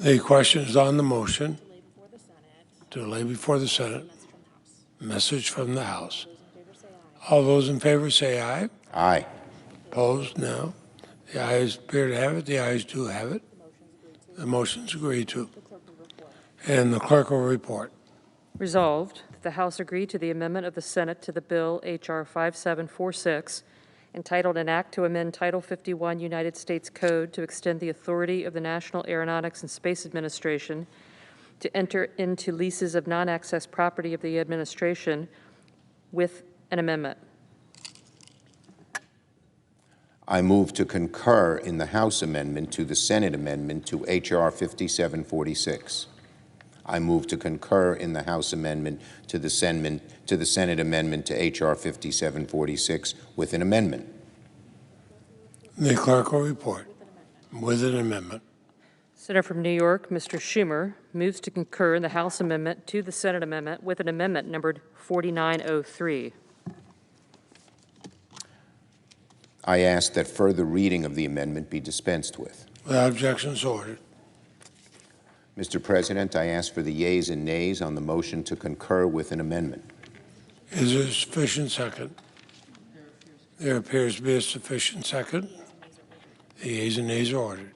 The question is on the motion to lay before the Senate. Message from the House. All those in favor say aye. Aye. Opposed? No. The ayes appear to have it. The ayes do have it. The motion's agreed to. And the clerk will report. Resolved that the House agree to the amendment of the Senate to the bill H.R. 5746, entitled An Act to Amend Title 51 United States Code to extend the authority of the National Aeronautics and Space Administration to enter into leases of non-access property of the administration with an amendment. I move to concur in the House amendment to the Senate amendment to H.R. 5746. I move to concur in the House amendment to the Senate amendment to H.R. 5746 with an amendment. The clerk will report. With an amendment. Senator from New York, Mr. Schumer, moves to concur in the House amendment to the Senate amendment with an amendment numbered 4903. I ask that further reading of the amendment be dispensed with. Without objection, so ordered. Mr. President, I ask for the yeas and nays on the motion to concur with an amendment. Is there a sufficient second? There appears to be a sufficient second. The yeas and nays are ordered.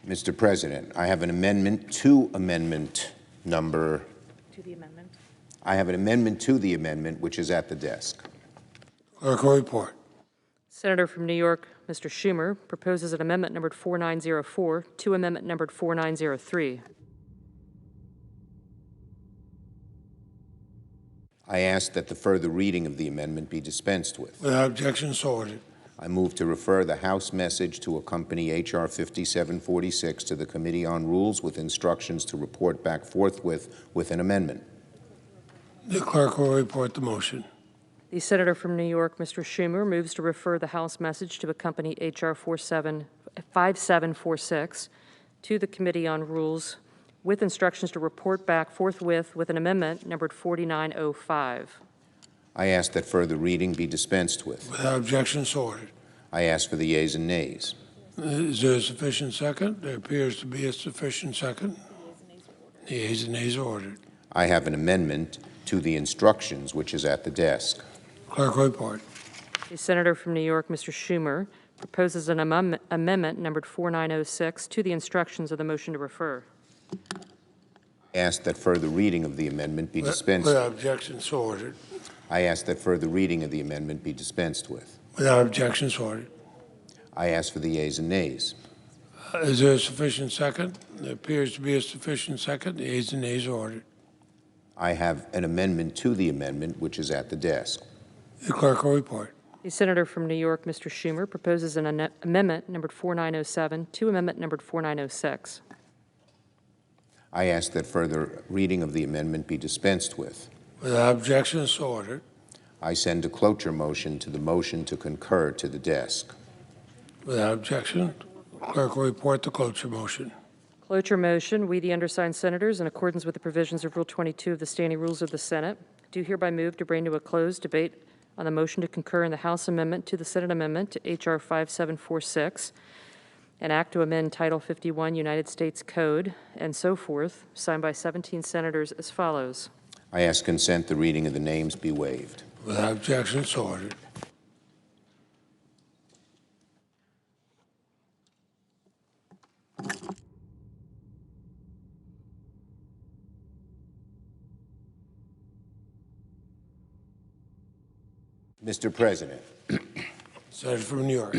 Mr. President, I have an amendment to amendment number. To the amendment. I have an amendment to the amendment, which is at the desk. Clerk will report. Senator from New York, Mr. Schumer, proposes an amendment numbered 4904 to amendment numbered 4903. I ask that the further reading of the amendment be dispensed with. Without objection, so ordered. I move to refer the House message to accompany H.R. 5746 to the Committee on Rules with instructions to report back forthwith with an amendment. The clerk will report the motion. The senator from New York, Mr. Schumer, moves to refer the House message to accompany H.R. 5746 to the Committee on Rules with instructions to report back forthwith with an amendment numbered 4905. I ask that further reading be dispensed with. Without objection, so ordered. I ask for the yeas and nays. Is there a sufficient second? There appears to be a sufficient second. The yeas and nays are ordered. I have an amendment to the instructions, which is at the desk. Clerk will report. The senator from New York, Mr. Schumer, proposes an amendment numbered 4906 to the instructions of the motion to refer. I ask that further reading of the amendment be dispensed with. Without objection, so ordered. I ask that further reading of the amendment be dispensed with. Without objection, so ordered. I ask for the yeas and nays. Is there a sufficient second? There appears to be a sufficient second. The yeas and nays are ordered. I have an amendment to the amendment, which is at the desk. The clerk will report. The senator from New York, Mr. Schumer, proposes an amendment numbered 4907 to amendment numbered 4906. I ask that further reading of the amendment be dispensed with. Without objection, so ordered. I send a cloture motion to the motion to concur to the desk. Without objection, clerk will report the cloture motion. Cloture motion, we, the undersigned senators, in accordance with the provisions of Rule 22 of the Standing Rules of the Senate, do hereby move to bring to a close debate on the motion to concur in the House amendment to the Senate amendment to H.R. 5746, an act to amend Title 51 United States Code, and so forth, signed by 17 senators as follows. I ask consent the reading of the names be waived. Without objection, so ordered. Mr. President, Senator from New York.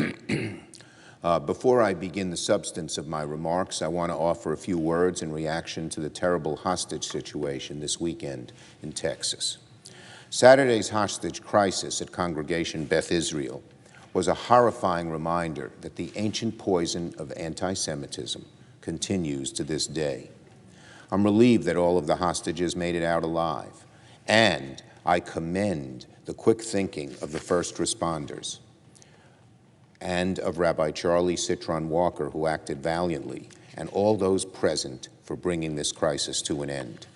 before I begin the substance of my remarks, I want to offer a few words in reaction to the terrible hostage situation this weekend in Texas. Saturday's hostage crisis at Congregation Beth Israel was a horrifying reminder that the ancient poison of anti-Semitism continues to this day. I'm relieved that all of the hostages made it out alive, and I commend the quick thinking of the first responders and of Rabbi Charlie Citron Walker, who acted valiantly, and all those present for bringing this crisis to an end.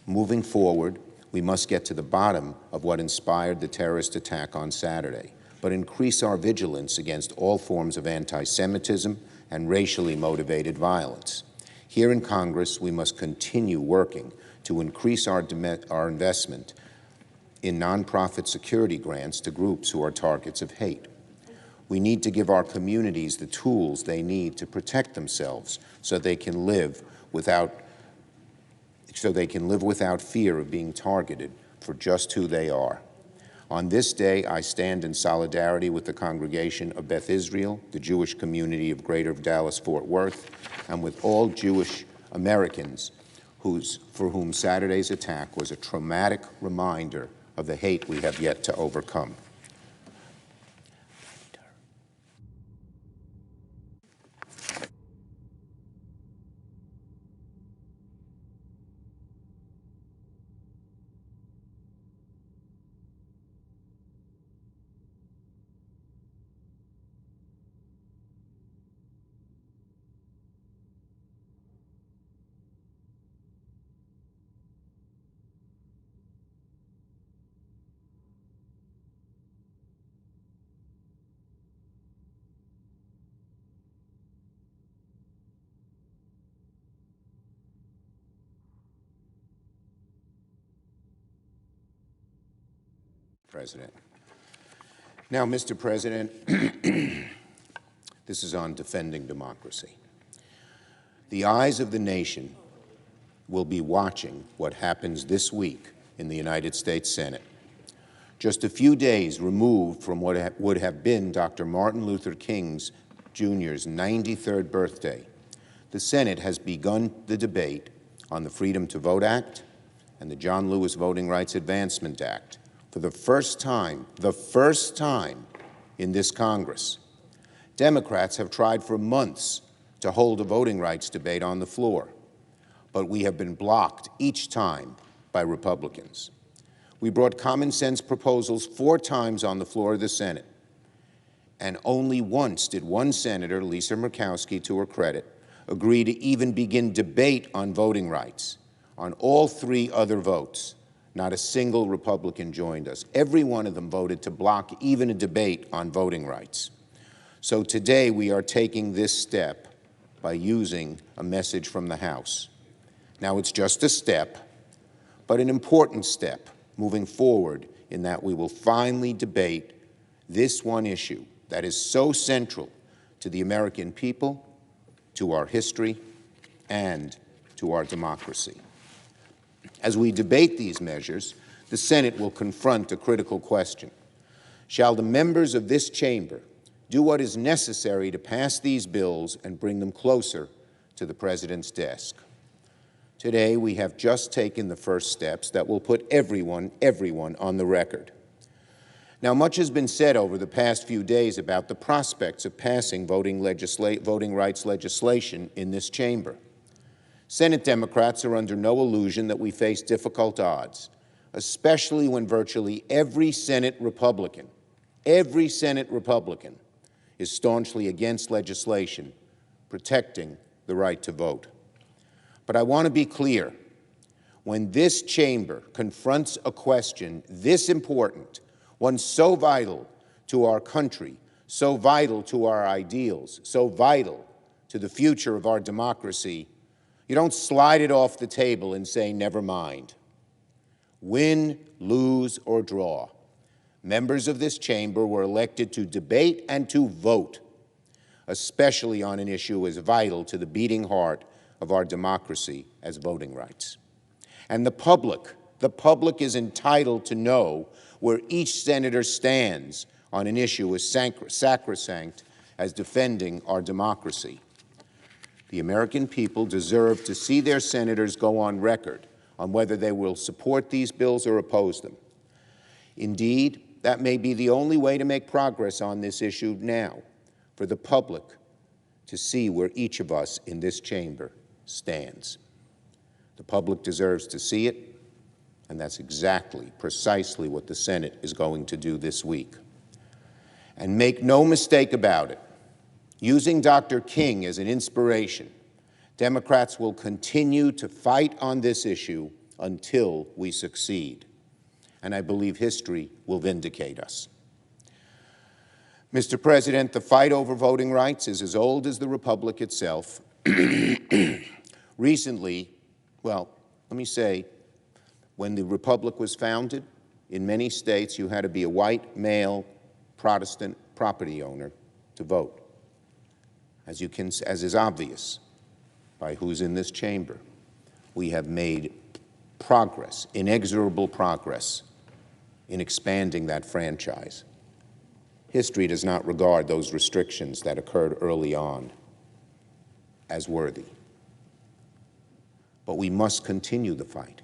Moving forward, we must get to the bottom of what inspired the terrorist attack on Saturday, but increase our vigilance against all forms of anti-Semitism and racially motivated violence. Here in Congress, we must continue working to increase our investment in nonprofit security grants to groups who are targets of hate. We need to give our communities the tools they need to protect themselves so they can live without fear of being targeted for just who they are. On this day, I stand in solidarity with the congregation of Beth Israel, the Jewish community of Greater Dallas-Fort Worth, and with all Jewish Americans for whom Saturday's attack was a traumatic reminder of the hate we have yet to overcome. President. Now, Mr. President, this is on defending democracy. The eyes of the nation will be watching what happens this week in the United States Senate. Just a few days removed from what would have been Dr. Martin Luther King Jr.'s 93rd birthday, the Senate has begun the debate on the Freedom to Vote Act and the John Lewis Voting Rights Advancement Act. For the first time in this Congress, Democrats have tried for months to hold a voting rights debate on the floor, but we have been blocked each time by Republicans. We brought common sense proposals 4 times on the floor of the Senate, and only once did one senator, Lisa Murkowski, to her credit, agree to even begin debate on voting rights. On all 3 other votes, not a single Republican joined us. Every one of them voted to block even a debate on voting rights. So today we are taking this step by using a message from the House. Now it's just a step, but an important step moving forward in that we will finally debate this one issue that is so central to the American people, to our history, and to our democracy. As we debate these measures, the Senate will confront a critical question. Shall the members of this chamber do what is necessary to pass these bills and bring them closer to the President's desk? Today, we have just taken the first steps that will put everyone on the record. Now, much has been said over the past few days about the prospects of passing voting rights legislation in this chamber. Senate Democrats are under no illusion that we face difficult odds, especially when virtually every Senate Republican is staunchly against legislation protecting the right to vote. But I want to be clear. When this chamber confronts a question this important, one so vital to our country, so vital to our ideals, so vital to the future of our democracy, you don't slide it off the table and say, never mind. Win, lose, or draw, members of this chamber were elected to debate and to vote, especially on an issue as vital to the beating heart of our democracy as voting rights. And the public is entitled to know where each senator stands on an issue as sacrosanct as defending our democracy. The American people deserve to see their senators go on record on whether they will support these bills or oppose them. Indeed, that may be the only way to make progress on this issue now, for the public to see where each of us in this chamber stands. The public deserves to see it, and that's precisely what the Senate is going to do this week. And make no mistake about it, using Dr. King as an inspiration, Democrats will continue to fight on this issue until we succeed. And I believe history will vindicate us. Mr. President, the fight over voting rights is as old as the Republic itself. Recently, well, let me say, when the Republic was founded, in many states you had to be a white, male, Protestant property owner to vote, as is obvious by who's in this chamber. We have made progress, inexorable progress, in expanding that franchise. History does not regard those restrictions that occurred early on as worthy. But we must continue the fight.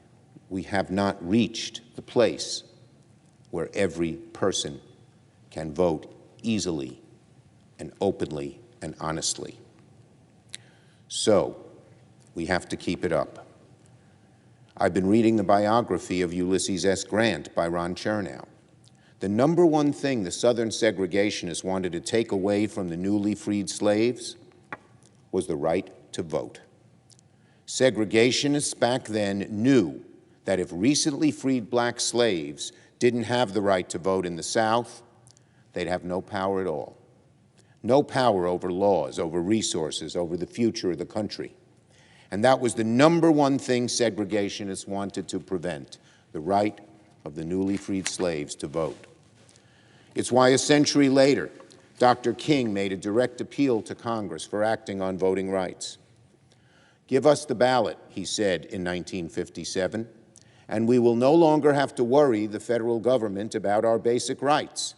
We have not reached the place where every person can vote easily and openly and honestly. So, we have to keep it up. I've been reading the biography of Ulysses S. Grant by Ron Chernow. The number one thing the Southern segregationists wanted to take away from the newly freed slaves was the right to vote. Segregationists back then knew that if recently freed black slaves didn't have the right to vote in the South, they'd have no power at all. No power over laws, over resources, over the future of the country. And that was the number one thing segregationists wanted to prevent, the right of the newly freed slaves to vote. It's why a century later, Dr. King made a direct appeal to Congress for acting on voting rights. "Give us the ballot," he said in 1957, "and we will no longer have to worry the federal government about our basic rights.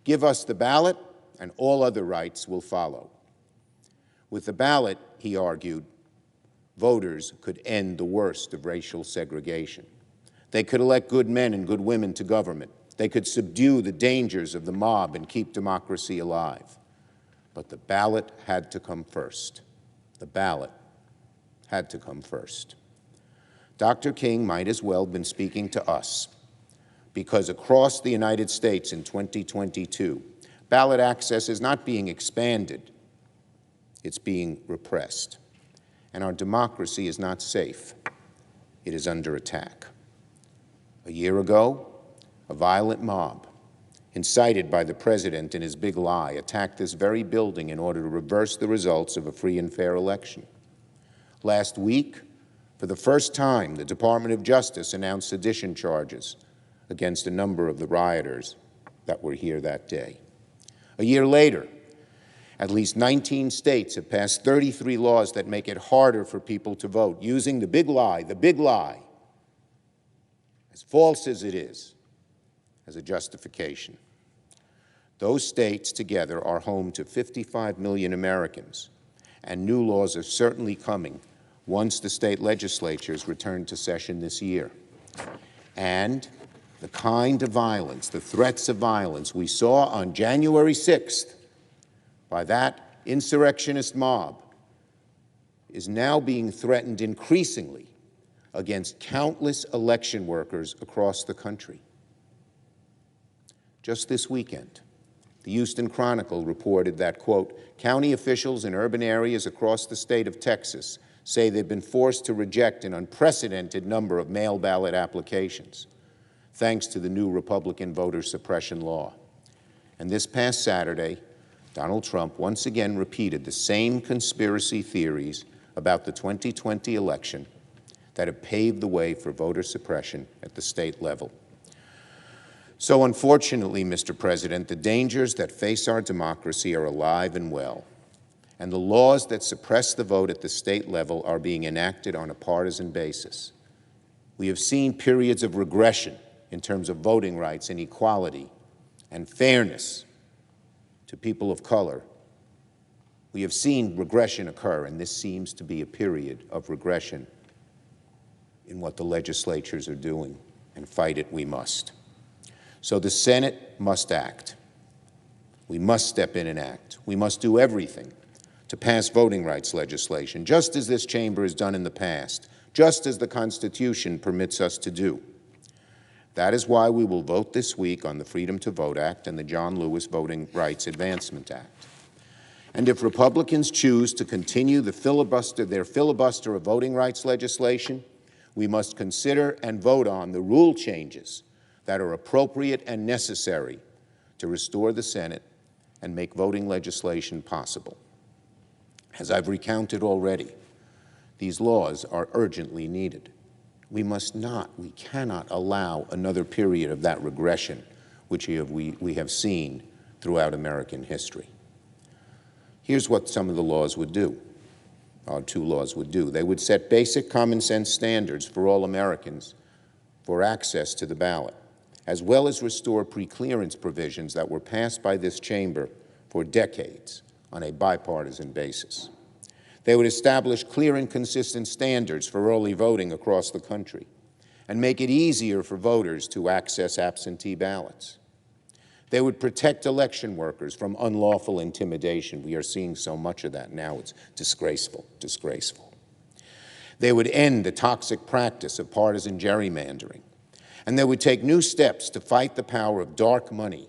Give us the ballot, and all other rights will follow." With the ballot, he argued, voters could end the worst of racial segregation. They could elect good men and good women to government. They could subdue the dangers of the mob and keep democracy alive. But the ballot had to come first. The ballot had to come first. Dr. King might as well have been speaking to us, because across the United States in 2022, ballot access is not being expanded, it's being repressed. And our democracy is not safe. It is under attack. A year ago, a violent mob, incited by the president in his big lie, attacked this very building in order to reverse the results of a free and fair election. Last week, for the first time, the Department of Justice announced sedition charges against a number of the rioters that were here that day. A year later, at least 19 states have passed 33 laws that make it harder for people to vote, using the big lie, as false as it is, as a justification. Those states together are home to 55 million Americans, and new laws are certainly coming once the state legislatures return to session this year. And the kind of violence, the threats of violence we saw on January 6th by that insurrectionist mob is now being threatened increasingly against countless election workers across the country. Just this weekend, the Houston Chronicle reported that, quote, "County officials in urban areas across the state of Texas say they've been forced to reject an unprecedented number of mail ballot applications, thanks to the new Republican voter suppression law." And this past Saturday, Donald Trump once again repeated the same conspiracy theories about the 2020 election that have paved the way for voter suppression at the state level. So unfortunately, Mr. President, the dangers that face our democracy are alive and well, and the laws that suppress the vote at the state level are being enacted on a partisan basis. We have seen periods of regression in terms of voting rights and equality and fairness to people of color. We have seen regression occur, and this seems to be a period of regression in what the legislatures are doing, and fight it we must. So the Senate must act. We must step in and act. We must do everything to pass voting rights legislation, just as this chamber has done in the past, just as the Constitution permits us to do. That is why we will vote this week on the Freedom to Vote Act and the John Lewis Voting Rights Advancement Act. And if Republicans choose to continue their filibuster of voting rights legislation, we must consider and vote on the rule changes that are appropriate and necessary to restore the Senate and make voting legislation possible. As I've recounted already, These laws are urgently needed. We cannot allow another period of that regression which we have seen throughout American history. Here's what some of the laws would do, our two laws would do. They would set basic common sense standards for all Americans for access to the ballot, as well as restore preclearance provisions that were passed by this chamber for decades on a bipartisan basis. They would establish clear and consistent standards for early voting across the country and make it easier for voters to access absentee ballots. They would protect election workers from unlawful intimidation. We are seeing so much of that now. It's disgraceful, disgraceful. They would end the toxic practice of partisan gerrymandering. And they would take new steps to fight the power of dark money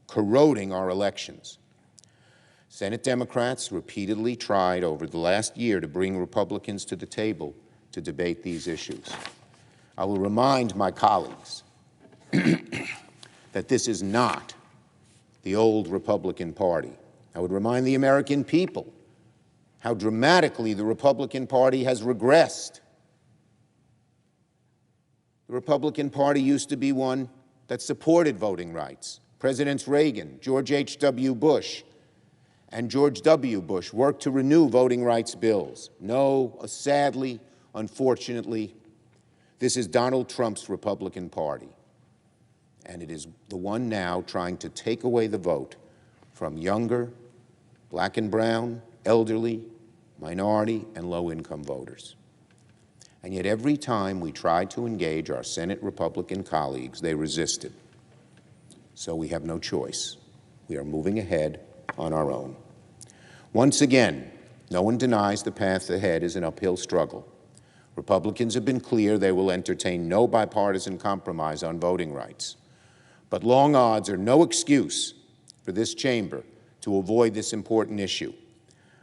corroding our elections. Senate Democrats repeatedly tried over the last year to bring Republicans to the table to debate these issues. I will remind my colleagues that this is not the old Republican Party. I would remind the American people how dramatically the Republican Party has regressed. The Republican Party used to be one that supported voting rights. Presidents Reagan, George H.W. Bush, and George W. Bush worked to renew voting rights bills. No, sadly, unfortunately, this is Donald Trump's Republican Party. And it is the one now trying to take away the vote from younger, black and brown, elderly, minority, and low-income voters. And yet every time we tried to engage our Senate Republican colleagues, they resisted. So we have no choice. We are moving ahead on our own. Once again, no one denies the path ahead is an uphill struggle. Republicans have been clear they will entertain no bipartisan compromise on voting rights. But long odds are no excuse for this chamber to avoid this important issue.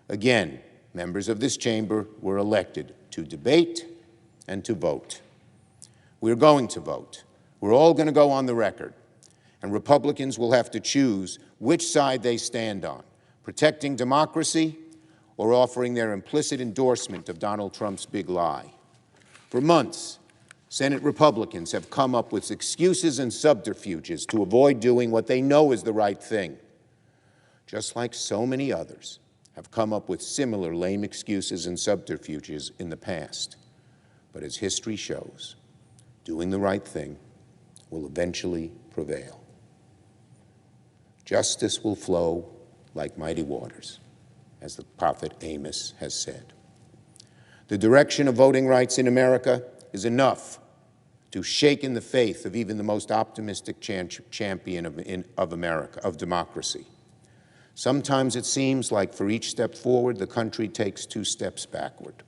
Again, members of this chamber were elected to debate and to vote. We're going to vote. We're all going to go on the record. And Republicans will have to choose which side they stand on, protecting democracy or offering their implicit endorsement of Donald Trump's big lie. For months, Senate Republicans have come up with excuses and subterfuges to avoid doing what they know is the right thing, just like so many others have come up with similar lame excuses and subterfuges in the past. But as history shows, doing the right thing will eventually prevail. Justice will flow like mighty waters, as the prophet Amos has said. The direction of voting rights in America is enough to shake in the faith of even the most optimistic champion of America, of democracy. Sometimes it seems like for each step forward, the country takes 2 steps backward.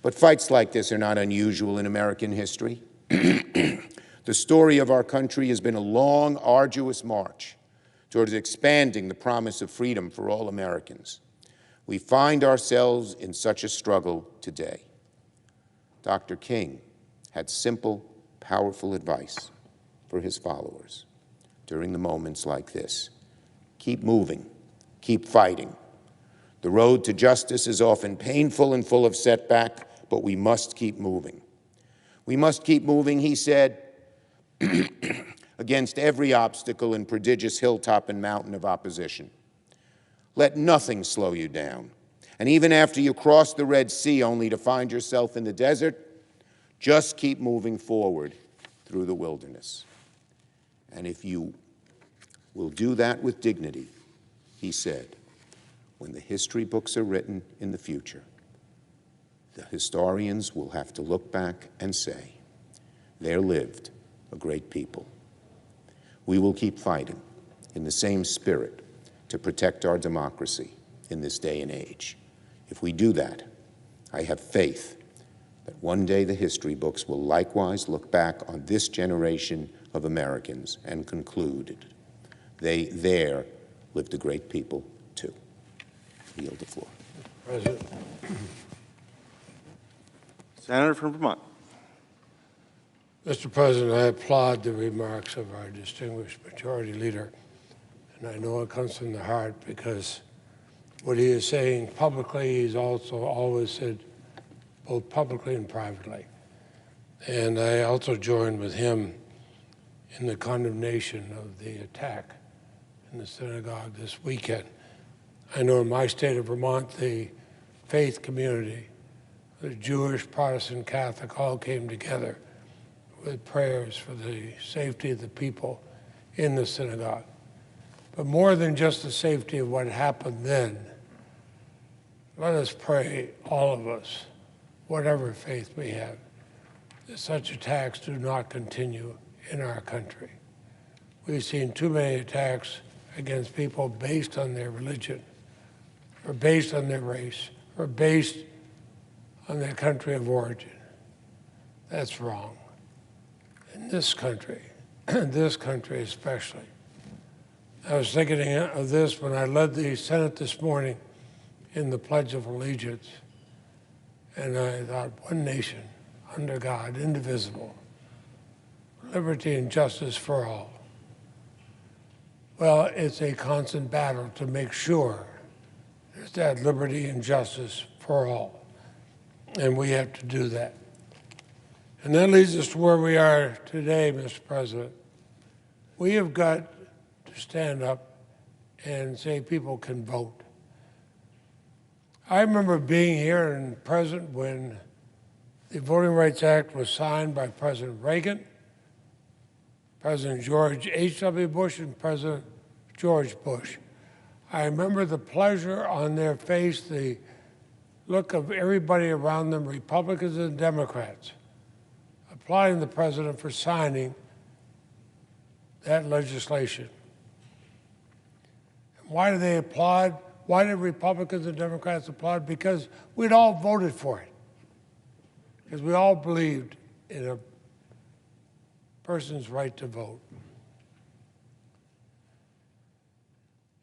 But fights like this are not unusual in American history. The story of our country has been a long, arduous march towards expanding the promise of freedom for all Americans. We find ourselves in such a struggle today. Dr. King had simple, powerful advice for his followers during the moments like this. Keep moving, keep fighting. The road to justice is often painful and full of setback, but we must keep moving. We must keep moving, he said, against every obstacle and prodigious hilltop and mountain of opposition. Let nothing slow you down. And even after you cross the Red Sea only to find yourself in the desert, just keep moving forward through the wilderness. And if you will do that with dignity, he said, when the history books are written in the future, the historians will have to look back and say, there lived a great people. We will keep fighting in the same spirit to protect our democracy in this day and age. If we do that, I have faith that one day the history books will likewise look back on this generation of Americans and conclude there lived a great people too. I yield the floor. President. Senator from Vermont. Mr. President, I applaud the remarks of our distinguished majority leader, and I know it comes from the heart because what he is saying publicly, he's also always said both publicly and privately. And I also joined with him in the condemnation of the attack in the synagogue this weekend. I know in my state of Vermont, the faith community, the Jewish, Protestant, Catholic, all came together with prayers for the safety of the people in the synagogue. But more than just the safety of what happened then, let us pray, all of us, whatever faith we have, that such attacks do not continue in our country. We've seen too many attacks against people based on their religion, or based on their race, or based on their country of origin. That's wrong. In this country, this country especially. I was thinking of this when I led the Senate this morning in the Pledge of Allegiance, and I thought, one nation, under God, indivisible, liberty and justice for all. Well, it's a constant battle to make sure there's that liberty and justice for all, and we have to do that. And that leads us to where we are today, Mr. President. We have got to stand up and say people can vote. I remember being here and present when the Voting Rights Act was signed by President Reagan, President George H.W. Bush, and President George Bush. I remember the pleasure on their face, the look of everybody around them, Republicans and Democrats, applauding the president for signing that legislation. And why did they applaud? Why did Republicans and Democrats applaud? Because we'd all voted for it. Because we all believed in a person's right to vote.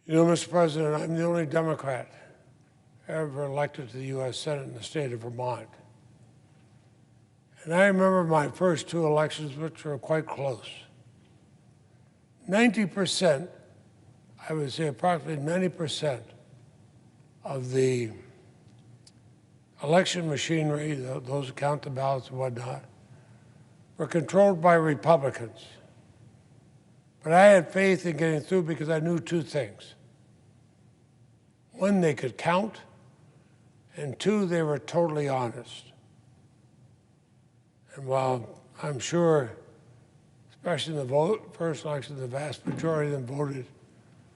You know, Mr. President, I'm the only Democrat ever elected to the U.S. Senate in the state of Vermont. And I remember my first two elections, which were quite close. 90%, I would say approximately 90% of the election machinery, those who count the ballots and whatnot, were controlled by Republicans. But I had faith in getting through because I knew two things. One, they could count, and two, they were totally honest. And while I'm sure, especially in the first election, the vast majority of them voted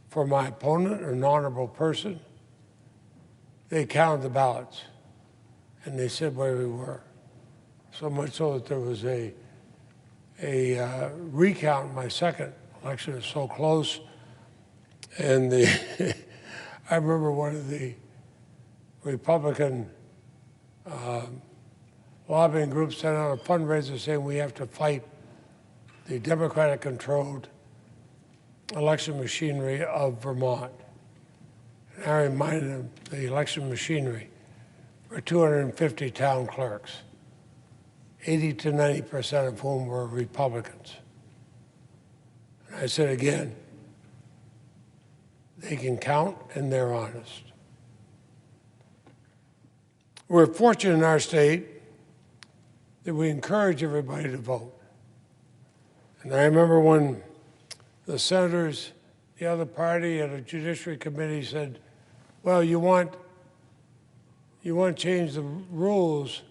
for my opponent, an honorable person, they counted the ballots, and they said where we were. So much so that there was a recount in my second election. It was so close, and I remember one of the Republican lobbying groups sent out a fundraiser saying we have to fight the Democratic-controlled election machinery of Vermont. And I reminded them the election machinery were 250 town clerks, 80 to 90% of whom were Republicans. And I said again, they can count and they're honest. We're fortunate in our state that we encourage everybody to vote. And I remember when the senators, the other party at a judiciary committee said, well, you want to change the rules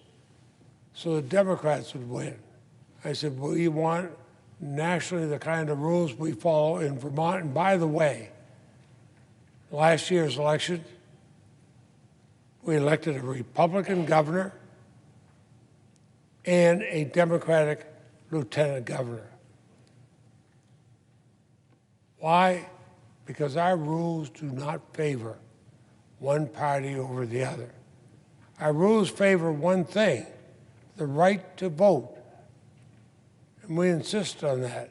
so the Democrats would win. I said, well, you want nationally the kind of rules we follow in Vermont. And by the way, last year's election, we elected a Republican governor and a Democratic lieutenant governor. Why? Because our rules do not favor one party over the other. Our rules favor one thing, the right to vote. And we insist on that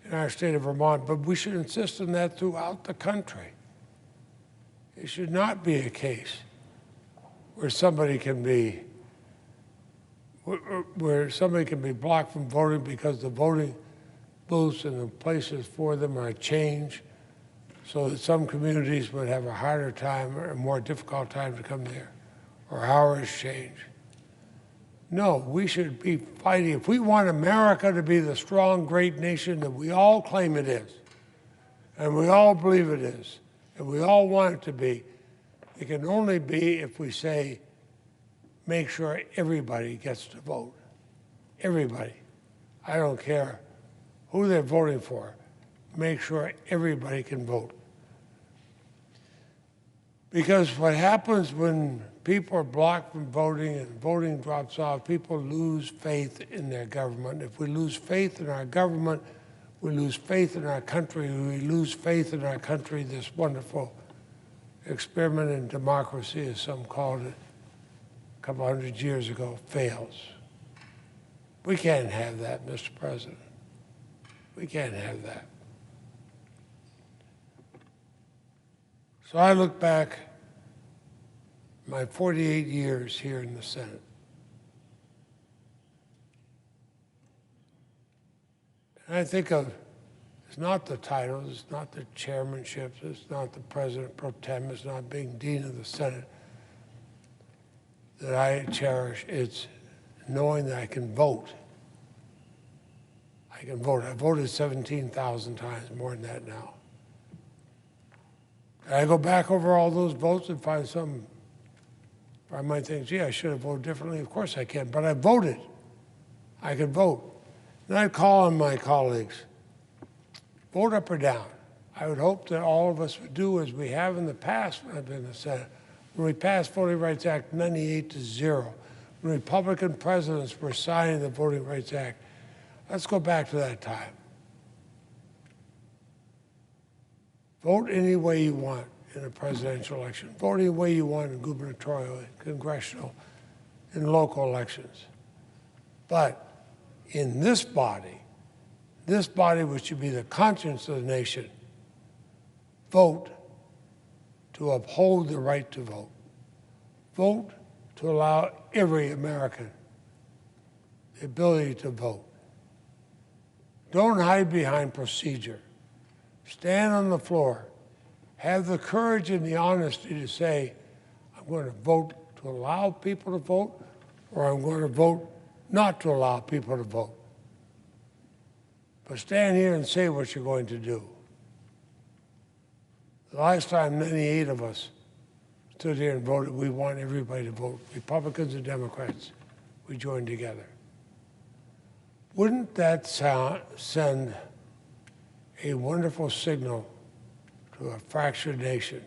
in our state of Vermont, but we should insist on that throughout the country. It should not be a case where somebody can be blocked from voting because the voting booths and the places for them are changed so that some communities would have a harder time or a more difficult time to come there, or hours change. No, we should be fighting. If we want America to be the strong, great nation that we all claim it is, and we all believe it is, and we all want it to be, it can only be if we say, make sure everybody gets to vote. Everybody. I don't care who they're voting for. Make sure everybody can vote. Because what happens when people are blocked from voting and voting drops off, people lose faith in their government. If we lose faith in our government, we lose faith in our country. We lose faith in our country, this wonderful experiment in democracy, as some called it a couple hundred years ago, fails. We can't have that, Mr. President. We can't have that. So I look back my 48 years here in the Senate. And I think of, it's not the titles, it's not the chairmanships, it's not the president pro tem, it's not being dean of the Senate that I cherish. It's knowing that I can vote. I can vote. I voted 17,000 times, more than that now. Can I go back over all those votes and find some, I might think, gee, I should have voted differently. Of course I can, but I voted. I could vote. And I call on my colleagues, vote up or down. I would hope that all of us would do as we have in the past when I've been in the Senate. When we passed Voting Rights Act 98-0, when Republican presidents were signing the Voting Rights Act, let's go back to that time. Vote any way you want in a presidential election. Vote any way you want in gubernatorial, congressional, and local elections. But in this body which should be the conscience of the nation, vote to uphold the right to vote. Vote to allow every American the ability to vote. Don't hide behind procedure. Stand on the floor. Have the courage and the honesty to say, I'm going to vote to allow people to vote, or I'm going to vote not to allow people to vote. But stand here and say what you're going to do. The last time 98 of us stood here and voted, we want everybody to vote, Republicans and Democrats. We joined together. Wouldn't that send a wonderful signal to a fractured nation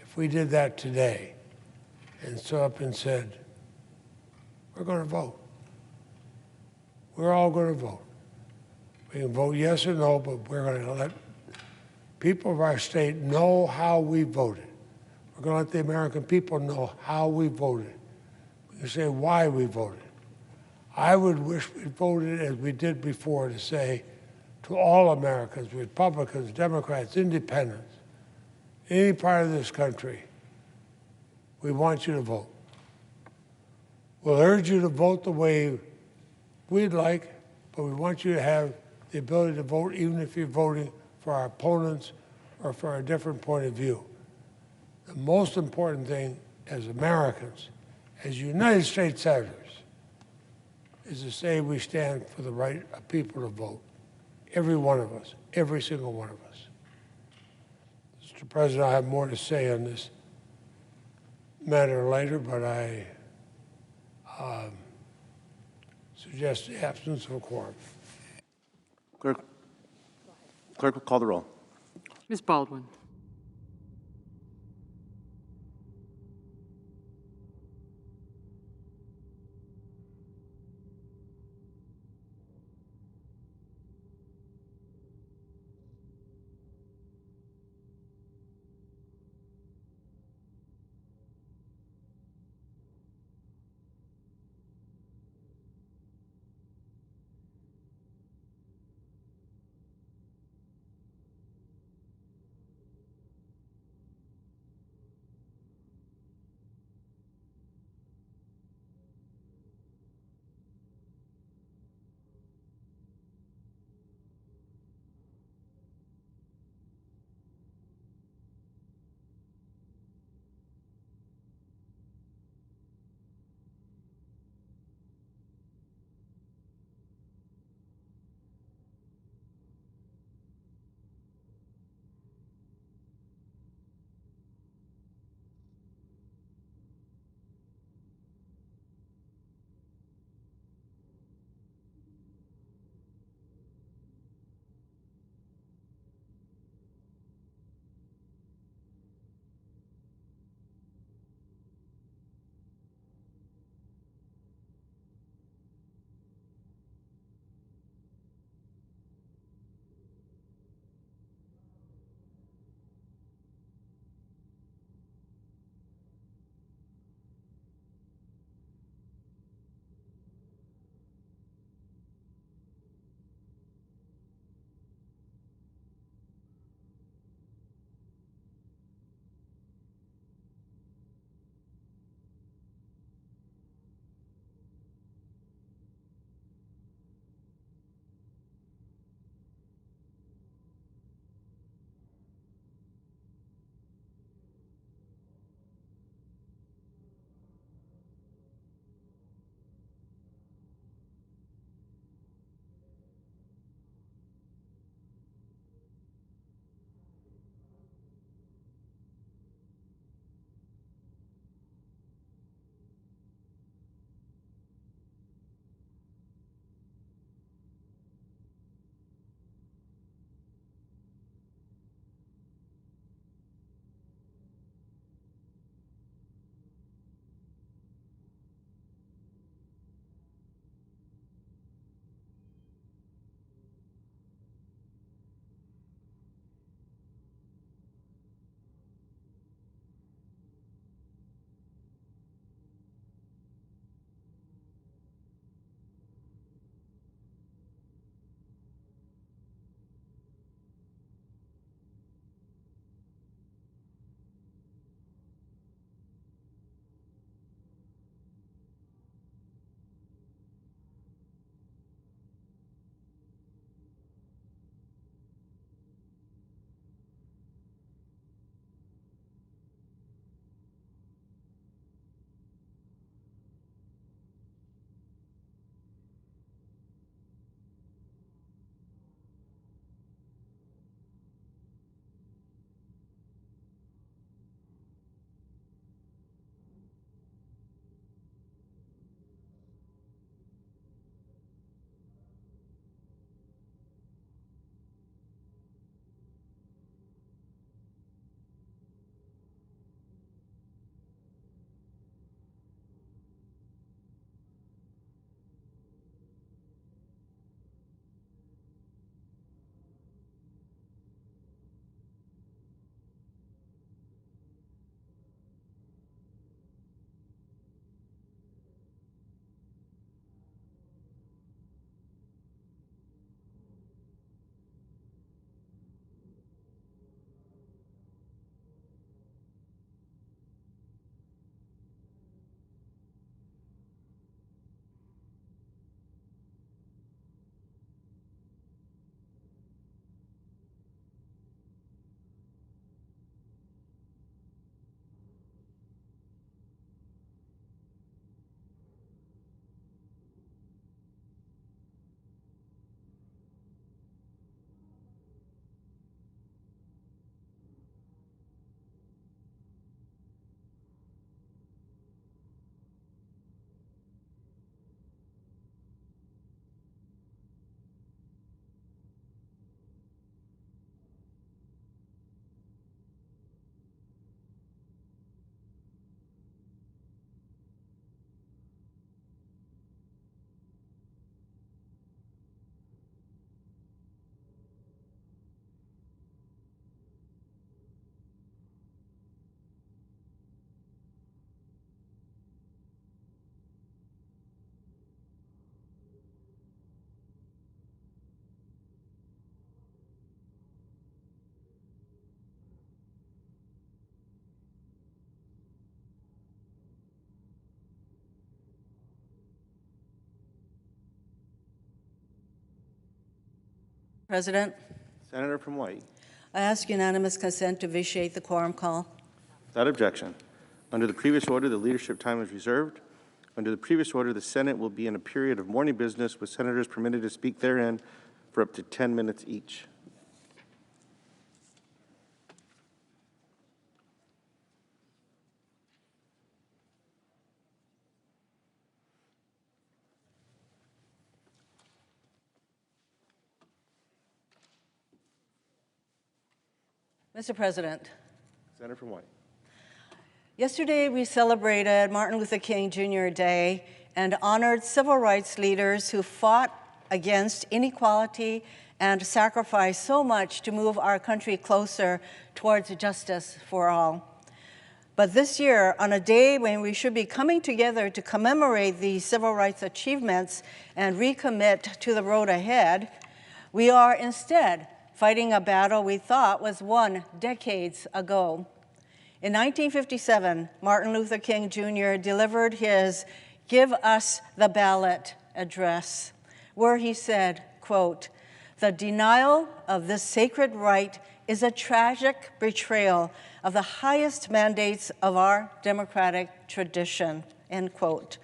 if we did that today and stood up and said, we're going to vote. We're all going to vote. We can vote yes or no, but we're going to let people of our state know how we voted. We're going to let the American people know how we voted. We can say why we voted. I would wish we voted as we did before, to say to all Americans, Republicans, Democrats, Independents, any part of this country, we want you to vote. We'll urge you to vote the way we'd like, but we want you to have the ability to vote even if you're voting for our opponents or for a different point of view. The most important thing as Americans, as United States Senators, is to say we stand for the right of people to vote. Every one of us, every single one of us. Mr. President, I have more to say on this matter later, but I suggest the absence of a quorum. Clerk will call the roll. Ms. Baldwin. President, Senator from Hawaii. I ask unanimous consent to vitiate the quorum call. Without objection. Under the previous order, the leadership time is reserved. Under the previous order, the Senate will be in a period of morning business with senators permitted to speak therein for up to 10 minutes each. Mr. President, Senator from Hawaii. yesterday we celebrated Martin Luther King Jr. Day and honored civil rights leaders who fought against inequality and sacrificed so much to move our country closer towards justice for all. But this year, on a day when we should be coming together to commemorate these civil rights achievements and recommit to the road ahead, we are instead fighting a battle we thought was won decades ago. In 1957, Martin Luther King Jr. delivered his "Give Us the Ballot" address, where he said, quote, "The denial of this sacred right is a tragic betrayal of the highest mandates of our democratic tradition," end quote.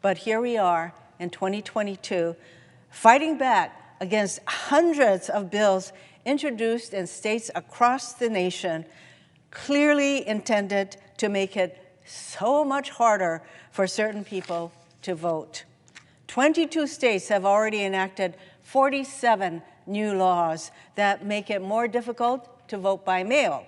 But here we are in 2022, fighting back against hundreds of bills introduced in states across the nation, clearly intended to make it so much harder for certain people to vote. 22 states have already enacted 47 new laws that make it more difficult to vote by mail,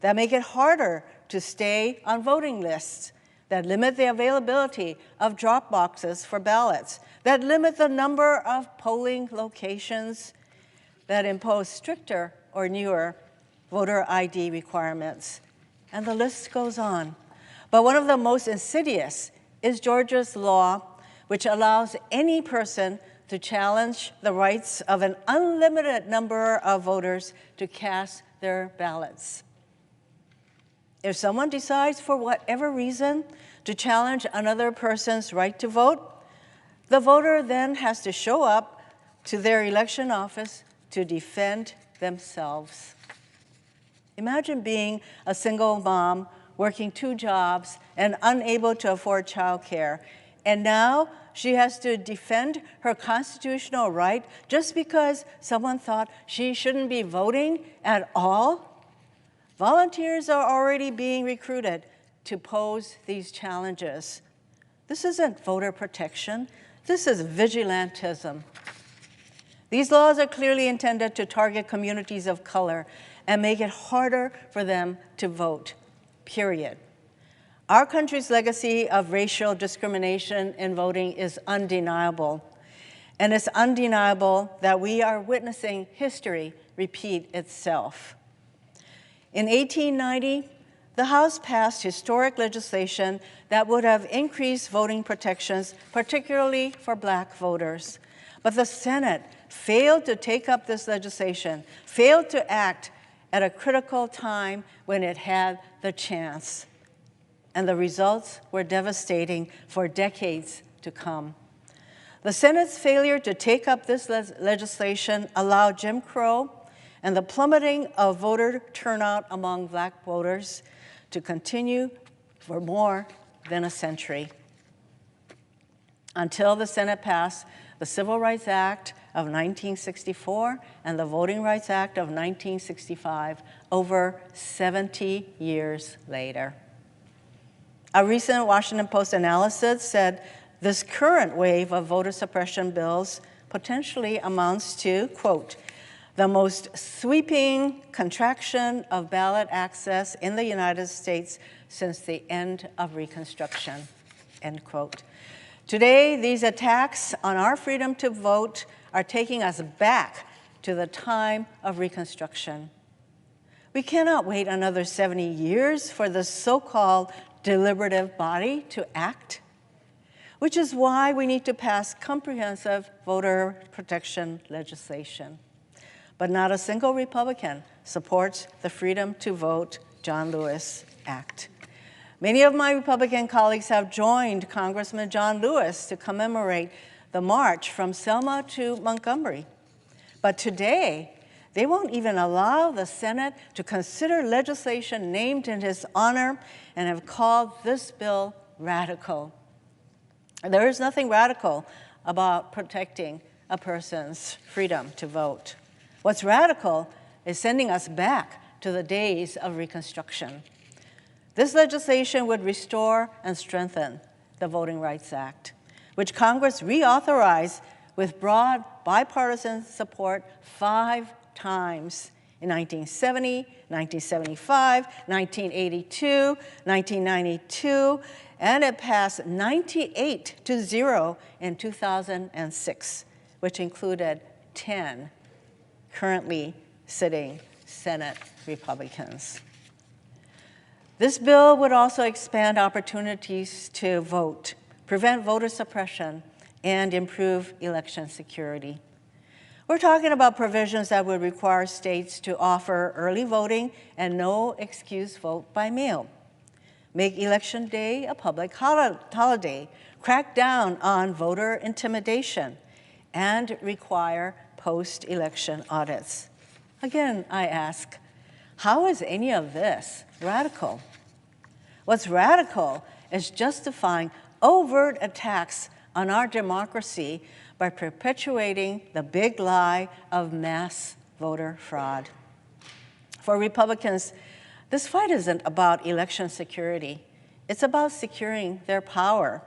that make it harder to stay on voting lists, that limit the availability of drop boxes for ballots, that limit the number of polling locations, that impose stricter or newer voter ID requirements. And the list goes on. But one of the most insidious is Georgia's law, which allows any person to challenge the rights of an unlimited number of voters to cast their ballots. If someone decides for whatever reason to challenge another person's right to vote, the voter then has to show up to their election office to defend themselves. Imagine being a single mom working 2 jobs and unable to afford childcare, and now she has to defend her constitutional right just because someone thought she shouldn't be voting at all? Volunteers are already being recruited to pose these challenges. This isn't voter protection. This is vigilantism. These laws are clearly intended to target communities of color and make it harder for them to vote, period. Our country's legacy of racial discrimination in voting is undeniable. And it's undeniable that we are witnessing history repeat itself. In 1890, the House passed historic legislation that would have increased voting protections, particularly for Black voters. But the Senate failed to take up this legislation, failed to act at a critical time when it had the chance. And the results were devastating for decades to come. The Senate's failure to take up this legislation allowed Jim Crow and the plummeting of voter turnout among Black voters to continue for more than a century, until the Senate passed the Civil Rights Act of 1964 and the Voting Rights Act of 1965, over 70 years later. A recent Washington Post analysis said this current wave of voter suppression bills potentially amounts to, quote, the most sweeping contraction of ballot access in the United States since the end of Reconstruction, end quote. Today, these attacks on our freedom to vote are taking us back to the time of Reconstruction. We cannot wait another 70 years for the so-called deliberative body to act, which is why we need to pass comprehensive voter protection legislation. But not a single Republican supports the Freedom to Vote John Lewis Act. Many of my Republican colleagues have joined Congressman John Lewis to commemorate the march from Selma to Montgomery. But today, they won't even allow the Senate to consider legislation named in his honor and have called this bill radical. There is nothing radical about protecting a person's freedom to vote. What's radical is sending us back to the days of Reconstruction. This legislation would restore and strengthen the Voting Rights Act, which Congress reauthorized with broad bipartisan support 5 times in 1970, 1975, 1982, 1992, and it passed 98-0 in 2006, which included 10 currently sitting Senate Republicans. This bill would also expand opportunities to vote, prevent voter suppression, and improve election security. We're talking about provisions that would require states to offer early voting and no excuse vote by mail, make Election Day a public holiday, crack down on voter intimidation, and require post-election audits. Again, I ask, how is any of this radical? What's radical is justifying overt attacks on our democracy by perpetuating the big lie of mass voter fraud. For Republicans, this fight isn't about election security. It's about securing their power,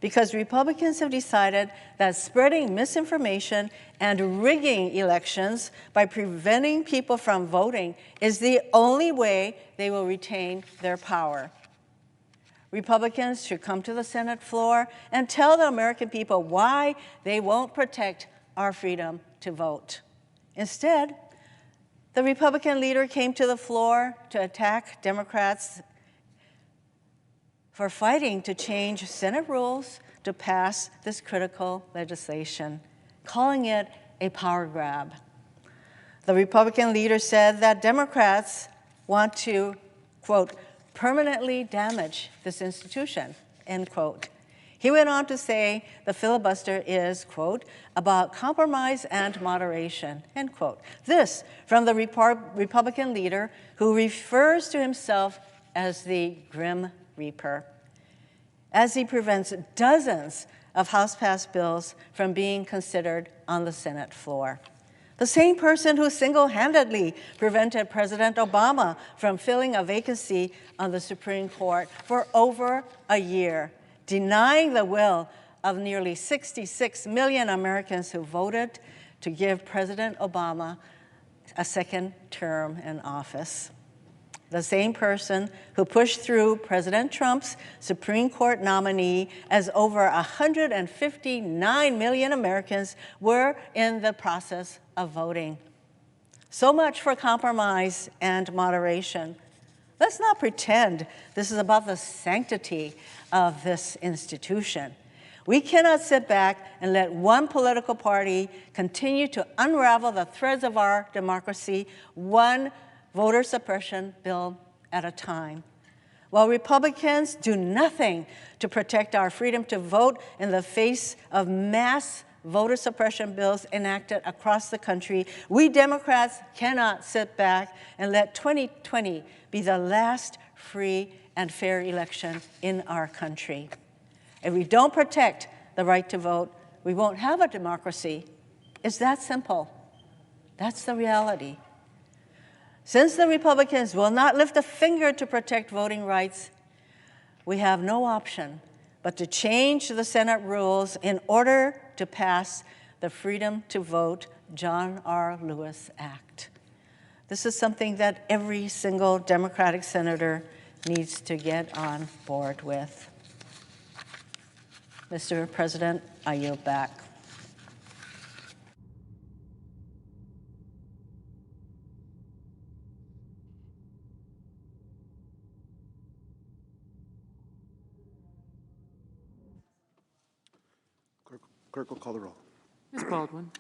because Republicans have decided that spreading misinformation and rigging elections by preventing people from voting is the only way they will retain their power. Republicans should come to the Senate floor and tell the American people why they won't protect our freedom to vote. Instead, the Republican leader came to the floor to attack Democrats for fighting to change Senate rules to pass this critical legislation, calling it a power grab. The Republican leader said that Democrats want to, quote, permanently damage this institution, end quote. He went on to say the filibuster is, quote, about compromise and moderation, end quote. This from the Republican leader who refers to himself as the Grim Reaper, as he prevents dozens of House-passed bills from being considered on the Senate floor. The same person who single-handedly prevented President Obama from filling a vacancy on the Supreme Court for over a year, denying the will of nearly 66 million Americans who voted to give President Obama a second term in office. The same person who pushed through President Trump's Supreme Court nominee as over 159 million Americans were in the process of voting. So much for compromise and moderation. Let's not pretend this is about the sanctity of this institution. We cannot sit back and let one political party continue to unravel the threads of our democracy, one voter suppression bill at a time. While Republicans do nothing to protect our freedom to vote in the face of mass voter suppression bills enacted across the country, we Democrats cannot sit back and let 2020 be the last free and fair election in our country. If we don't protect the right to vote, we won't have a democracy. It's that simple. That's the reality. Since the Republicans will not lift a finger to protect voting rights, we have no option but to change the Senate rules in order to pass the Freedom to Vote John R. Lewis Act. This is something that every single Democratic senator needs to get on board with. Mr. President, I yield back. Clerk will call the roll. Ms. Baldwin.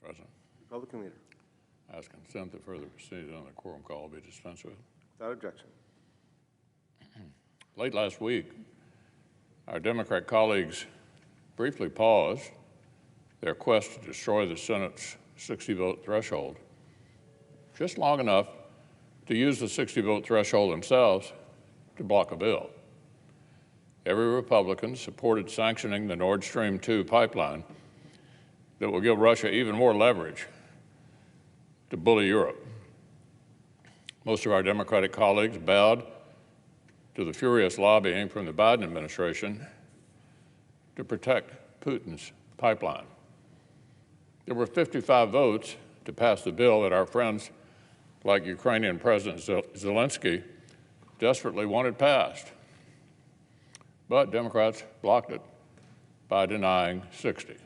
Mr. President. Republican Leader. I ask consent that further proceedings on the quorum call be dispensed with. Without objection. Late last week, our Democrat colleagues briefly paused their quest to destroy the Senate's 60-vote threshold, just long enough to use the 60-vote threshold themselves to block a bill. Every Republican supported sanctioning the Nord Stream 2 pipeline that will give Russia even more leverage to bully Europe. Most of our Democratic colleagues bowed to the furious lobbying from the Biden administration to protect Putin's pipeline. There were 55 votes to pass the bill that our friends like Ukrainian President Zelensky desperately wanted passed. But Democrats blocked it by denying 60.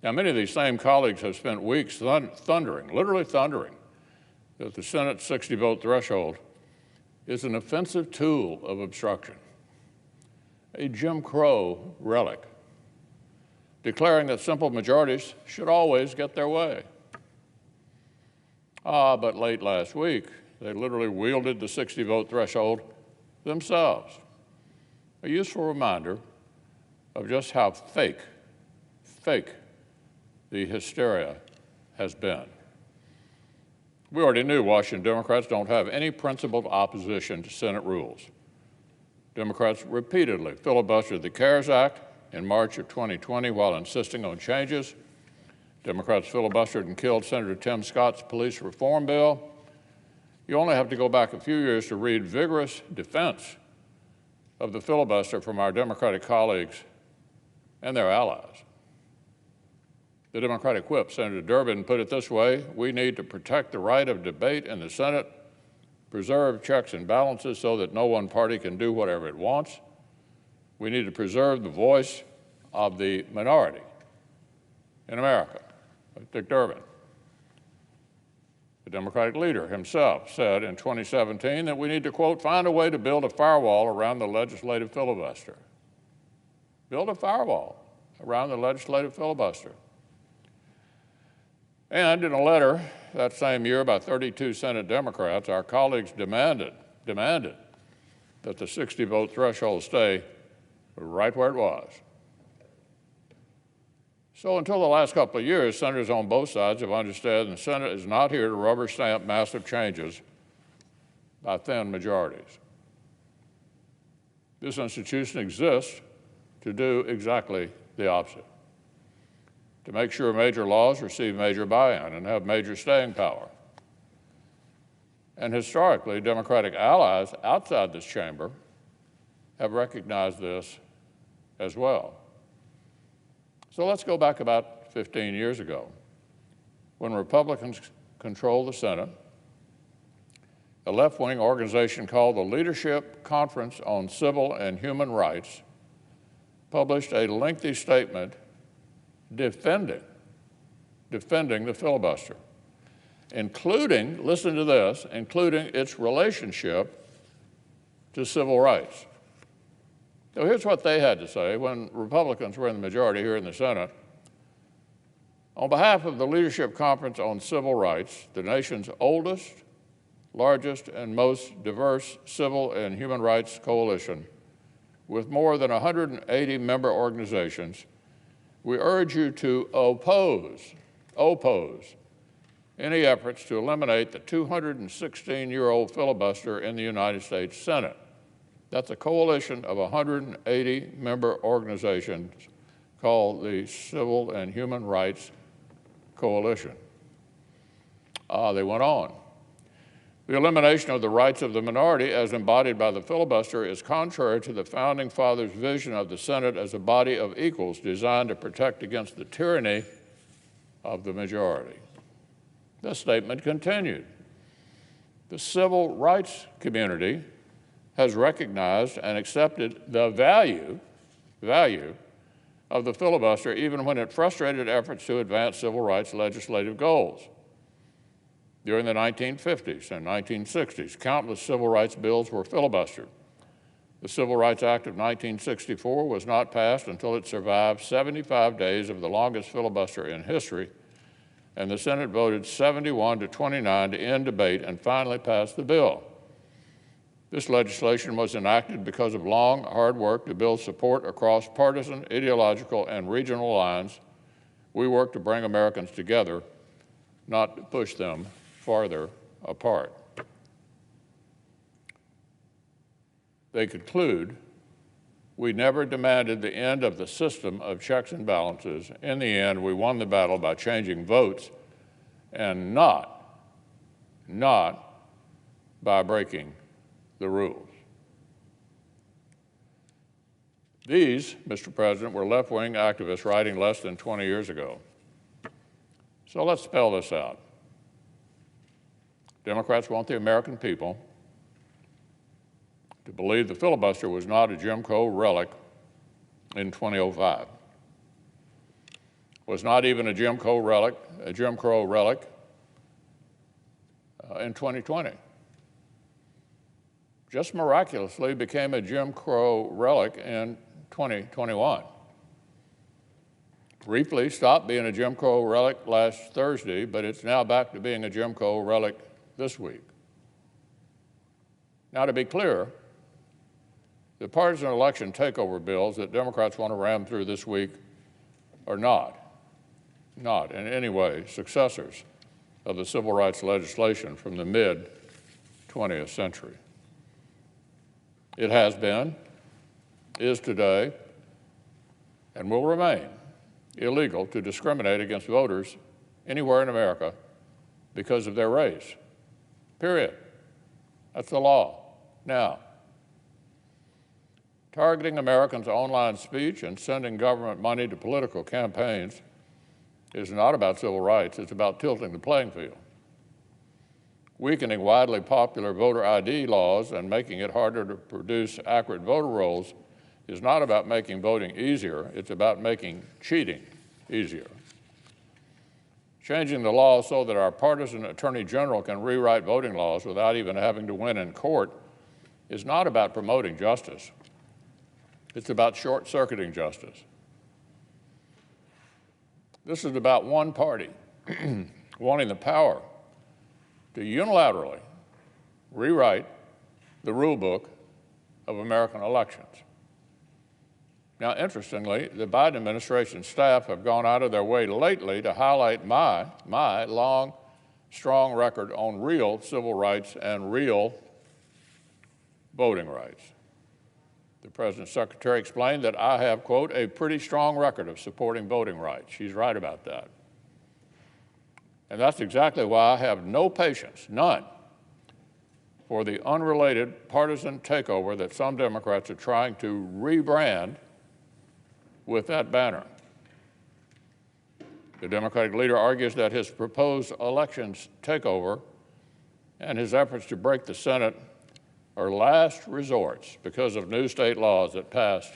Now, many of these same colleagues have spent weeks thundering, literally thundering, that the Senate's 60-vote threshold is an offensive tool of obstruction, a Jim Crow relic, declaring that simple majorities should always get their way. But late last week, they literally wielded the 60-vote threshold themselves, a useful reminder of just how fake the hysteria has been. We already knew Washington Democrats don't have any principled opposition to Senate rules. Democrats repeatedly filibustered the CARES Act in March of 2020 while insisting on changes. Democrats filibustered and killed Senator Tim Scott's police reform bill. You only have to go back a few years to read vigorous defense of the filibuster from our Democratic colleagues and their allies. The Democratic whip, Senator Durbin, put it this way: we need to protect the right of debate in the Senate, preserve checks and balances so that no one party can do whatever it wants. We need to preserve the voice of the minority in America. Dick Durbin, the Democratic leader himself, said in 2017 that we need to, quote, find a way to build a firewall around the legislative filibuster. Build a firewall around the legislative filibuster. And in a letter that same year by 32 Senate Democrats, our colleagues demanded that the 60-vote threshold stay right where it was. So until the last couple of years, senators on both sides have understood the Senate is not here to rubber stamp massive changes by thin majorities. This institution exists to do exactly the opposite, to make sure major laws receive major buy-in and have major staying power. And historically, Democratic allies outside this chamber have recognized this as well. So let's go back about 15 years ago, when Republicans controlled the Senate. A left-wing organization called the Leadership Conference on Civil and Human Rights published a lengthy statement defending the filibuster, including, listen to this, including its relationship to civil rights. So here's what they had to say when Republicans were in the majority here in the Senate. On behalf of the Leadership Conference on Civil Rights, the nation's oldest, largest, and most diverse civil and human rights coalition, with more than 180 member organizations, we urge you to oppose any efforts to eliminate the 216-year-old filibuster in the United States Senate. That's a coalition of 180 member organizations called the Civil and Human Rights Coalition. They went on. The elimination of the rights of the minority as embodied by the filibuster is contrary to the Founding Fathers' vision of the Senate as a body of equals designed to protect against the tyranny of the majority. The statement continued. The civil rights community has recognized and accepted the value of the filibuster even when it frustrated efforts to advance civil rights legislative goals. During the 1950s and 1960s, countless civil rights bills were filibustered. The Civil Rights Act of 1964 was not passed until it survived 75 days of the longest filibuster in history, and the Senate voted 71 to 29 to end debate and finally passed the bill. This legislation was enacted because of long, hard work to build support across partisan, ideological, and regional lines. We work to bring Americans together, not to push them farther apart. They conclude, we never demanded the end of the system of checks and balances. In the end, we won the battle by changing votes and not by breaking the rules. These, Mr. President, were left-wing activists writing less than 20 years ago. So let's spell this out. Democrats want the American people to believe the filibuster was not a Jim Crow relic in 2005, was not even a Jim Crow relic in 2020. Just miraculously became a Jim Crow relic in 2021. Briefly stopped being a Jim Crow relic last Thursday, but it's now back to being a Jim Crow relic this week. Now, to be clear, the partisan election takeover bills that Democrats want to ram through this week are not in any way successors of the civil rights legislation from the mid-20th century. It has been, is today, and will remain illegal to discriminate against voters anywhere in America because of their race. Period. That's the law. Now, targeting Americans' online speech and sending government money to political campaigns is not about civil rights. It's about tilting the playing field. Weakening widely popular voter ID laws and making it harder to produce accurate voter rolls is not about making voting easier. It's about making cheating easier. Changing the law so that our partisan attorney general can rewrite voting laws without even having to win in court is not about promoting justice. It's about short-circuiting justice. This is about one party wanting the power to unilaterally rewrite the rule book of American elections. Now, interestingly, the Biden administration staff have gone out of their way lately to highlight my long, strong record on real civil rights and real voting rights. The President's secretary explained that I have, quote, a pretty strong record of supporting voting rights. She's right about that. And that's exactly why I have no patience, none, for the unrelated partisan takeover that some Democrats are trying to rebrand with that banner. The Democratic leader argues that his proposed elections takeover and his efforts to break the Senate are last resorts because of new state laws that passed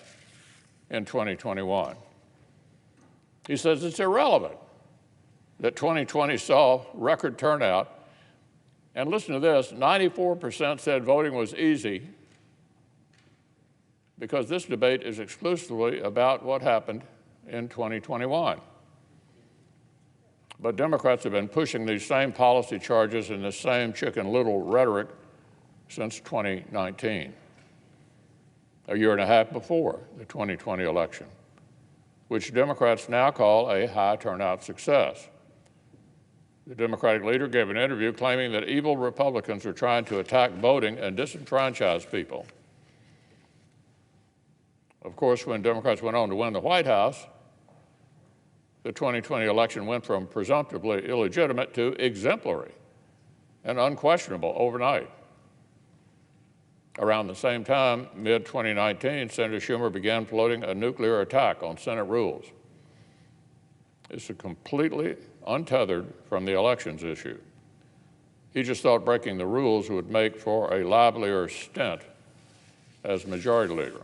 in 2021. He says it's irrelevant that 2020 saw record turnout, and listen to this, 94% said voting was easy because this debate is exclusively about what happened in 2021. But Democrats have been pushing these same policy charges and the same Chicken Little rhetoric since 2019, a year and a half before the 2020 election, which Democrats now call a high turnout success. The Democratic leader gave an interview claiming that evil Republicans are trying to attack voting and disenfranchise people. Of course, when Democrats went on to win the White House, the 2020 election went from presumptively illegitimate to exemplary and unquestionable overnight. Around the same time, mid-2019, Senator Schumer began floating a nuclear attack on Senate rules. It's completely untethered from the elections issue. He just thought breaking the rules would make for a livelier stint as majority leader.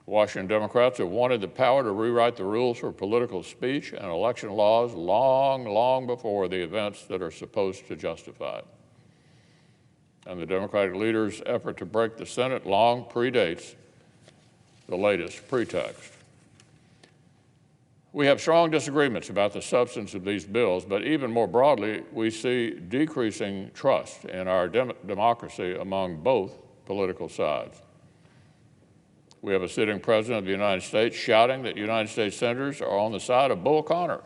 Washington Democrats have wanted the power to rewrite the rules for political speech and election laws long, long before the events that are supposed to justify it. and the Democratic leader's effort to break the Senate long predates the latest pretext. We have strong disagreements about the substance of these bills, but even more broadly, we see decreasing trust in our democracy among both political sides. We have a sitting president of the United States shouting that United States senators are on the side of Bull Connor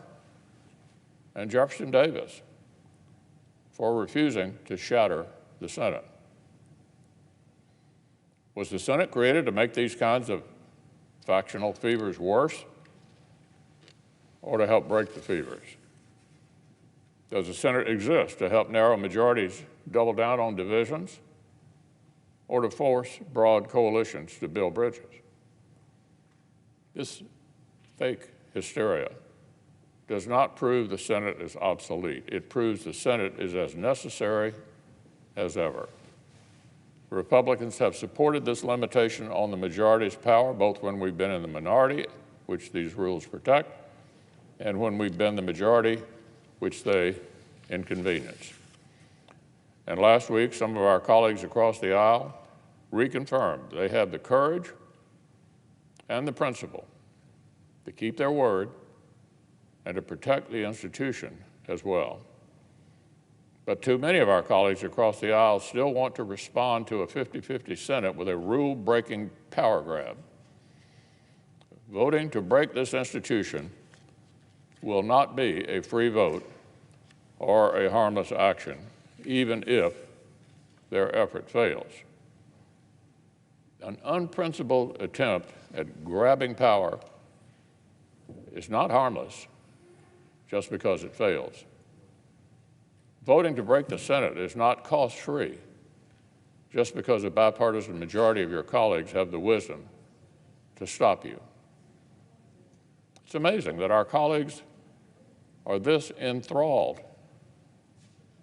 and Jefferson Davis for refusing to shatter the Senate. Was the Senate created to make these kinds of factional fevers worse, or to help break the fevers? Does the Senate exist to help narrow majorities double down on divisions, or to force broad coalitions to build bridges? This fake hysteria does not prove the Senate is obsolete. It proves the Senate is as necessary as ever. Republicans have supported this limitation on the majority's power, both when we've been in the minority, which these rules protect, and when we've been the majority, which they inconvenience. And last week, some of our colleagues across the aisle reconfirmed they have the courage and the principle to keep their word and to protect the institution as well. But too many of our colleagues across the aisle still want to respond to a 50-50 Senate with a rule-breaking power grab. Voting to break this institution will not be a free vote or a harmless action, even if their effort fails. An unprincipled attempt at grabbing power is not harmless just because it fails. Voting to break the Senate is not cost-free just because a bipartisan majority of your colleagues have the wisdom to stop you. It's amazing that our colleagues are this enthralled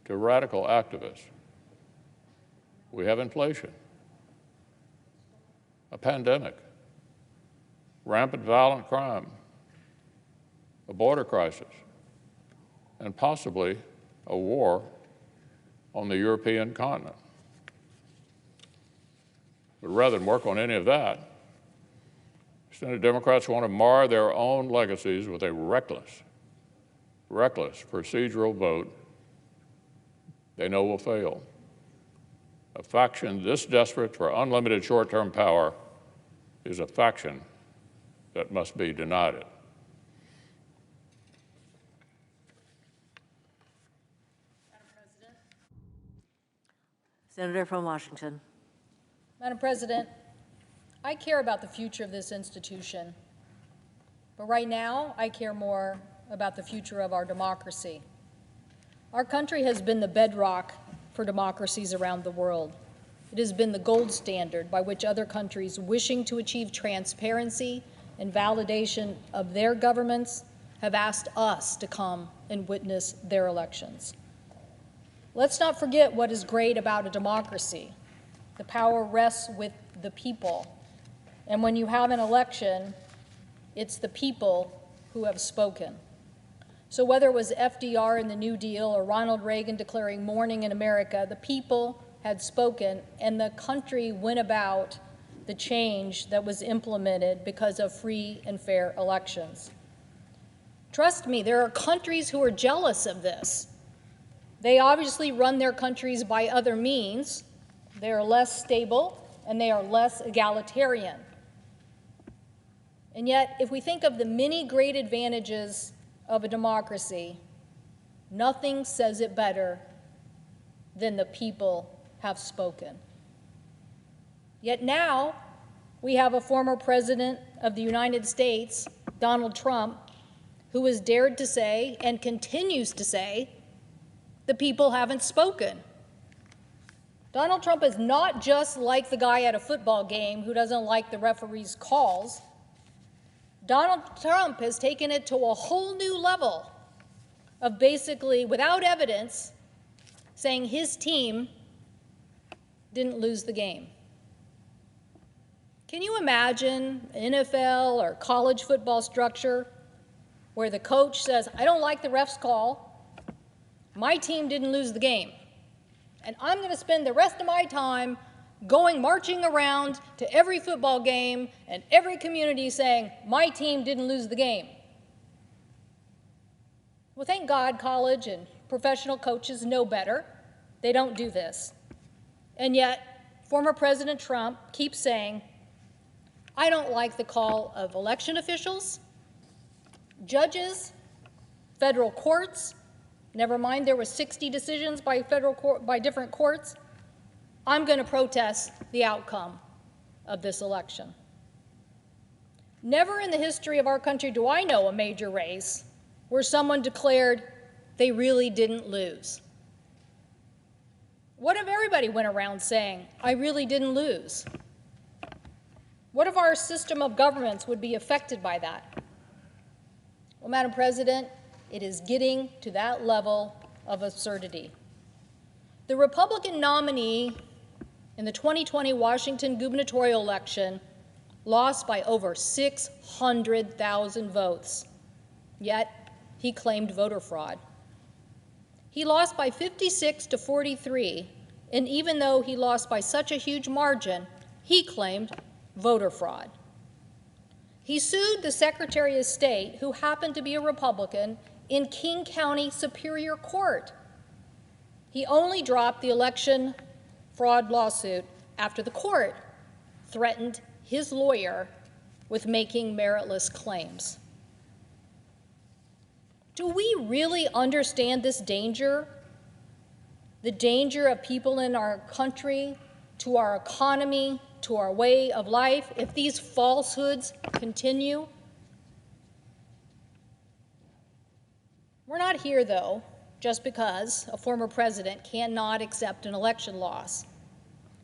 to radical activists. We have inflation, a pandemic, rampant violent crime, a border crisis, and possibly a war on the European continent. But rather than work on any of that, Senate Democrats want to mar their own legacies with a reckless procedural vote they know will fail. A faction this desperate for unlimited short-term power is a faction that must be denied it. Senator from Washington. Madam President, I care about the future of this institution, but right now I care more about the future of our democracy. Our country has been the bedrock for democracies around the world. It has been the gold standard by which other countries wishing to achieve transparency and validation of their governments have asked us to come and witness their elections. Let's not forget what is great about a democracy. The power rests with the people. And when you have an election, it's the people who have spoken. So whether it was FDR in the New Deal or Ronald Reagan declaring morning in America, the people had spoken and the country went about the change that was implemented because of free and fair elections. Trust me, there are countries who are jealous of this. They obviously run their countries by other means. They are less stable and they are less egalitarian. And yet, if we think of the many great advantages of a democracy, nothing says it better than the people have spoken. Yet now, we have a former president of the United States, Donald Trump, who has dared to say and continues to say, the people haven't spoken. Donald Trump is not just like the guy at a football game who doesn't like the referee's calls. Donald Trump has taken it to a whole new level of basically, without evidence, saying his team didn't lose the game. Can you imagine an NFL or college football structure where the coach says, I don't like the ref's call, my team didn't lose the game, And I'm going to spend the rest of my time marching around to every football game and every community saying, my team didn't lose the game. Well, thank God college and professional coaches know better. They don't do this. And yet, former President Trump keeps saying, I don't like the call of election officials, judges, federal courts. Never mind, there were 60 decisions by different courts. I'm going to protest the outcome of this election. Never in the history of our country do I know a major race where someone declared they really didn't lose. What if everybody went around saying, I really didn't lose? What if our system of governments would be affected by that? Well, Madam President, it is getting to that level of absurdity. The Republican nominee in the 2020 Washington gubernatorial election lost by over 600,000 votes, yet he claimed voter fraud. He lost by 56 to 43, and even though he lost by such a huge margin, he claimed voter fraud. He sued the Secretary of State, who happened to be a Republican, in King County Superior Court. He only dropped the election fraud lawsuit after the court threatened his lawyer with making meritless claims. Do we really understand this danger? The danger of people in our country, to our economy, to our way of life, if these falsehoods continue? We're not here, though, just because a former president cannot accept an election loss.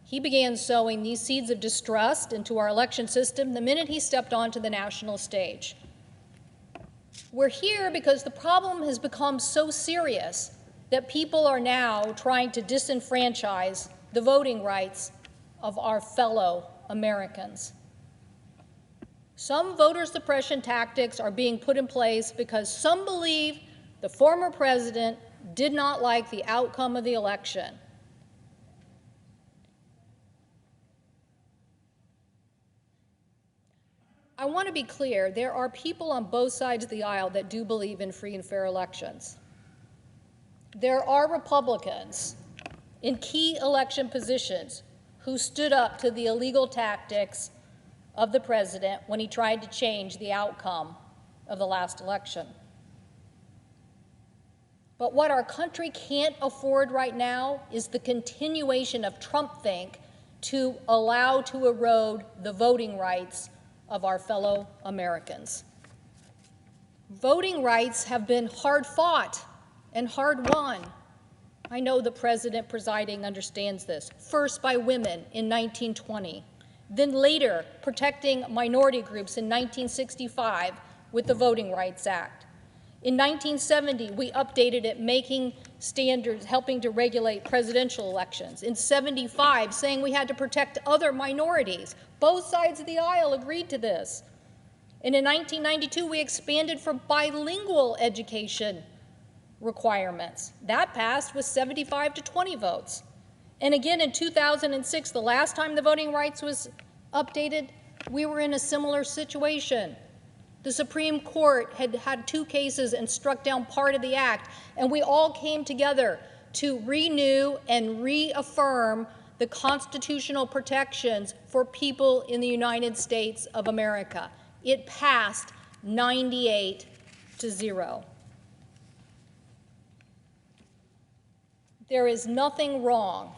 He began sowing these seeds of distrust into our election system the minute he stepped onto the national stage. We're here because the problem has become so serious that people are now trying to disenfranchise the voting rights of our fellow Americans. Some voter suppression tactics are being put in place because some believe the former president did not like the outcome of the election. I want to be clear, there are people on both sides of the aisle that do believe in free and fair elections. There are Republicans in key election positions who stood up to the illegal tactics of the president when he tried to change the outcome of the last election. But what our country can't afford right now is the continuation of Trumpthink to allow to erode the voting rights of our fellow Americans. Voting rights have been hard fought and hard won. I know the president presiding understands this. First by women in 1920, then later protecting minority groups in 1965 with the Voting Rights Act. In 1970, we updated it, making standards, helping to regulate presidential elections. In 75, saying we had to protect other minorities. Both sides of the aisle agreed to this. And in 1992, we expanded for bilingual education requirements. That passed with 75 to 20 votes. And again in 2006, the last time the voting rights was updated, we were in a similar situation. The Supreme Court had had 2 cases and struck down part of the act, and we all came together to renew and reaffirm the constitutional protections for people in the United States of America. It passed 98-0. There is nothing wrong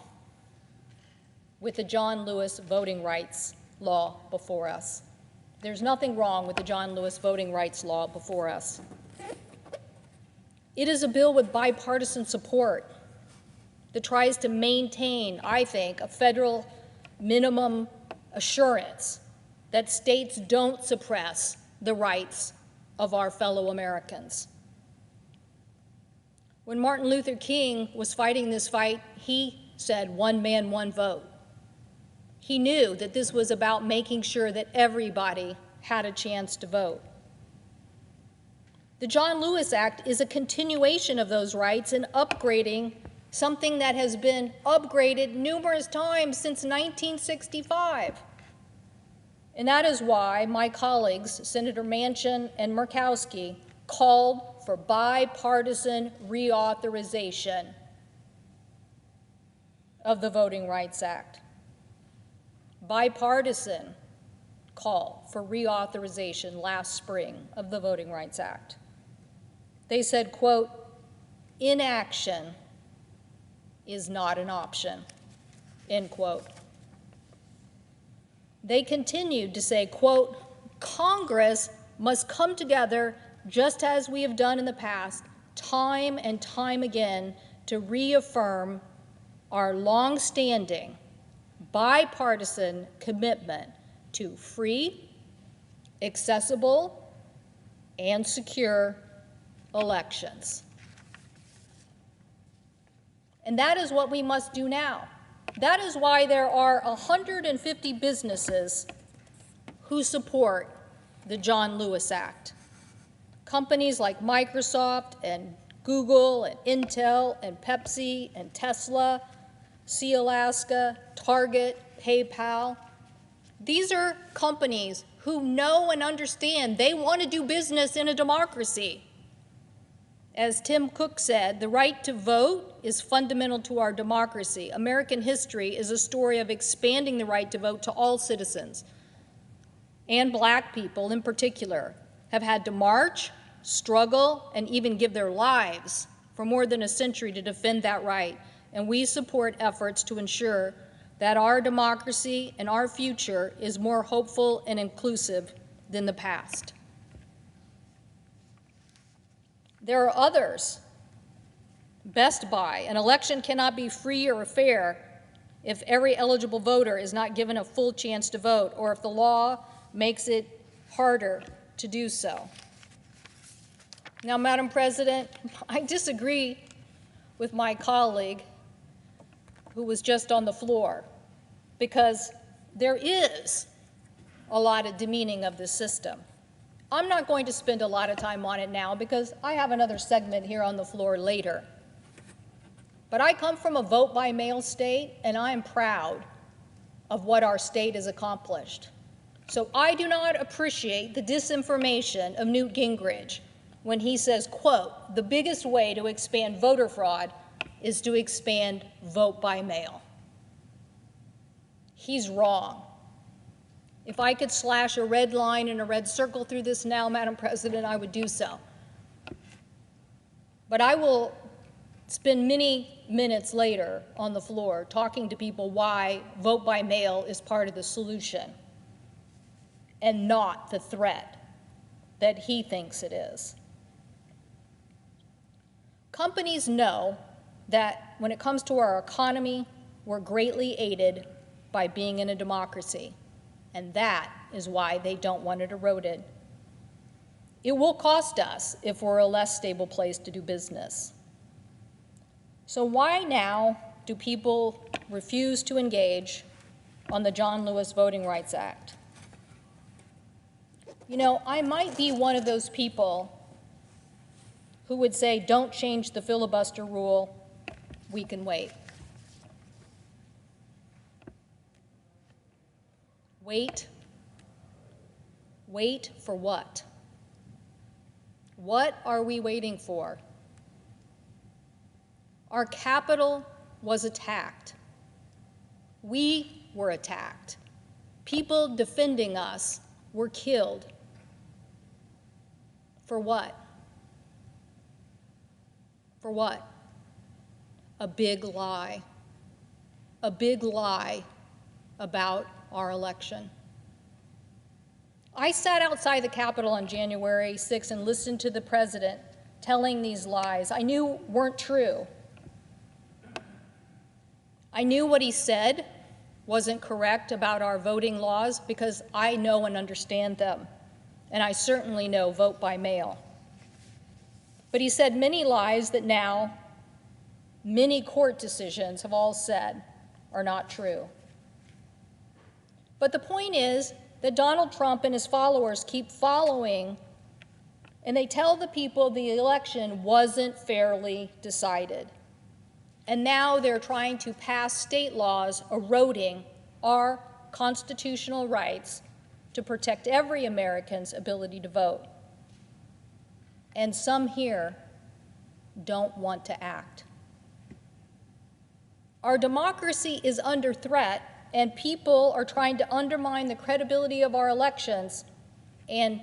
with the John Lewis voting rights law before us. There's nothing wrong with the John Lewis voting rights law before us. It is a bill with bipartisan support that tries to maintain, I think, a federal minimum assurance that states don't suppress the rights of our fellow Americans. When Martin Luther King was fighting this fight, he said, "One man, one vote." He knew that this was about making sure that everybody had a chance to vote. The John Lewis Act is a continuation of those rights and upgrading something that has been upgraded numerous times since 1965. And that is why my colleagues, Senator Manchin and Murkowski, called for bipartisan reauthorization of the Voting Rights Act. Bipartisan call for reauthorization last spring of the Voting Rights Act. They said, quote, "Inaction is not an option," end quote. They continued to say, quote, "Congress must come together just as we have done in the past, time and time again, to reaffirm our longstanding bipartisan commitment to free, accessible, and secure elections." And that is what we must do now. That is why there are 150 businesses who support the John Lewis Act. Companies like Microsoft and Google and Intel and Pepsi and Tesla, Sealaska, Target, PayPal. These are companies who know and understand they want to do business in a democracy. As Tim Cook said, the right to vote is fundamental to our democracy. American history is a story of expanding the right to vote to all citizens. And Black people in particular have had to march, struggle, and even give their lives for more than a century to defend that right. And we support efforts to ensure that our democracy and our future is more hopeful and inclusive than the past. There are others. Best Buy. An election cannot be free or fair if every eligible voter is not given a full chance to vote, or if the law makes it harder to do so. Now, Madam President, I disagree with my colleague who was just on the floor, because there is a lot of demeaning of the system. I'm not going to spend a lot of time on it now because I have another segment here on the floor later. But I come from a vote-by-mail state, and I am proud of what our state has accomplished. So I do not appreciate the disinformation of Newt Gingrich when he says, quote, "The biggest way to expand voter fraud is to expand vote-by-mail." He's wrong. If I could slash a red line and a red circle through this now, Madam President, I would do so. But I will spend many minutes later on the floor talking to people why vote by mail is part of the solution and not the threat that he thinks it is. Companies know that when it comes to our economy, we're greatly aided by being in a democracy. And that is why they don't want it eroded. It will cost us if we're a less stable place to do business. So why now do people refuse to engage on the John Lewis Voting Rights Act? You know, I might be one of those people who would say, don't change the filibuster rule, we can wait. Wait? Wait for what? What are we waiting for? Our capital was attacked. We were attacked. People defending us were killed. For what? For what? A big lie. A big lie about our election. I sat outside the Capitol on January 6th and listened to the president telling these lies I knew weren't true. I knew what he said wasn't correct about our voting laws because I know and understand them, and I certainly know vote by mail. But he said many lies that now many court decisions have all said are not true. But the point is that Donald Trump and his followers keep following, and they tell the people the election wasn't fairly decided. And now they're trying to pass state laws eroding our constitutional rights to protect every American's ability to vote. And some here don't want to act. Our democracy is under threat, and people are trying to undermine the credibility of our elections, and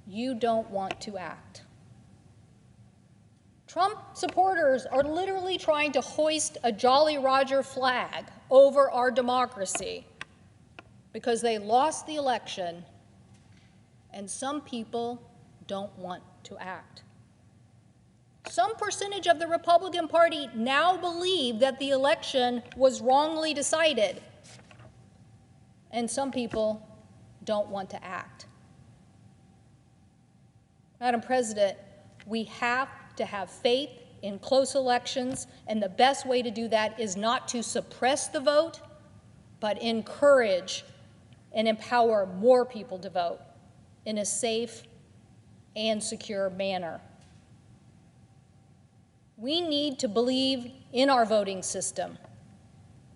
you don't want to act. Trump supporters are literally trying to hoist a Jolly Roger flag over our democracy because they lost the election, and some people don't want to act. Some percentage of the Republican Party now believe that the election was wrongly decided, and some people don't want to act. Madam President, we have to have faith in close elections, and the best way to do that is not to suppress the vote, but encourage and empower more people to vote in a safe and secure manner. We need to believe in our voting system,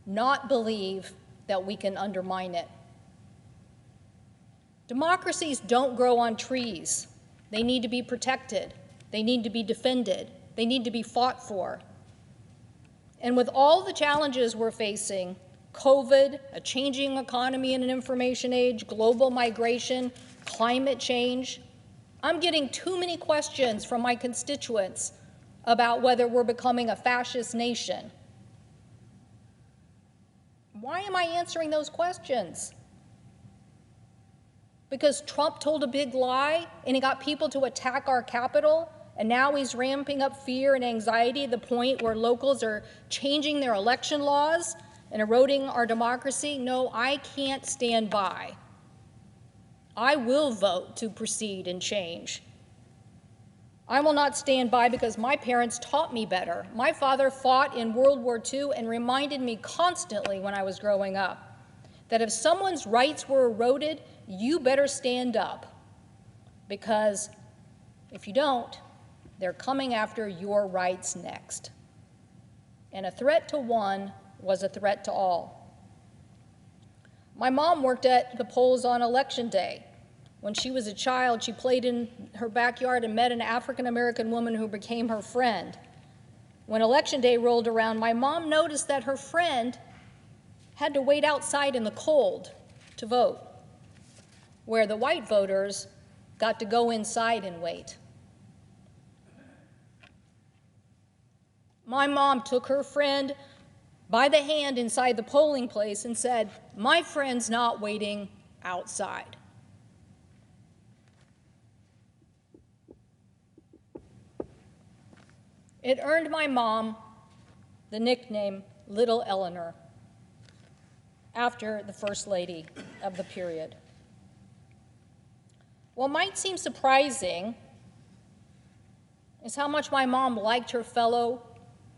not believe that we can undermine it. Democracies don't grow on trees. They need to be protected. They need to be defended. They need to be fought for. And with all the challenges we're facing, COVID, a changing economy in an information age, global migration, climate change, I'm getting too many questions from my constituents about whether we're becoming a fascist nation. Why am I answering those questions? Because Trump told a big lie and he got people to attack our Capitol, and now he's ramping up fear and anxiety to the point where locals are changing their election laws and eroding our democracy? No, I can't stand by. I will vote to proceed and change. I will not stand by because my parents taught me better. My father fought in World War II and reminded me constantly when I was growing up that if someone's rights were eroded, you better stand up, because if you don't, they're coming after your rights next. And a threat to one was a threat to all. My mom worked at the polls on Election Day. When she was a child, she played in her backyard and met an African-American woman who became her friend. When Election Day rolled around, my mom noticed that her friend had to wait outside in the cold to vote, where the white voters got to go inside and wait. My mom took her friend by the hand inside the polling place and said, "My friend's not waiting outside." It earned my mom the nickname Little Eleanor, after the First Lady of the period. What might seem surprising is how much my mom liked her fellow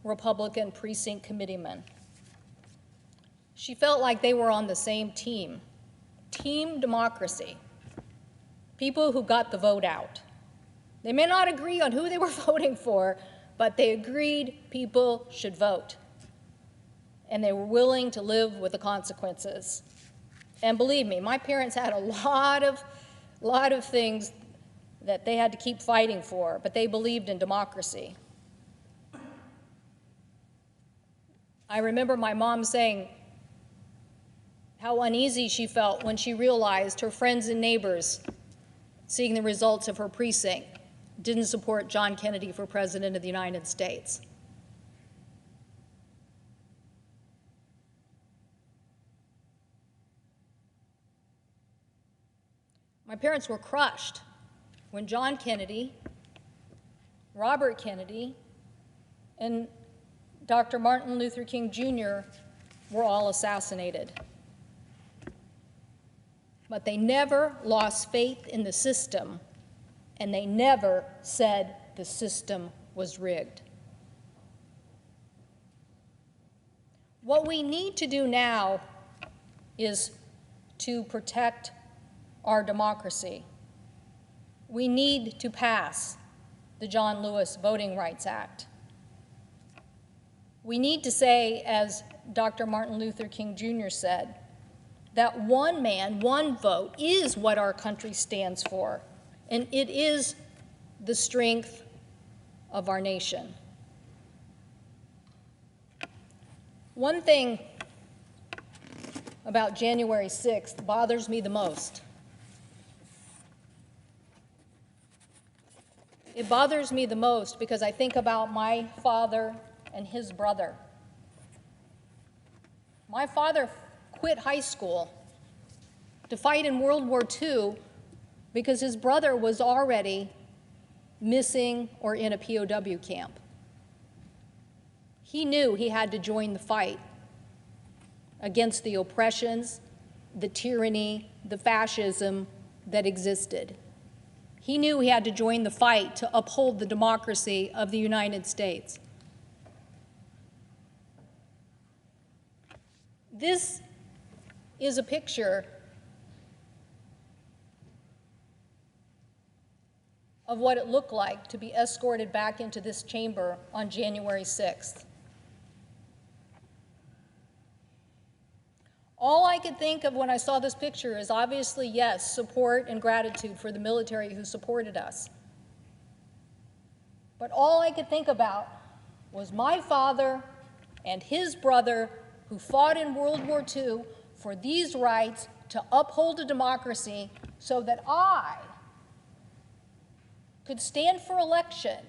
Republican precinct committeemen. She felt like they were on the same team, team democracy, people who got the vote out. They may not agree on who they were voting for, but they agreed people should vote, and they were willing to live with the consequences. And believe me, my parents had a lot of things that they had to keep fighting for, but they believed in democracy. I remember my mom saying how uneasy she felt when she realized her friends and neighbors, seeing the results of her precinct, didn't support John Kennedy for President of the United States. My parents were crushed when John Kennedy, Robert Kennedy, and Dr. Martin Luther King Jr. were all assassinated. But they never lost faith in the system, and they never said the system was rigged. What we need to do now is to protect our democracy. We need to pass the John Lewis Voting Rights Act. We need to say, as Dr. Martin Luther King Jr. said, that one man, one vote is what our country stands for, and it is the strength of our nation. One thing about January 6th bothers me the most. It bothers me the most because I think about my father and his brother. My father quit high school to fight in World War II because his brother was already missing or in a POW camp. He knew he had to join the fight against the oppressions, the tyranny, the fascism that existed. He knew he had to join the fight to uphold the democracy of the United States. This is a picture of what it looked like to be escorted back into this chamber on January 6th. All I could think of when I saw this picture is obviously, yes, support and gratitude for the military who supported us. But all I could think about was my father and his brother who fought in World War II for these rights to uphold a democracy so that I could stand for election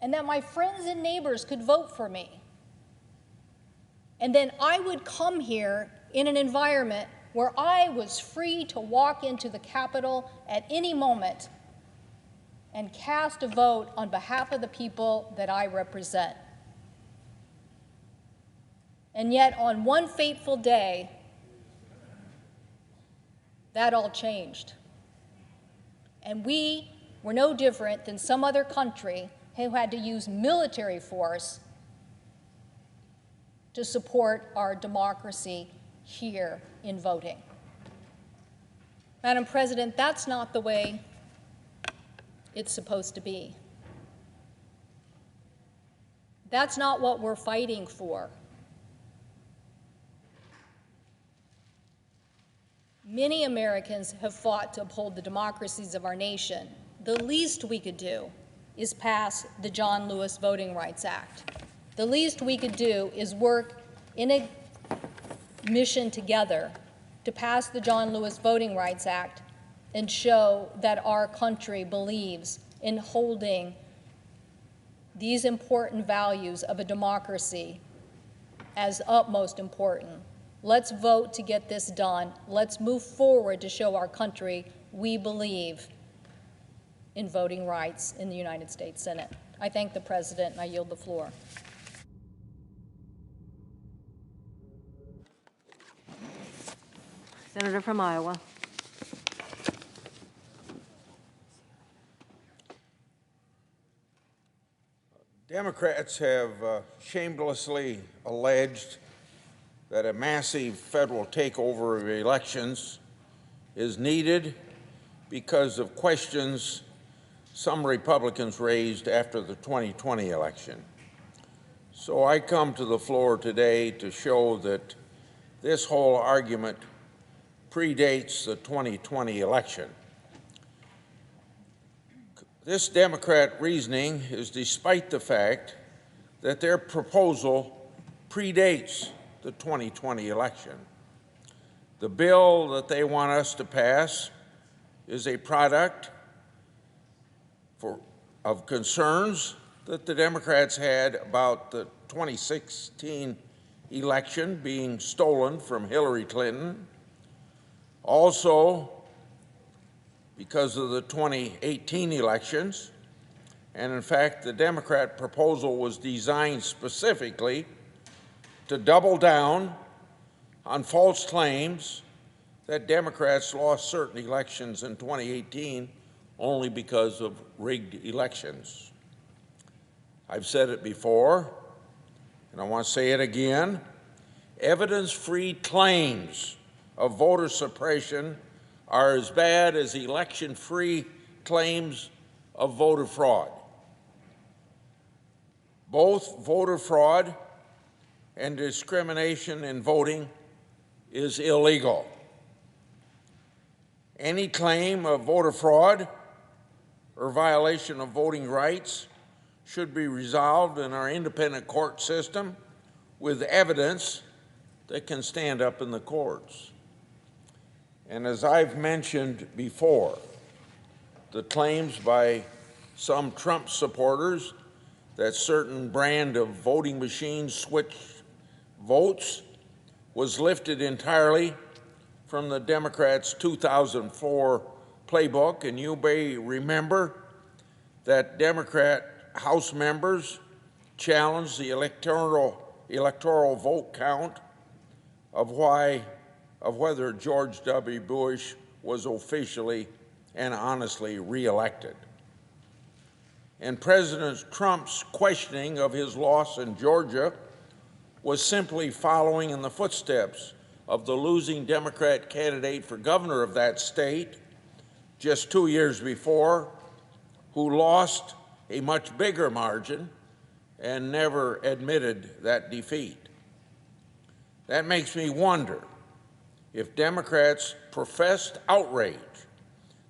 and that my friends and neighbors could vote for me. And then I would come here in an environment where I was free to walk into the Capitol at any moment and cast a vote on behalf of the people that I represent. And yet, on one fateful day, that all changed. And we were no different than some other country who had to use military force to support our democracy here in voting. Madam President, that's not the way it's supposed to be. That's not what we're fighting for. Many Americans have fought to uphold the democracies of our nation. The least we could do is pass the John Lewis Voting Rights Act. The least we could do is work in a mission together to pass the John Lewis Voting Rights Act and show that our country believes in holding these important values of a democracy as utmost important. Let's vote to get this done. Let's move forward to show our country we believe in voting rights in the United States Senate. I thank the President, and I yield the floor. Senator from Iowa. Democrats have shamelessly alleged that a massive federal takeover of elections is needed because of questions some Republicans raised after the 2020 election. So I come to the floor today to show that this whole argument predates the 2020 election. This Democrat reasoning is despite the fact that their proposal predates the 2020 election. The bill that they want us to pass is a product of concerns that the Democrats had about the 2016 election being stolen from Hillary Clinton. Also, because of the 2018 elections, and in fact, the Democrat proposal was designed specifically to double down on false claims that Democrats lost certain elections in 2018 only because of rigged elections. I've said it before, and I want to say it again. Evidence-free claims of voter suppression are as bad as election-free claims of voter fraud. Both voter fraud and discrimination in voting is illegal. Any claim of voter fraud or violation of voting rights should be resolved in our independent court system with evidence that can stand up in the courts. And as I've mentioned before, the claims by some Trump supporters that certain brand of voting machines switch votes was lifted entirely from the Democrats' 2004 playbook, and you may remember that Democrat House members challenged the electoral vote count of whether George W. Bush was officially and honestly reelected. And President Trump's questioning of his loss in Georgia was simply following in the footsteps of the losing Democrat candidate for governor of that state just 2 years before, who lost a much bigger margin and never admitted that defeat. That makes me wonder if Democrats' professed outrage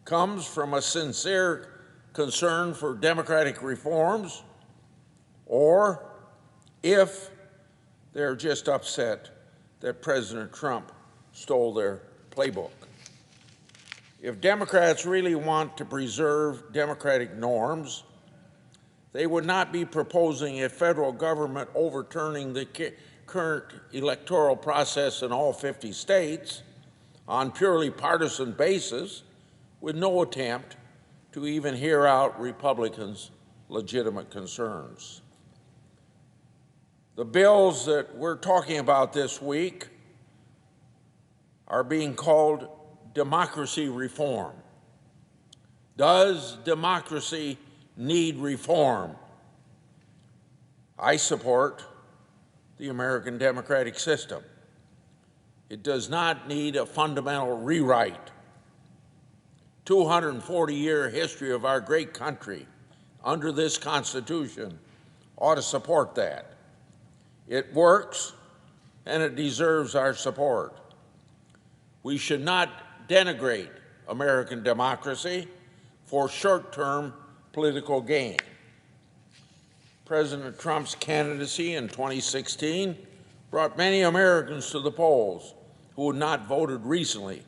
comes from a sincere concern for democratic reforms, or if they're just upset that President Trump stole their playbook. If Democrats really want to preserve democratic norms, they would not be proposing a federal government overturning the current electoral process in all 50 states on purely partisan basis with no attempt to even hear out Republicans' legitimate concerns. The bills that we're talking about this week are being called democracy reform. Does democracy need reform? I support the American democratic system. It does not need a fundamental rewrite. 240-year history of our great country under this Constitution ought to support that. It works, and it deserves our support. We should not denigrate American democracy for short-term political gain. President Trump's candidacy in 2016 brought many Americans to the polls who had not voted recently,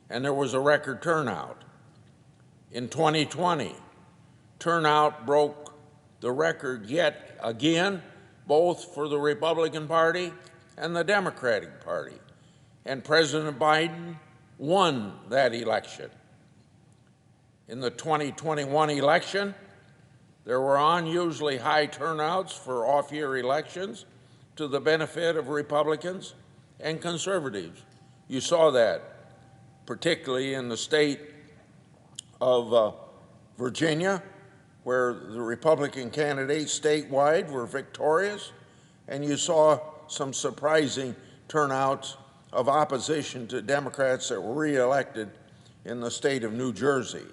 and there was a record turnout. In 2020, turnout broke the record yet again, both for the Republican Party and the Democratic Party, and President Biden won that election. In the 2021 election, there were unusually high turnouts for off-year elections to the benefit of Republicans and conservatives. You saw that, particularly in the state of Virginia, where the Republican candidates statewide were victorious, and you saw some surprising turnouts of opposition to Democrats that were reelected in the state of New Jersey.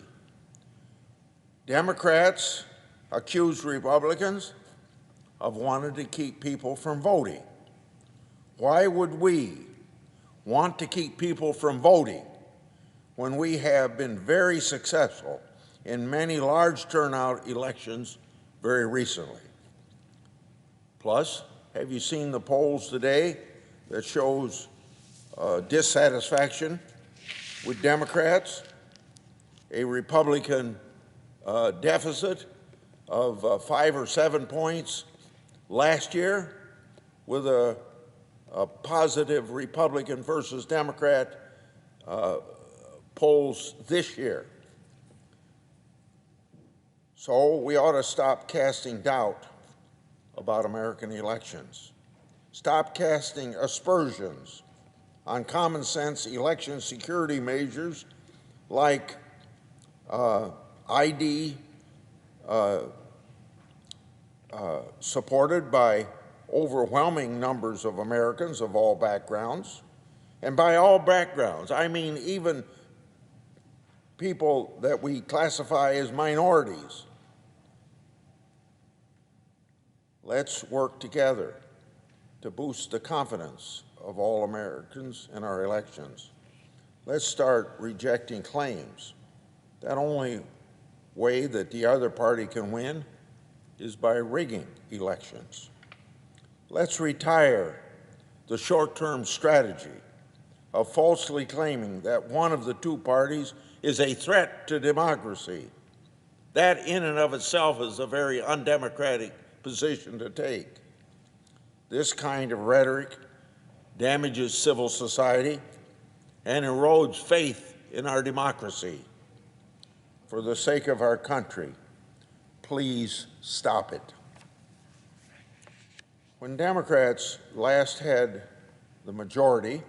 Democrats accused Republicans of wanting to keep people from voting. Why would we want to keep people from voting when we have been very successful in many large turnout elections very recently? Plus, have you seen the polls today that shows dissatisfaction with Democrats, a Republican deficit of 5 or 7 points last year, with a positive Republican versus Democrat polls this year. So we ought to stop casting doubt about American elections. Stop casting aspersions on common sense election security measures like ID supported by overwhelming numbers of Americans of all backgrounds. And by all backgrounds, I mean even people that we classify as minorities, Let's work together to boost the confidence of all Americans in our elections. Let's start rejecting claims. That only way that the other party can win is by rigging elections. Let's retire the short-term strategy of falsely claiming that one of the two parties is a threat to democracy. That in and of itself is a very undemocratic position to take. This kind of rhetoric damages civil society and erodes faith in our democracy. For the sake of our country, please stop it. When Democrats last had the majority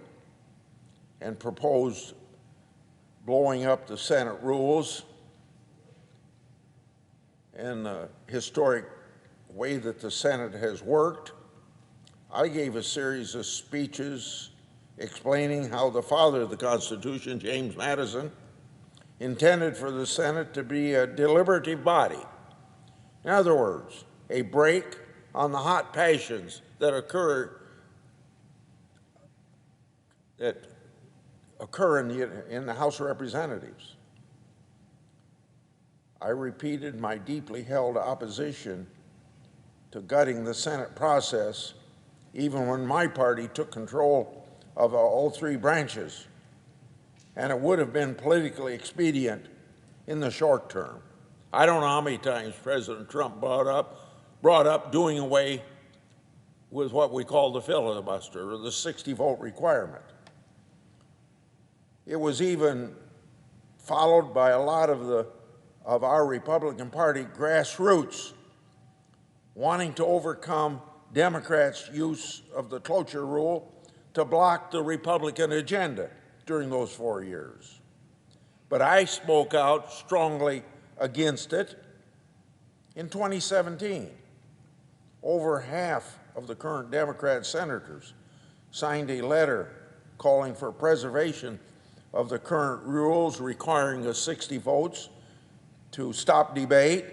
and proposed blowing up the Senate rules and the historic way that the Senate has worked, I gave a series of speeches explaining how the father of the Constitution, James Madison, intended for the Senate to be a deliberative body. In other words, a break on the hot passions that occur in the House of Representatives. I repeated my deeply held opposition to gutting the Senate process, even when my party took control of all three branches, and it would have been politically expedient in the short term. I don't know how many times President Trump brought up doing away with what we call the filibuster, or the 60-vote requirement. It was even followed by a lot of our Republican Party grassroots wanting to overcome Democrats' use of the cloture rule to block the Republican agenda during those 4 years. But I spoke out strongly against it in 2017. Over half of the current Democrat senators signed a letter calling for preservation of the current rules requiring a 60 votes to stop debate,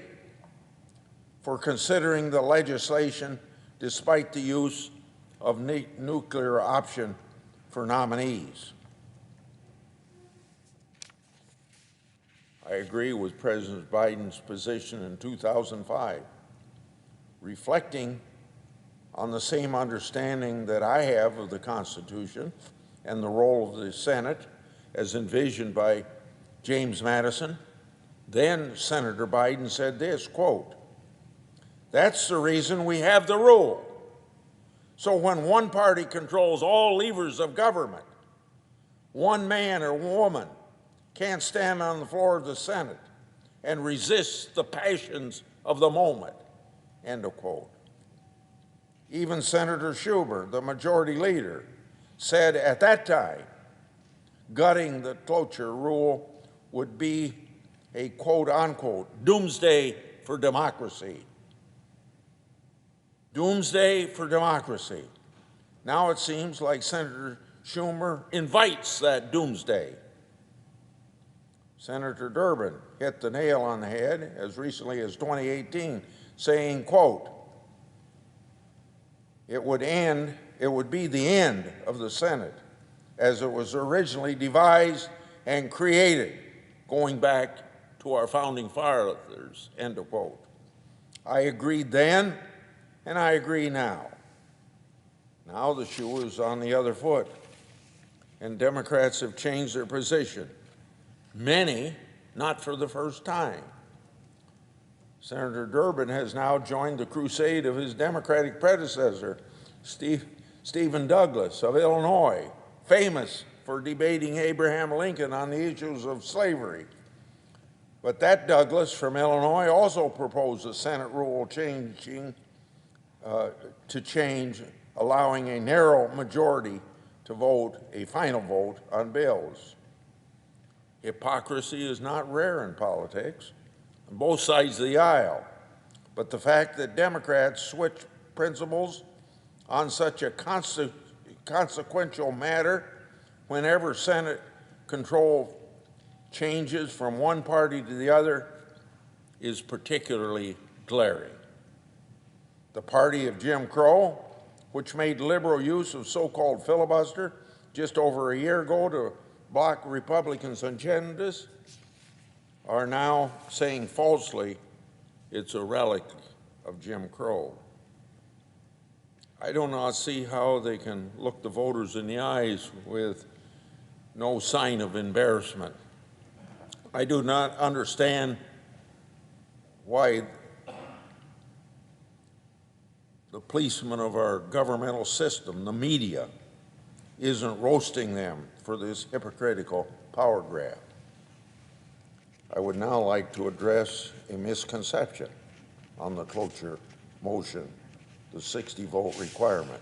for considering the legislation despite the use of nuclear option for nominees. I agree with President Biden's position in 2005, reflecting on the same understanding that I have of the Constitution and the role of the Senate as envisioned by James Madison. Then Senator Biden said this, quote, "That's the reason we have the rule. So when one party controls all levers of government, one man or woman can't stand on the floor of the Senate and resist the passions of the moment," end of quote. Even Senator Schumer, the majority leader, said at that time, gutting the cloture rule would be a quote unquote doomsday for democracy. Doomsday for democracy. Now it seems like Senator Schumer invites that doomsday. Senator Durbin hit the nail on the head as recently as 2018, saying, quote, it would be the end of the Senate as it was originally devised and created, going back to our founding fathers, end of quote. I agreed then, and I agree now. Now the shoe is on the other foot, and Democrats have changed their position. Many, not for the first time. Senator Durbin has now joined the crusade of his Democratic predecessor, Stephen Douglas of Illinois, famous for debating Abraham Lincoln on the issues of slavery. But that Douglas from Illinois also proposed a Senate rule allowing a narrow majority to vote a final vote on bills. Hypocrisy is not rare in politics, on both sides of the aisle. But the fact that Democrats switch principles on such a consequential matter whenever Senate control changes from one party to the other is particularly glaring. the party of Jim Crow, which made liberal use of so-called filibuster just over a year ago to block Republicans' agendas, are now saying falsely it's a relic of Jim Crow. I do not see how they can look the voters in the eyes with no sign of embarrassment. I do not understand why the policemen of our governmental system, the media, isn't roasting them for this hypocritical power grab. I would now like to address a misconception on the cloture motion, the 60-vote requirement.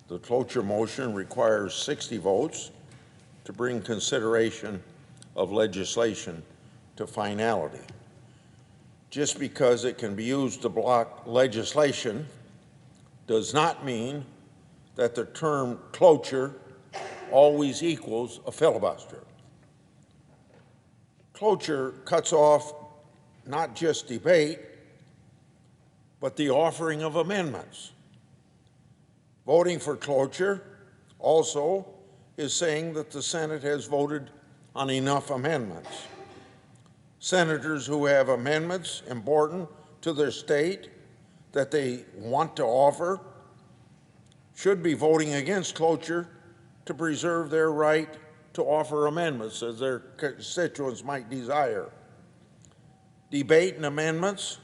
The cloture motion requires 60 votes to bring consideration of legislation to finality. Just because it can be used to block legislation does not mean that the term cloture always equals a filibuster. Cloture cuts off not just debate, but the offering of amendments. Voting for cloture also is saying that the Senate has voted on enough amendments. Senators who have amendments important to their state that they want to offer should be voting against cloture to preserve their right to offer amendments as their constituents might desire. Debate and amendments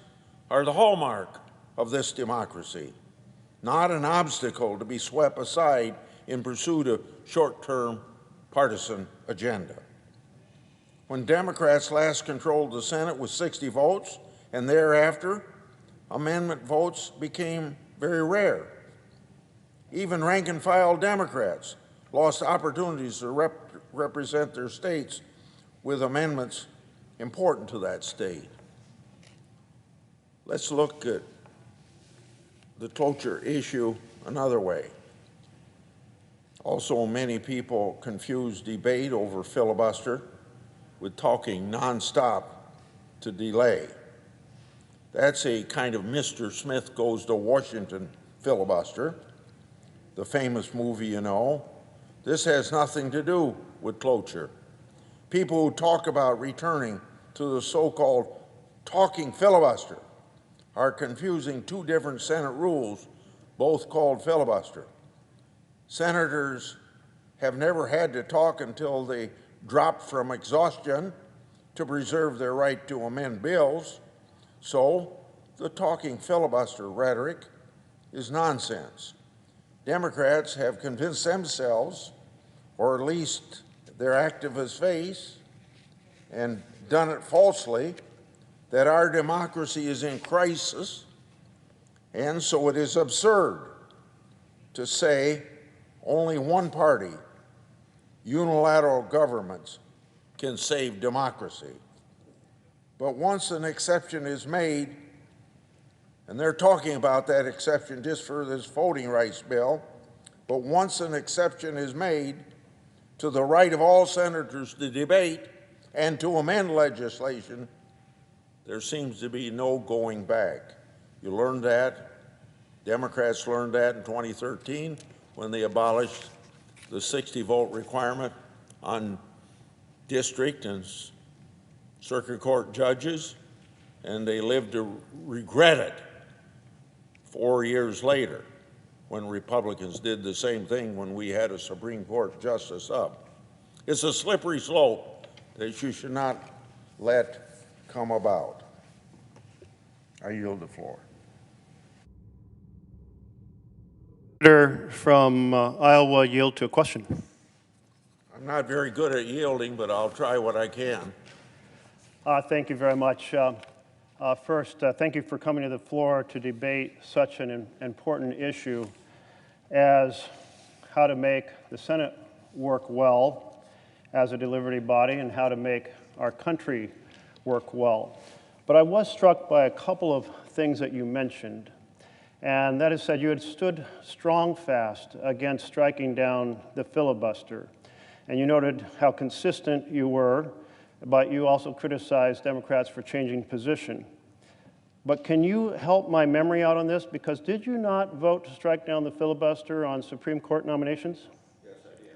are the hallmark of this democracy, not an obstacle to be swept aside in pursuit of short-term partisan agenda. When Democrats last controlled the Senate with 60 votes, and thereafter, amendment votes became very rare. Even rank-and-file Democrats lost opportunities to represent their states with amendments important to that state. Let's look at the cloture issue another way. Also, many people confuse debate over filibuster with talking nonstop to delay. That's a kind of Mr. Smith Goes to Washington filibuster, the famous movie, you know. This has nothing to do with cloture. People who talk about returning to the so-called talking filibuster are confusing two different Senate rules, both called filibuster. Senators have never had to talk until they drop from exhaustion to preserve their right to amend bills, so the talking filibuster rhetoric is nonsense. Democrats have convinced themselves, or at least their activist base, and done it falsely, that our democracy is in crisis, and so it is absurd to say only one party, unilateral governments, can save democracy. But once an exception is made, and they're talking about that exception just for this voting rights bill, but once an exception is made to the right of all senators to debate and to amend legislation, there seems to be no going back. You learned that. Democrats learned that in 2013 when they abolished the 60-vote requirement on district and circuit court judges, and they lived to regret it 4 years later when Republicans did the same thing when we had a Supreme Court justice up. It's a slippery slope that you should not let come about. I yield the floor. Senator from Iowa yield to a question. I'm not very good at yielding, but I'll try what I can. Thank you very much. First, thank you for coming to the floor to debate such an important issue as how to make the Senate work well as a deliberative body and how to make our country work well. But I was struck by a couple of things that you mentioned, and that is that you had stood strong fast against striking down the filibuster. And you noted how consistent you were, but you also criticized Democrats for changing position. But once an exception is made, and they're talking about that exception just for this voting rights bill, But can you help my memory out on this? Because did you not vote to strike down the filibuster on Supreme Court nominations? Yes, I did.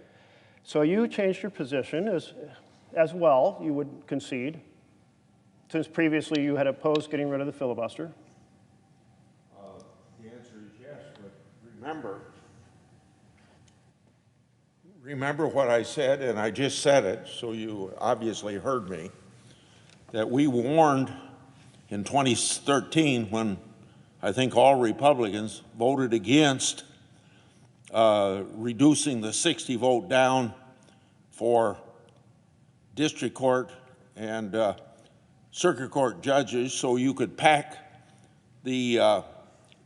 So you changed your position as well, you would concede, since previously you had opposed getting rid of the filibuster. The answer is yes, but remember what I said, and I just said it, so you obviously heard me, that we warned in 2013 when I think all Republicans voted against reducing the 60 vote down for district court and circuit court judges so you could pack the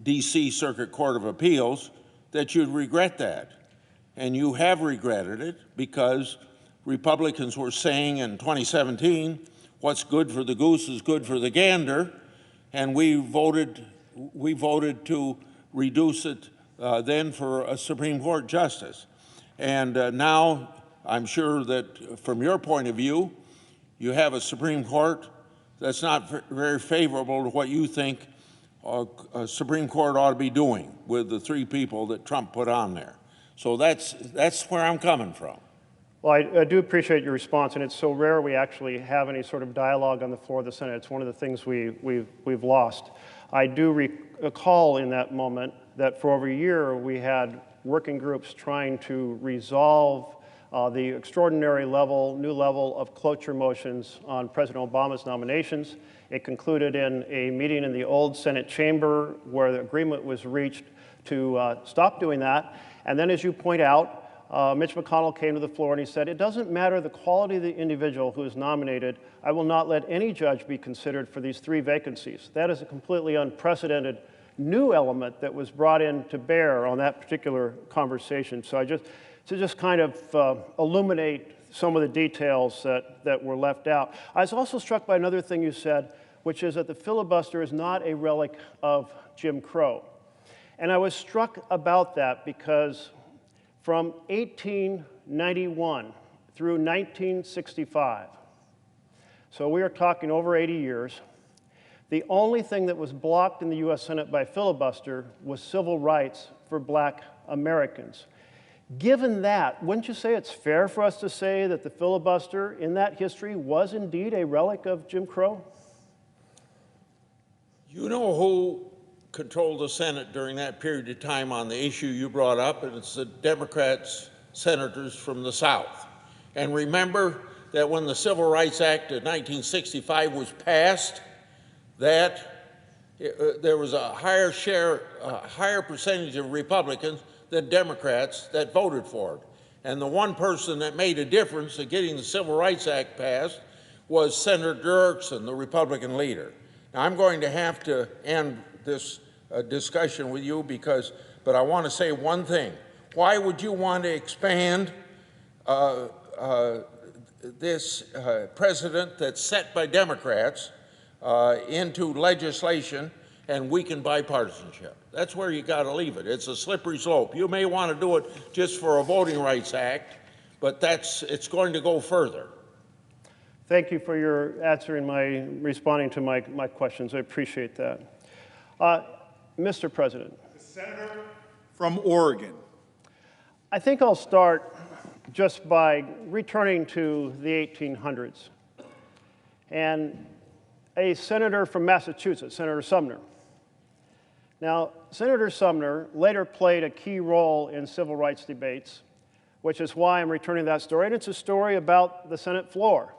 DC Circuit Court of Appeals, that you'd regret that. And you have regretted it because Republicans were saying in 2017, what's good for the goose is good for the gander, and we voted to reduce it then for a Supreme Court justice. And now I'm sure that from your point of view, you have a Supreme Court that's not very favorable to what you think a Supreme Court ought to be doing with the 3 people that Trump put on there. So that's where I'm coming from. Well, I do appreciate your response, and it's so rare we actually have any sort of dialogue on the floor of the Senate. It's one of the things we've lost. I do recall in that moment that for over a year we had working groups trying to resolve the extraordinary new level of cloture motions on President Obama's nominations. It concluded in a meeting in the old Senate chamber where the agreement was reached to stop doing that. And then, as you point out, Mitch McConnell came to the floor and he said, it doesn't matter the quality of the individual who is nominated. I will not let any judge be considered for these 3 vacancies. That is a completely unprecedented new element that was brought in to bear on that particular conversation. So to just kind of illuminate some of the details that were left out. I was also struck by another thing you said, which is that the filibuster is not a relic of Jim Crow. And I was struck about that because from 1891 through 1965, so we are talking over 80 years, the only thing that was blocked in the U.S. Senate by filibuster was civil rights for Black Americans. Given that, wouldn't you say it's fair for us to say that the filibuster in that history was indeed a relic of Jim Crow? You know who controlled the Senate during that period of time on the issue you brought up, and it's the Democrats, senators from the South. And remember that when the Civil Rights Act of 1965 was passed, that there was a higher percentage of Republicans than Democrats that voted for it. And the one person that made a difference in getting the Civil Rights Act passed was Senator Dirksen, the Republican leader. Now, I'm going to have to end this discussion with you but I want to say one thing. Why would you want to expand this precedent that's set by Democrats into legislation and weaken bipartisanship? That's where you got to leave it. It's a slippery slope. You may want to do it just for a Voting Rights Act, but it's going to go further. Thank you for your responding to my questions. I appreciate that. Mr. President. The senator from Oregon. I think I'll start just by returning to the 1800s. And a senator from Massachusetts, Senator Sumner. Now, Senator Sumner later played a key role in civil rights debates, which is why I'm returning that story, and it's a story about the Senate floor.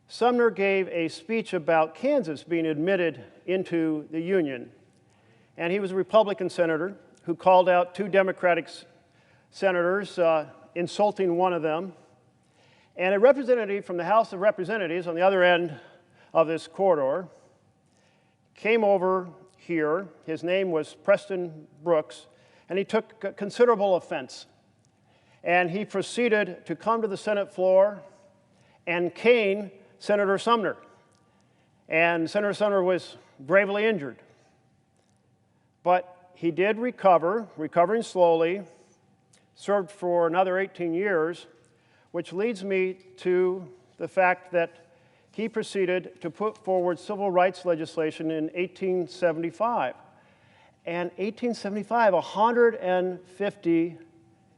Sumner gave a speech about Kansas being admitted into the Union, and he was a Republican senator who called out 2 Democratic senators, insulting one of them, and a representative from the House of Representatives on the other end of this corridor came over here. His name was Preston Brooks, and he took considerable offense. And he proceeded to come to the Senate floor and cane Senator Sumner. And Senator Sumner was gravely injured. But he did recovering slowly, served for another 18 years, which leads me to the fact that he proceeded to put forward civil rights legislation in 1875. And 1875, 150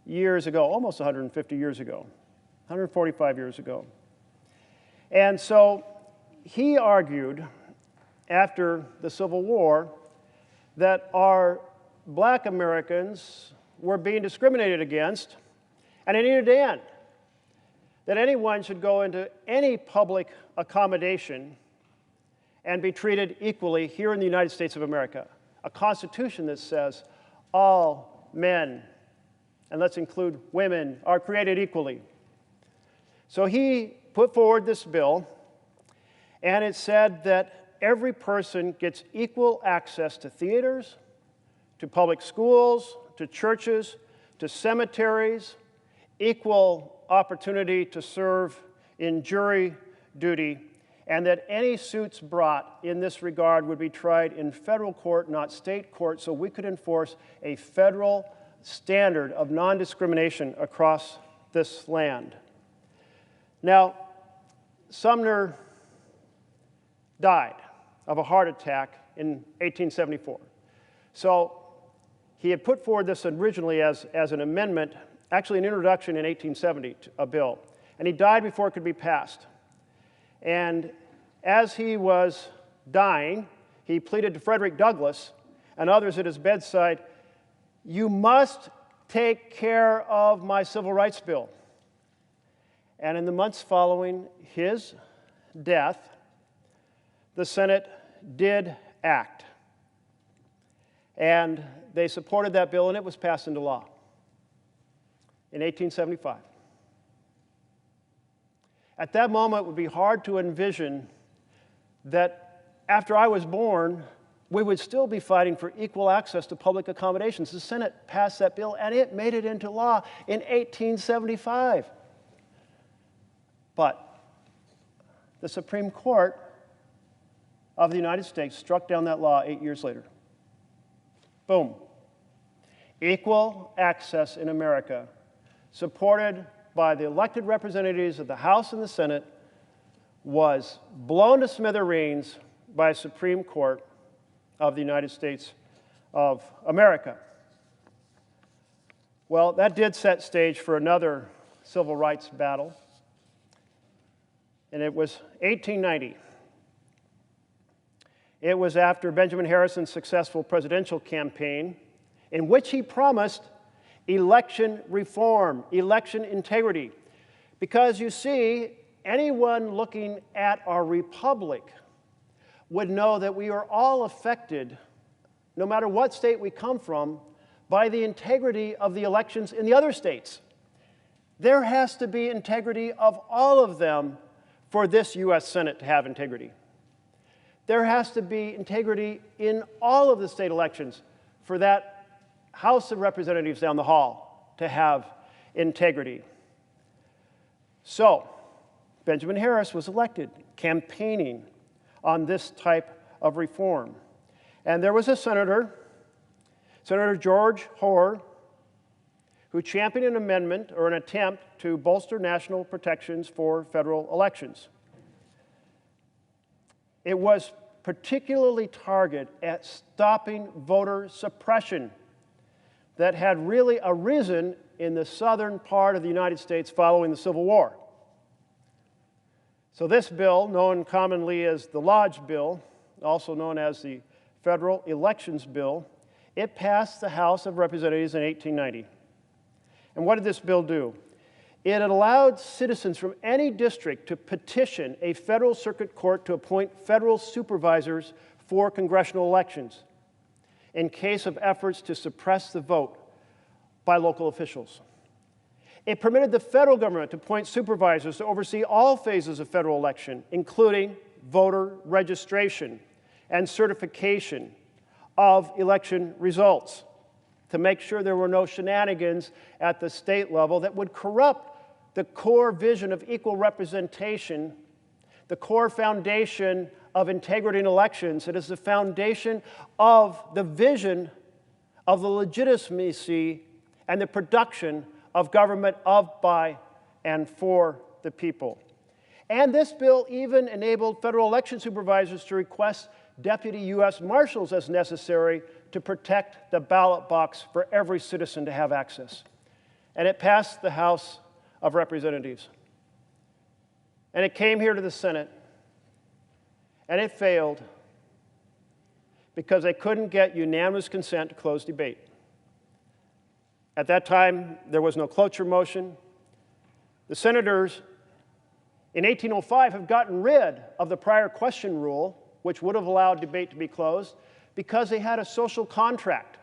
years ago, almost 150 years ago, 145 years ago. And so he argued after the Civil War that our black Americans were being discriminated against, and it needed to end. That anyone should go into any public accommodation and be treated equally here in the United States of America. A constitution that says all men, and let's include women, are created equally. So he put forward this bill, and it said that every person gets equal access to theaters, to public schools, to churches, to cemeteries, equal opportunity to serve in jury duty, and that any suits brought in this regard would be tried in federal court, not state court, so we could enforce a federal standard of non-discrimination across this land. Now, Sumner died of a heart attack in 1874. So he had put forward this originally as an amendment, actually an introduction in 1870, a bill, and he died before it could be passed. And as he was dying, he pleaded to Frederick Douglass and others at his bedside, "You must take care of my civil rights bill." And in the months following his death, the Senate did act. And they supported that bill, and it was passed into law in 1875. At that moment, it would be hard to envision that after I was born, we would still be fighting for equal access to public accommodations. The Senate passed that bill, and it made it into law in 1875. But the Supreme Court of the United States struck down that law 8 years later. Boom. Equal access in America, supported by the elected representatives of the House and the Senate, was blown to smithereens by a Supreme Court of the United States of America. Well, that did set stage for another civil rights battle, and it was 1890. It was after Benjamin Harrison's successful presidential campaign, in which he promised election reform, election integrity. Because you see, anyone looking at our republic would know that we are all affected, no matter what state we come from, by the integrity of the elections in the other states. There has to be integrity of all of them for this U.S. Senate to have integrity. There has to be integrity in all of the state elections for that House of Representatives down the hall to have integrity. So, Benjamin Harris was elected, campaigning on this type of reform. And there was a senator, Senator George Hoar, who championed an amendment or an attempt to bolster national protections for federal elections. It was particularly targeted at stopping voter suppression that had really arisen in the southern part of the United States following the Civil War. So this bill, known commonly as the Lodge Bill, also known as the Federal Elections Bill, it passed the House of Representatives in 1890. And what did this bill do? It allowed citizens from any district to petition a federal circuit court to appoint federal supervisors for congressional elections in case of efforts to suppress the vote by local officials. It permitted the federal government to appoint supervisors to oversee all phases of federal election, including voter registration and certification of election results, to make sure there were no shenanigans at the state level that would corrupt the core vision of equal representation, the core foundation of integrity in elections. It is the foundation of the vision of the legitimacy and the production of government of, by, and for the people. And this bill even enabled federal election supervisors to request deputy U.S. marshals as necessary to protect the ballot box for every citizen to have access. And it passed the House of Representatives. And it came here to the Senate, and it failed because they couldn't get unanimous consent to close debate. At that time, there was no cloture motion. The senators in 1805 have gotten rid of the prior question rule, which would have allowed debate to be closed, because they had a social contract.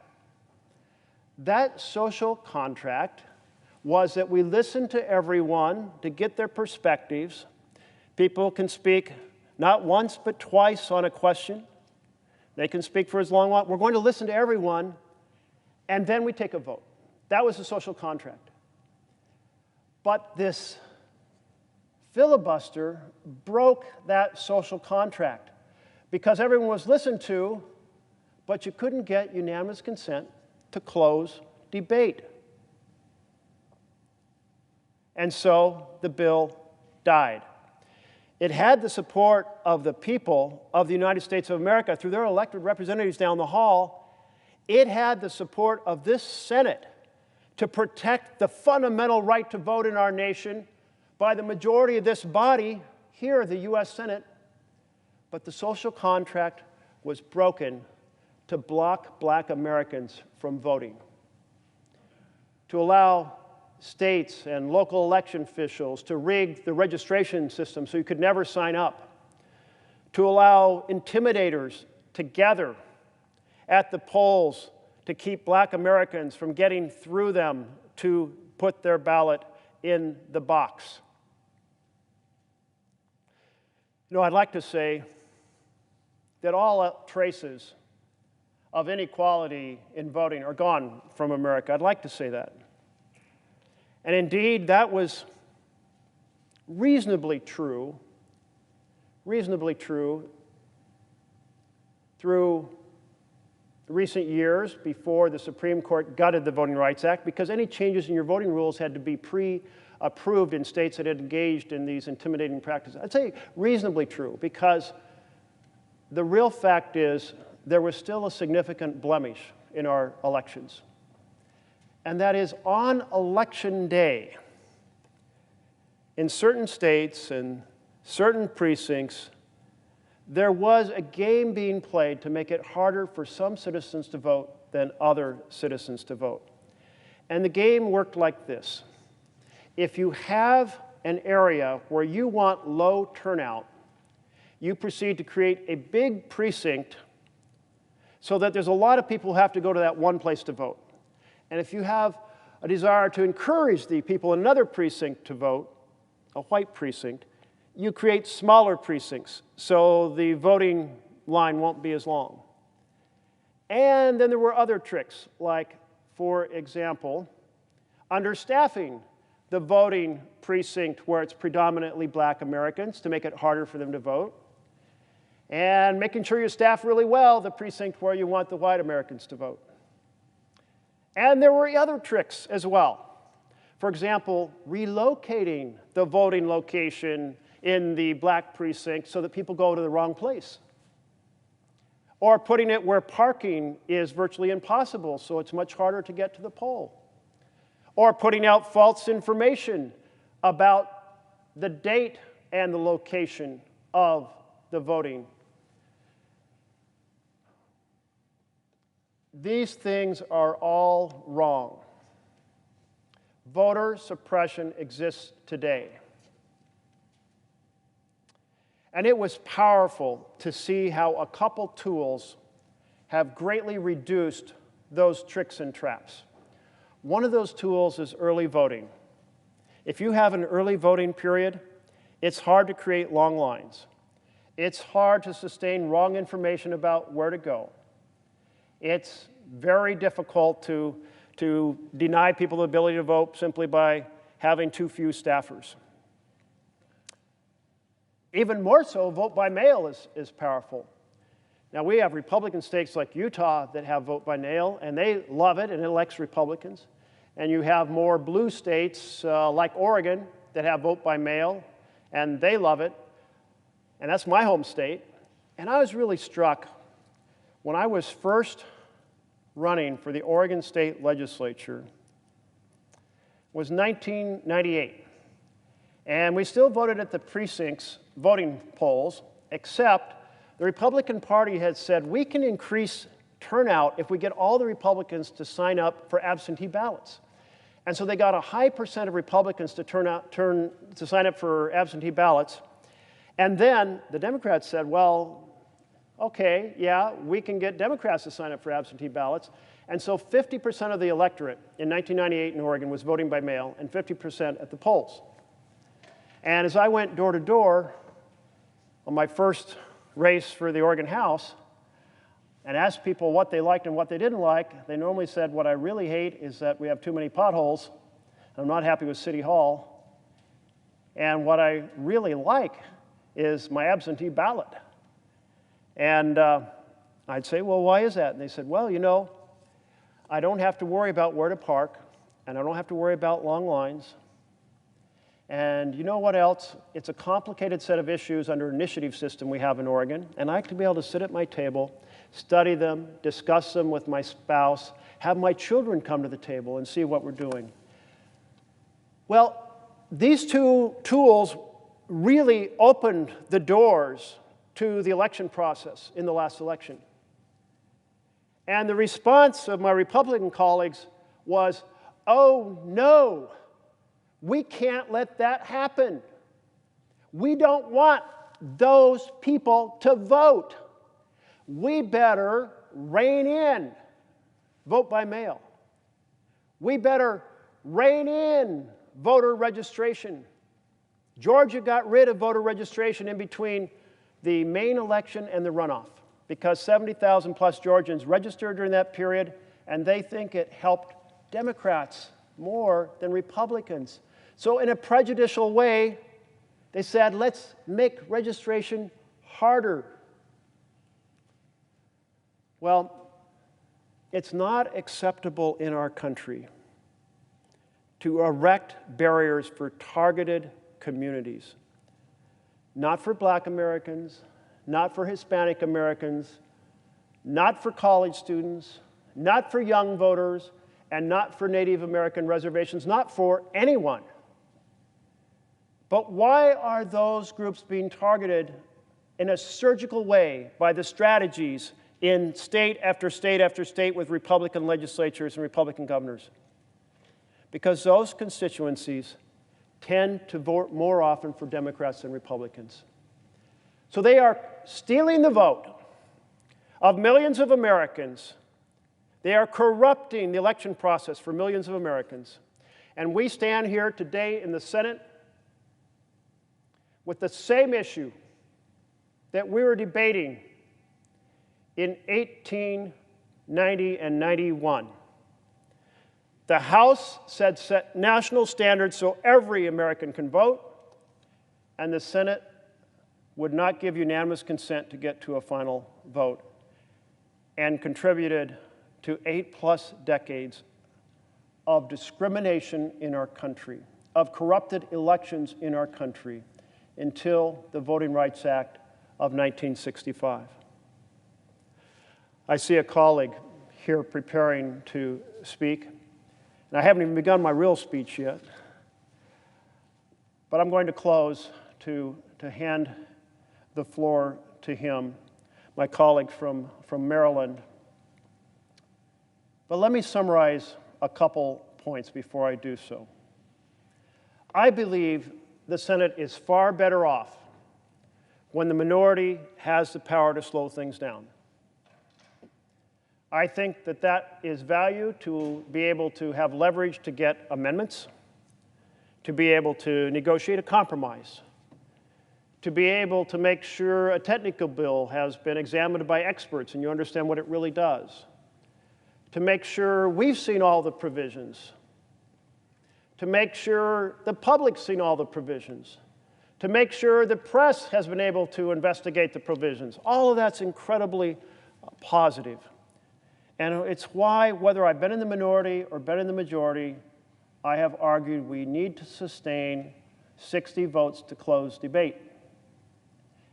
That social contract was that we listen to everyone to get their perspectives. People can speak not once but twice on a question. They can speak for as long as they want. We're going to listen to everyone, and then we take a vote. That was the social contract. But this filibuster broke that social contract because everyone was listened to, but you couldn't get unanimous consent to close debate. And so the bill died. It had the support of the people of the United States of America through their elected representatives down the hall. It had the support of this Senate to protect the fundamental right to vote in our nation by the majority of this body, here, the U.S. Senate. But the social contract was broken to block black Americans from voting, to allow states and local election officials to rig the registration system so you could never sign up, to allow intimidators to gather at the polls to keep black Americans from getting through them to put their ballot in the box. You know, I'd like to say that all traces of inequality in voting are gone from America. I'd like to say that. And indeed, that was reasonably true through recent years before the Supreme Court gutted the Voting Rights Act, because any changes in your voting rules had to be pre-approved in states that had engaged in these intimidating practices. I'd say reasonably true, because the real fact is there was still a significant blemish in our elections. And that is, on election day, in certain states and certain precincts, there was a game being played to make it harder for some citizens to vote than other citizens to vote. And the game worked like this. If you have an area where you want low turnout, you proceed to create a big precinct so that there's a lot of people who have to go to that one place to vote. And if you have a desire to encourage the people in another precinct to vote, a white precinct, you create smaller precincts so the voting line won't be as long. And then there were other tricks, like, for example, understaffing the voting precinct where it's predominantly black Americans to make it harder for them to vote, and making sure you staff really well the precinct where you want the white Americans to vote. And there were other tricks as well. For example, relocating the voting location in the black precinct so that people go to the wrong place. Or putting it where parking is virtually impossible, so it's much harder to get to the poll. Or putting out false information about the date and the location of the voting. These things are all wrong. Voter suppression exists today. And it was powerful to see how a couple tools have greatly reduced those tricks and traps. One of those tools is early voting. If you have an early voting period, it's hard to create long lines. It's hard to sustain wrong information about where to go. It's very difficult to deny people the ability to vote simply by having too few staffers. Even more so, vote by mail is powerful. Now, we have Republican states like Utah that have vote by mail, and they love it, and it elects Republicans. And you have more blue states like Oregon that have vote by mail, and they love it, and that's my home state. And I was really struck when I was first running for the Oregon State Legislature. Was 1998. And we still voted at the precincts voting polls, except the Republican Party had said we can increase turnout if we get all the Republicans to sign up for absentee ballots. And so they got a high percent of Republicans to sign up for absentee ballots. And then the Democrats said, well, okay, yeah, we can get Democrats to sign up for absentee ballots. And so 50% of the electorate in 1998 in Oregon was voting by mail and 50% at the polls. And as I went door to door on my first race for the Oregon House and asked people what they liked and what they didn't like, they normally said, what I really hate is that we have too many potholes. I'm not happy with City Hall. And what I really like is my absentee ballot. And I'd say, well, why is that? And they said, well, you know, I don't have to worry about where to park, and I don't have to worry about long lines. And you know what else? It's a complicated set of issues under an initiative system we have in Oregon, and I like to be able to sit at my table, study them, discuss them with my spouse, have my children come to the table and see what we're doing. Well, these two tools really opened the doors to the election process in the last election. And the response of my Republican colleagues was, oh no, we can't let that happen. We don't want those people to vote. We better rein in vote by mail. We better rein in voter registration. Georgia got rid of voter registration in between the main election and the runoff, because 70,000 plus Georgians registered during that period, and they think it helped Democrats more than Republicans. So in a prejudicial way, they said, let's make registration harder. Well, it's not acceptable in our country to erect barriers for targeted communities. Not for Black Americans, not for Hispanic Americans, not for college students, not for young voters, and not for Native American reservations, not for anyone. But why are those groups being targeted in a surgical way by the strategies in state after state after state with Republican legislatures and Republican governors? Because those constituencies tend to vote more often for Democrats than Republicans. So they are stealing the vote of millions of Americans. They are corrupting the election process for millions of Americans. And we stand here today in the Senate with the same issue that we were debating in 1890 and 91. The House said set national standards so every American can vote, and the Senate would not give unanimous consent to get to a final vote, and contributed to 8+ decades of discrimination in our country, of corrupted elections in our country, until the Voting Rights Act of 1965. I see a colleague here preparing to speak, and I haven't even begun my real speech yet, but I'm going to close to hand the floor to him, my colleague from Maryland. But let me summarize a couple points before I do so. I believe the Senate is far better off when the minority has the power to slow things down. I think that that is value to be able to have leverage to get amendments, to be able to negotiate a compromise, to be able to make sure a technical bill has been examined by experts and you understand what it really does, to make sure we've seen all the provisions, to make sure the public's seen all the provisions, to make sure the press has been able to investigate the provisions. All of that's incredibly positive. And it's why, whether I've been in the minority or been in the majority, I have argued we need to sustain 60 votes to close debate.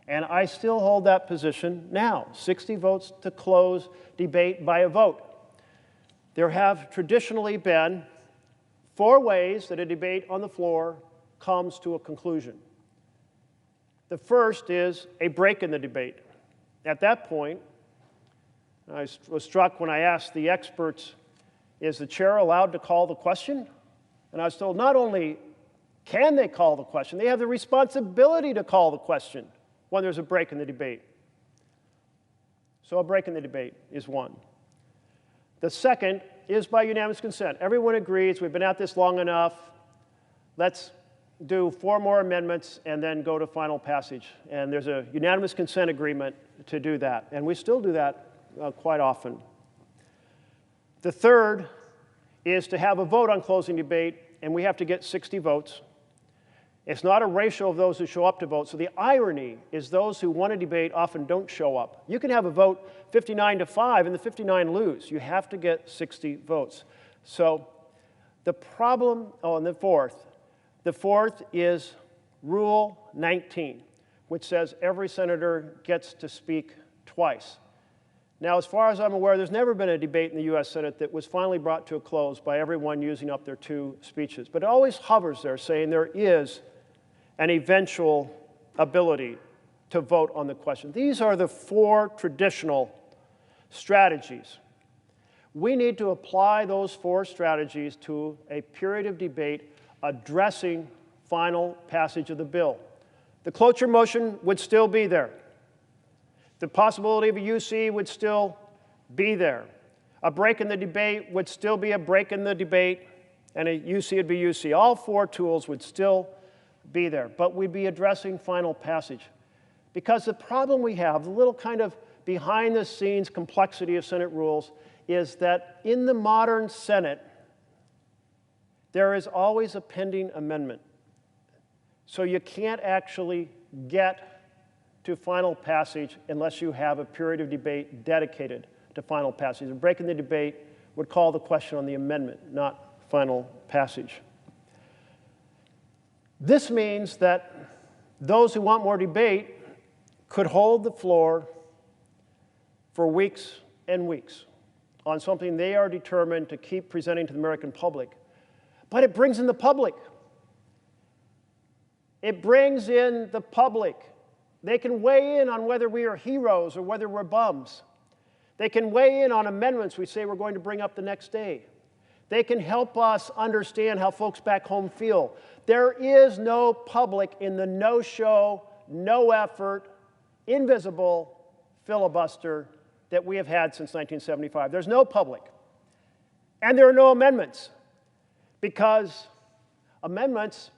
And I still hold that position now, 60 votes to close debate by a vote. There have traditionally been 4 ways that a debate on the floor comes to a conclusion. The first is a break in the debate. At that point, I was struck when I asked the experts, is the chair allowed to call the question? And I was told not only can they call the question, they have the responsibility to call the question when there's a break in the debate. So a break in the debate is one. The second is by unanimous consent. Everyone agrees, we've been at this long enough, let's do 4 more amendments and then go to final passage. And there's a unanimous consent agreement to do that. And we still do that quite often. The third is to have a vote on closing debate, and we have to get 60 votes. It's not a ratio of those who show up to vote. So the irony is those who want to debate often don't show up. You can have a vote 59-5 and the 59 lose. You have to get 60 votes. So the problem, and the fourth is Rule 19, which says every senator gets to speak twice. Now, as far as I'm aware, there's never been a debate in the U.S. Senate that was finally brought to a close by everyone using up their 2 speeches. But it always hovers there, saying there is an eventual ability to vote on the question. These are the 4 traditional strategies. We need to apply those 4 strategies to a period of debate addressing final passage of the bill. The cloture motion would still be there. The possibility of a UC would still be there. A break in the debate would still be a break in the debate, and a UC would be UC. All 4 tools would still be there, but we'd be addressing final passage. Because the problem we have, the little kind of behind-the-scenes complexity of Senate rules, is that in the modern Senate, there is always a pending amendment. So you can't actually get to final passage unless you have a period of debate dedicated to final passage. A break in the debate would call the question on the amendment, not final passage. This means that those who want more debate could hold the floor for weeks and weeks on something they are determined to keep presenting to the American public. But it brings in the public. It brings in the public. They can weigh in on whether we are heroes or whether we're bums. They can weigh in on amendments we say we're going to bring up the next day. They can help us understand how folks back home feel. There is no public in the no-show, no-effort, invisible filibuster that we have had since 1975. There's no public. And there are no amendments, because amendments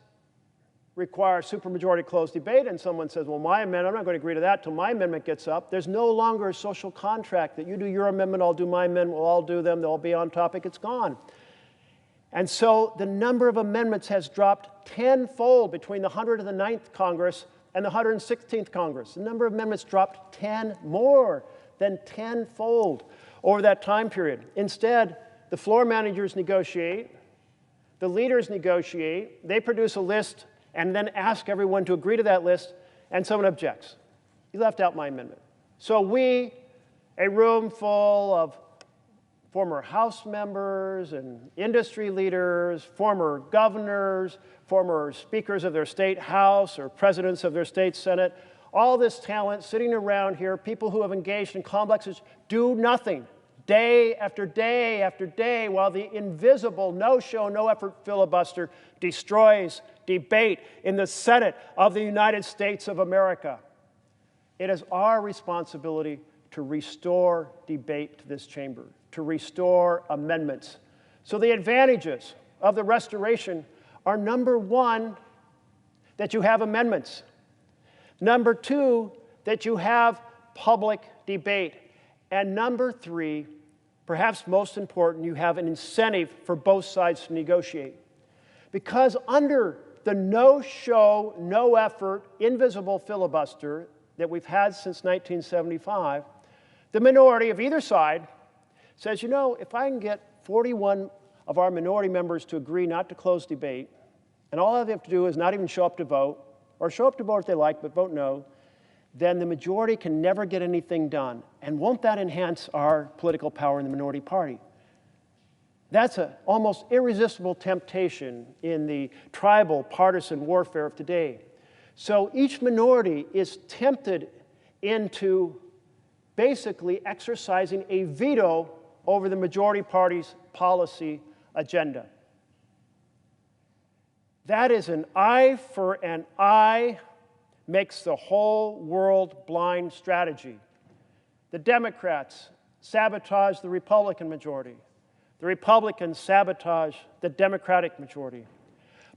require supermajority closed debate, and someone says, well, my amendment, I'm not going to agree to that till my amendment gets up. There's no longer a social contract that you do your amendment, I'll do my amendment, we'll all do them, they'll all be on topic, it's gone. And so the number of amendments has dropped tenfold between the 109th Congress and the 116th Congress. The number of amendments dropped more than tenfold over that time period. Instead, the floor managers negotiate, the leaders negotiate, they produce a list and then ask everyone to agree to that list, and someone objects. You left out my amendment. So we, a room full of former House members and industry leaders, former governors, former speakers of their state House or presidents of their state Senate, all this talent sitting around here, people who have engaged in complexes, do nothing day after day after day while the invisible, no-show, no-effort filibuster destroys debate in the Senate of the United States of America. It is our responsibility to restore debate to this chamber, to restore amendments. So the advantages of the restoration are, number one, that you have amendments. Number two, that you have public debate. And number three, perhaps most important, you have an incentive for both sides to negotiate. Because under the no-show, no-effort, invisible filibuster that we've had since 1975, the minority of either side says, you know, if I can get 41 of our minority members to agree not to close debate, and all they have to do is not even show up to vote, or show up to vote if they like, but vote no, then the majority can never get anything done. And won't that enhance our political power in the minority party? That's an almost irresistible temptation in the tribal partisan warfare of today. So each minority is tempted into basically exercising a veto over the majority party's policy agenda. That is an eye for an eye, makes the whole world blind strategy. The Democrats sabotage the Republican majority. The Republicans sabotage the Democratic majority.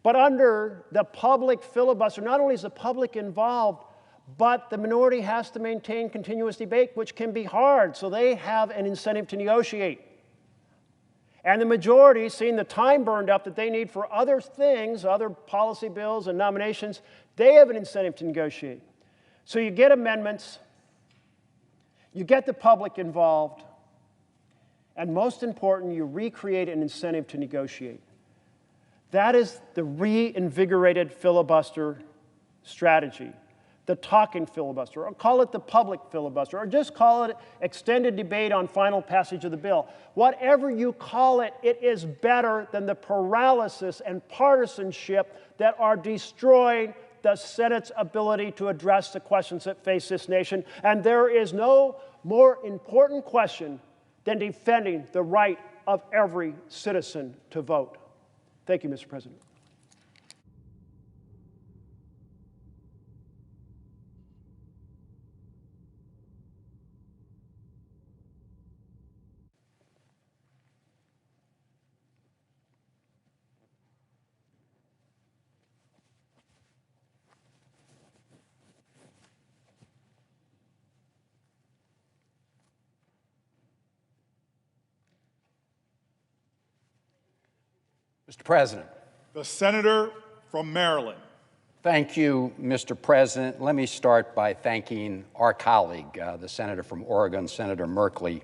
But under the public filibuster, not only is the public involved, but the minority has to maintain continuous debate, which can be hard, so they have an incentive to negotiate. And the majority, seeing the time burned up that they need for other things, other policy bills and nominations, they have an incentive to negotiate. So you get amendments, you get the public involved, and most important, you recreate an incentive to negotiate. That is the reinvigorated filibuster strategy, the talking filibuster, or call it the public filibuster, or just call it extended debate on final passage of the bill. Whatever you call it, it is better than the paralysis and partisanship that are destroying the Senate's ability to address the questions that face this nation. And there is no more important question than defending the right of every citizen to vote. Thank you, Mr. President. Mr. President. The senator from Maryland. Thank you, Mr. President. Let me start by thanking our colleague, the senator from Oregon, Senator Merkley,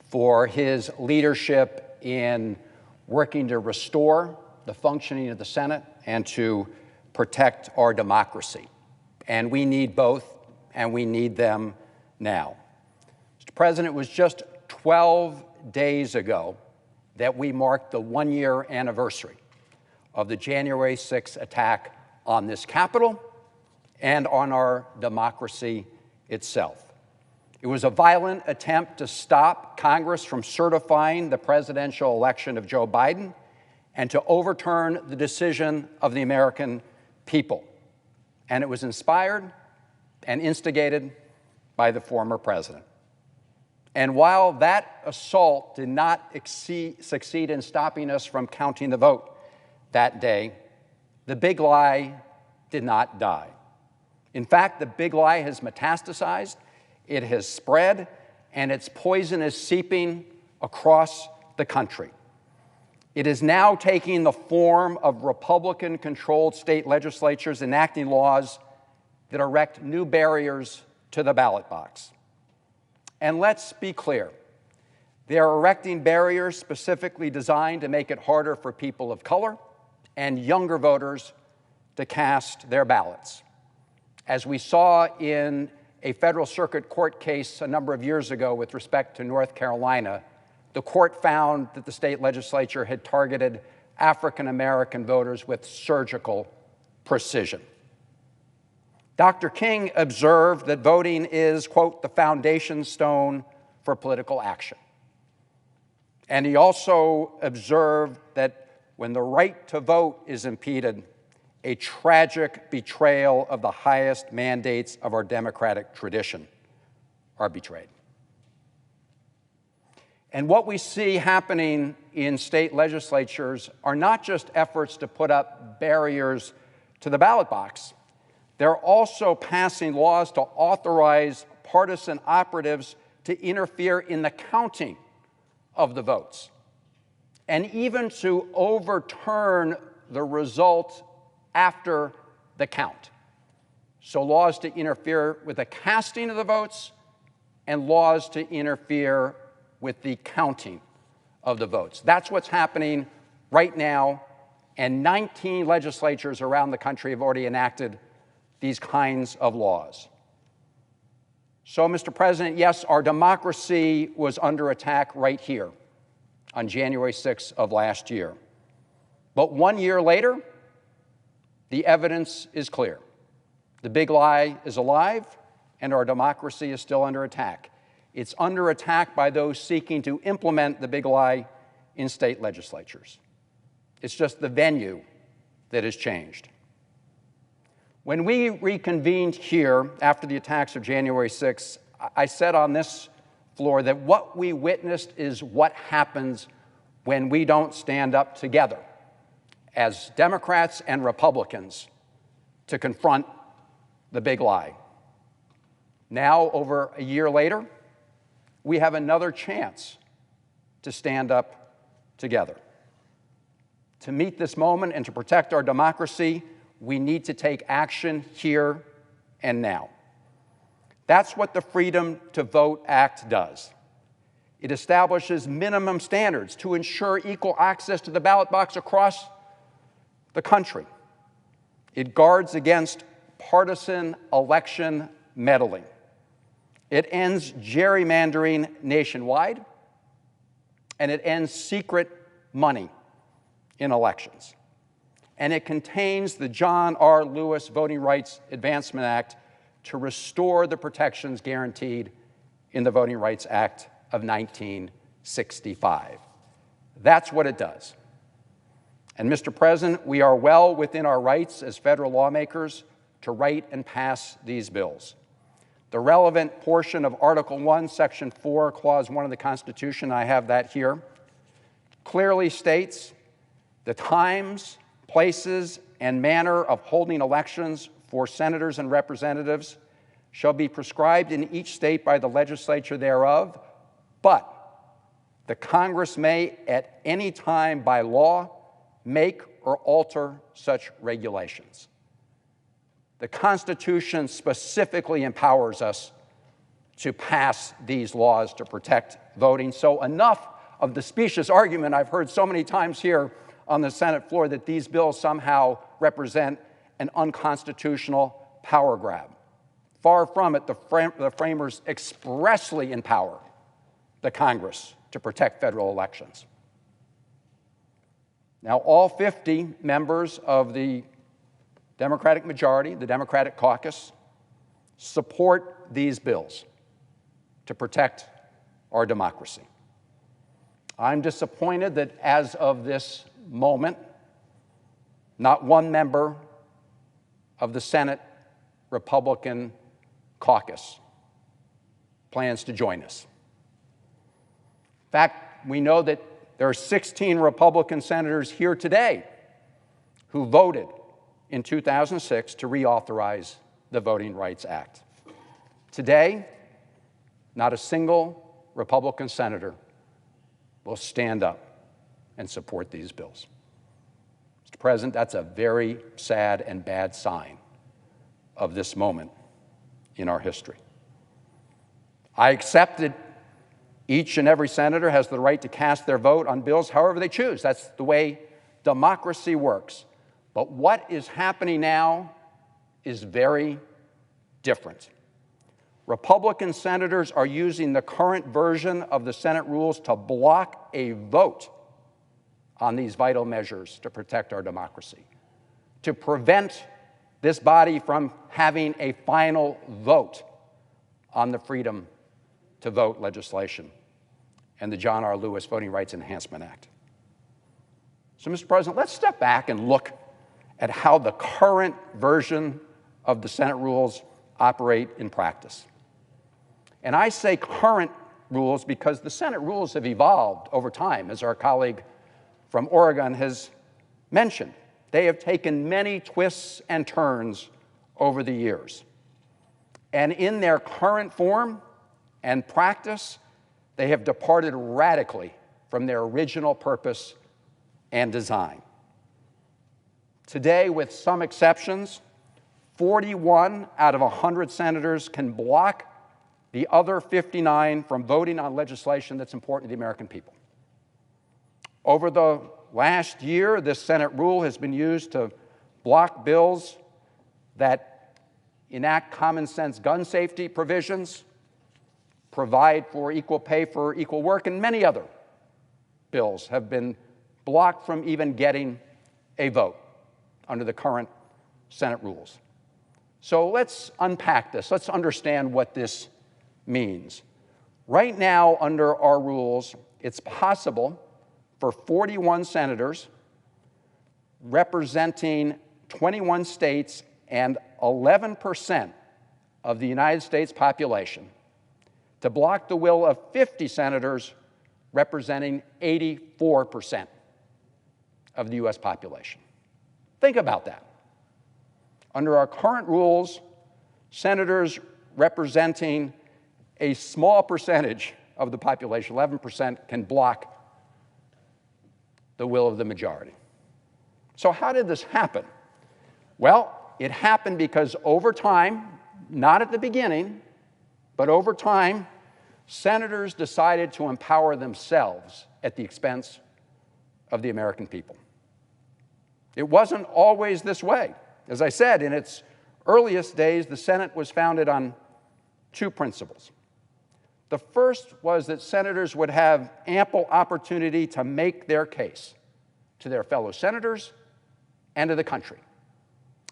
for his leadership in working to restore the functioning of the Senate and to protect our democracy. And we need both, and we need them now. Mr. President, it was just 12 days ago that we marked the one-year anniversary of the January 6th attack on this Capitol and on our democracy itself. It was a violent attempt to stop Congress from certifying the presidential election of Joe Biden and to overturn the decision of the American people. And it was inspired and instigated by the former president. And while that assault did not succeed in stopping us from counting the vote that day, the big lie did not die. In fact, the big lie has metastasized, it has spread, and its poison is seeping across the country. It is now taking the form of Republican-controlled state legislatures enacting laws that erect new barriers to the ballot box. And let's be clear, they are erecting barriers specifically designed to make it harder for people of color and younger voters to cast their ballots. As we saw in a federal circuit court case a number of years ago with respect to North Carolina, the court found that the state legislature had targeted African-American voters with surgical precision. Dr. King observed that voting is, quote, the foundation stone for political action. And he also observed that when the right to vote is impeded, a tragic betrayal of the highest mandates of our democratic tradition are betrayed. And what we see happening in state legislatures are not just efforts to put up barriers to the ballot box. They're also passing laws to authorize partisan operatives to interfere in the counting of the votes, and even to overturn the result after the count. So laws to interfere with the casting of the votes and laws to interfere with the counting of the votes. That's what's happening right now and 19 legislatures around the country have already enacted these kinds of laws. So, Mr. President, yes, our democracy was under attack right here on January 6th of last year. But 1 year later, the evidence is clear. The big lie is alive, and our democracy is still under attack. It's under attack by those seeking to implement the big lie in state legislatures. It's just the venue that has changed. When we reconvened here after the attacks of January 6th, I said on this floor that what we witnessed is what happens when we don't stand up together as Democrats and Republicans to confront the big lie. Now, over a year later, we have another chance to stand up together. To meet this moment and to protect our democracy, we need to take action here and now. That's what the Freedom to Vote Act does. It establishes minimum standards to ensure equal access to the ballot box across the country. It guards against partisan election meddling. It ends gerrymandering nationwide, and it ends secret money in elections. And it contains the John R. Lewis Voting Rights Advancement Act to restore the protections guaranteed in the Voting Rights Act of 1965. That's what it does. And, Mr. President, we are well within our rights as federal lawmakers to write and pass these bills. The relevant portion of Article 1, Section 4, Clause 1 of the Constitution, I have that here, clearly states the times, places, and manner of holding elections for senators and representatives shall be prescribed in each state by the legislature thereof, but the Congress may at any time by law make or alter such regulations. The Constitution specifically empowers us to pass these laws to protect voting. So enough of the specious argument I've heard so many times here on the Senate floor that these bills somehow represent an unconstitutional power grab. Far from it, the framers expressly empower the Congress to protect federal elections. Now, all 50 members of the Democratic majority, the Democratic caucus, support these bills to protect our democracy. I'm disappointed that as of this moment, not one member of the Senate Republican caucus plans to join us. In fact, we know that there are 16 Republican senators here today who voted in 2006 to reauthorize the Voting Rights Act. Today, not a single Republican senator will stand up and support these bills. Mr. President, that's a very sad and bad sign of this moment in our history. I accept that each and every senator has the right to cast their vote on bills however they choose. That's the way democracy works. But what is happening now is very different. Republican senators are using the current version of the Senate rules to block a vote on these vital measures to protect our democracy, to prevent this body from having a final vote on the Freedom to Vote legislation and the John R. Lewis Voting Rights Enhancement Act. So, Mr. President, let's step back and look at how the current version of the Senate rules operate in practice. And I say current rules because the Senate rules have evolved over time, as our colleague from Oregon has mentioned. They have taken many twists and turns over the years. And in their current form and practice, they have departed radically from their original purpose and design. Today, with some exceptions, 41 out of 100 senators can block the other 59 from voting on legislation that's important to the American people. Over the last year, this Senate rule has been used to block bills that enact common sense gun safety provisions, provide for equal pay for equal work, and many other bills have been blocked from even getting a vote under the current Senate rules. So let's unpack this. Let's understand what this means. Right now, under our rules, it's possible for 41 senators representing 21 states and 11% of the United States population to block the will of 50 senators representing 84% of the U.S. population. Think about that. Under our current rules, senators representing a small percentage of the population, 11%, can block the will of the majority. So how did this happen? Well, it happened because over time, not at the beginning, but over time, senators decided to empower themselves at the expense of the American people. It wasn't always this way. As I said, in its earliest days, the Senate was founded on two principles. The first was that senators would have ample opportunity to make their case to their fellow senators and to the country.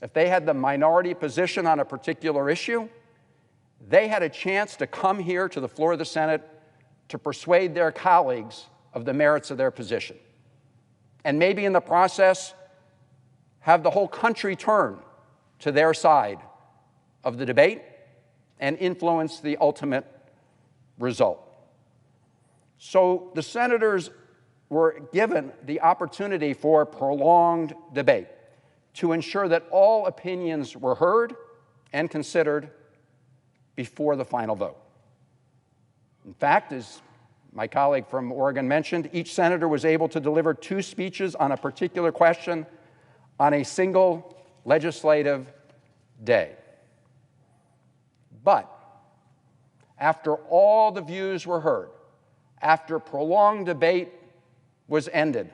If they had the minority position on a particular issue, they had a chance to come here to the floor of the Senate to persuade their colleagues of the merits of their position. And maybe in the process, have the whole country turn to their side of the debate and influence the ultimate result. So the senators were given the opportunity for prolonged debate to ensure that all opinions were heard and considered before the final vote. In fact, as my colleague from Oregon mentioned, each senator was able to deliver 2 speeches on a particular question on a single legislative day. But after all the views were heard, after prolonged debate was ended,